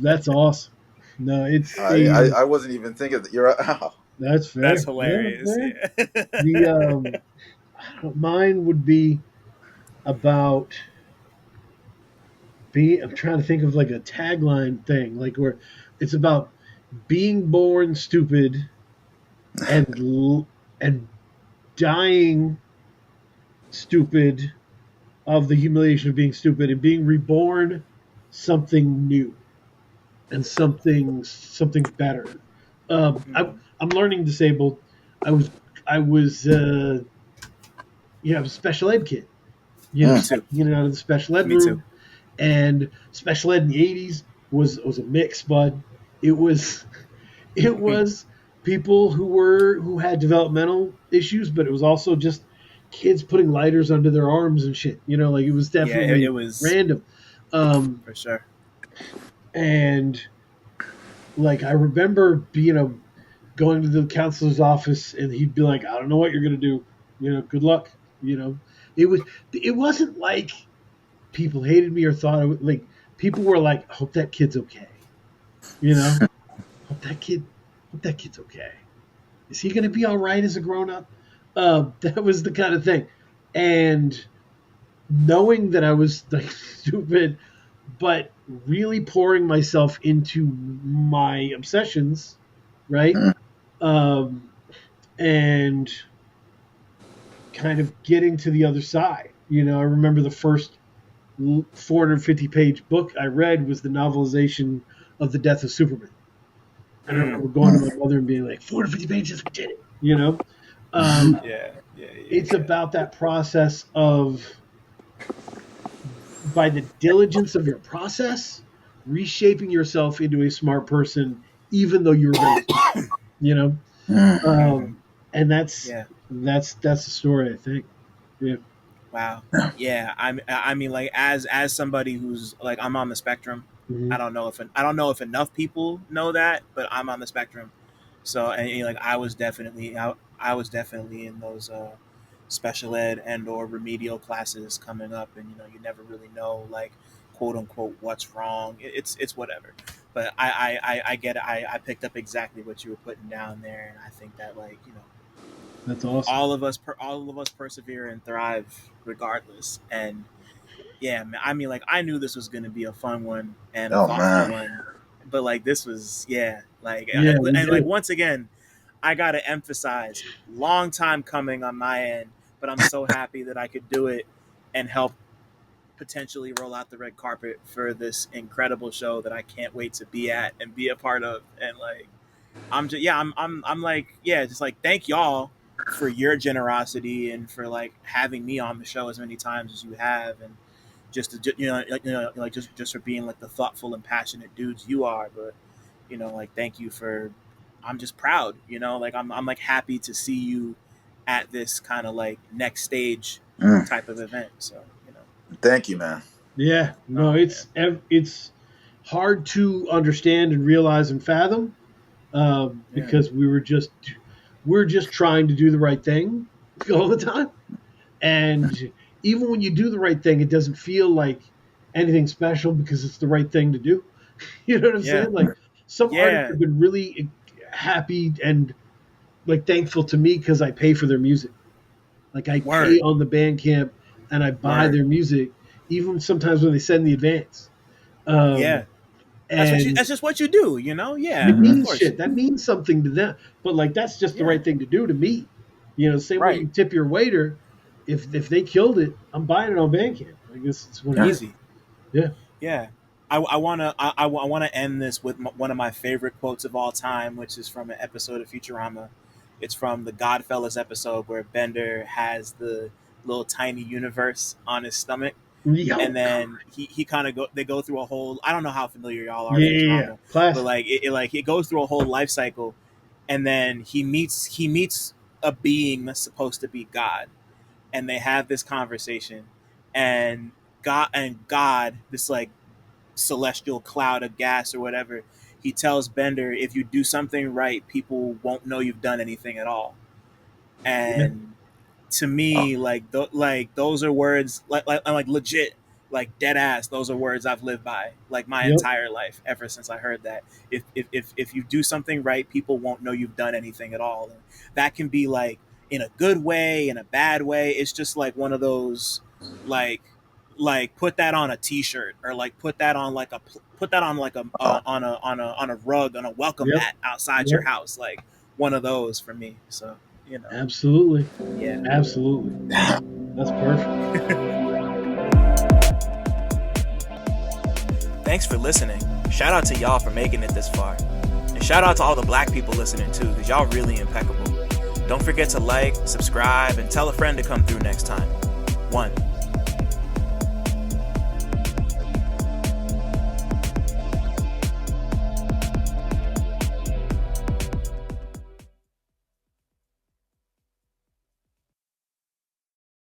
That's awesome. No, it's I wasn't even thinking that. You're right. That's that's fair. Yeah, that's hilarious. fair. Yeah. The mine would be about I'm trying to think of like a tagline thing, like where it's about being born stupid and dying stupid of the humiliation of being stupid and being reborn something new and something better. I'm learning disabled. I was I was I was a special ed kid. Me Mm. too. Out of the special ed Me too. room, and special ed in the '80s was a mix, bud. It was it was people who had developmental issues, but it was also just kids putting lighters under their arms and shit. Like it was Yeah, it definitely was random. for sure. And like I remember going to the counselor's office, and he'd be like, I don't know what you're gonna do. Good luck. It was it wasn't like people hated me or thought like people were like, I hope that kid's okay. Hope that kid hope that kid's okay. Is he gonna be all right as a grown up? That was the kind of thing. And knowing that I was like stupid, but really pouring myself into my obsessions, right? Um, and kind of getting to the other side. I remember the first 450-page book I read was the novelization of The Death of Superman. And I Mm, remember going to my mother and being like, 450 pages, we did it. Um, yeah, yeah, yeah, it's yeah. about that process of, by the diligence of your process, reshaping yourself into a smart person, even though you're very stupid. You know, Hmm. and that's Yeah. the story. I think. Yeah. Wow. Yeah. I mean, like as somebody who's like I'm on the spectrum. Hmm. I don't know if enough people know that, but I'm on the spectrum. So like I was definitely in those special ed and or remedial classes coming up, and you never really know like quote unquote what's wrong. It's whatever. But I get it. I picked up exactly what you were putting down there, and I think that like That's awesome. all of us persevere and thrive regardless. And yeah, man, I mean, like, I knew this was going to be a fun one and a Oh thoughtful man. one, but like this was, yeah, like, Yeah, we and like did. once again, I got to emphasize, long time coming on my end, but I'm so happy that I could do it and help potentially roll out the red carpet for this incredible show that I can't wait to be at and be a part of. And like, I'm just, yeah, I'm like, yeah, just like, thank y'all for your generosity and for like having me on the show as many times as you have, and just to, like just for being like the thoughtful and passionate dudes you are. But like, thank you for, I'm just proud, like I'm like happy to see you at this kind of like next stage Mm, type of event. So, thank you, man. Yeah, no, oh man, it's hard to understand and realize and fathom, yeah, because we're just trying to do the right thing all the time, and even when you do the right thing, it doesn't feel like anything special because it's the right thing to do. You know what I'm yeah, saying? Like some artists yeah, have been really happy and like thankful to me because I pay for their music. Like I pay word, on the Bandcamp and I buy word, their music, even sometimes when they send the advance. Um, yeah. and That's just what you do, Yeah, it of Hmm. means course. shit. That means something to them. But like that's just the Yeah, right thing to do to me. You know, same way right. you tip your waiter. If they killed it, I'm buying it on Bandcamp. I guess it's what it Yeah. is. Easy. Yeah. Yeah. I wanna end this with one of my favorite quotes of all time, which is from an episode of Futurama. It's from the Godfellas episode where Bender has the little tiny universe on his stomach, and Yo. then he kind of they go through a whole, I don't know how familiar y'all are Yeah, with yeah, yeah. Futurama, but Classic. like it goes through a whole life cycle, and then he meets a being that's supposed to be God, and they have this conversation, and God, this like celestial cloud of gas or whatever, he tells Bender, if you do something right, people won't know you've done anything at all. Yeah. And to me, like those are words, like legit, like dead ass, those are words I've lived by like my Yep. entire life ever since I heard that. If you do something right, people won't know you've done anything at all. And that can be like in a good way, in a bad way. It's just like one of those, like put that on a t-shirt, or like put that on like on a rug, on a welcome Yep. mat outside your Yep. house, like one of those for me. So, Absolutely. yeah. Absolutely. That's perfect. Thanks for listening. Shout out to y'all for making it this far. And shout out to all the black people listening too, because y'all really impeccable. Don't forget to like, subscribe, and tell a friend to come through next time. 1.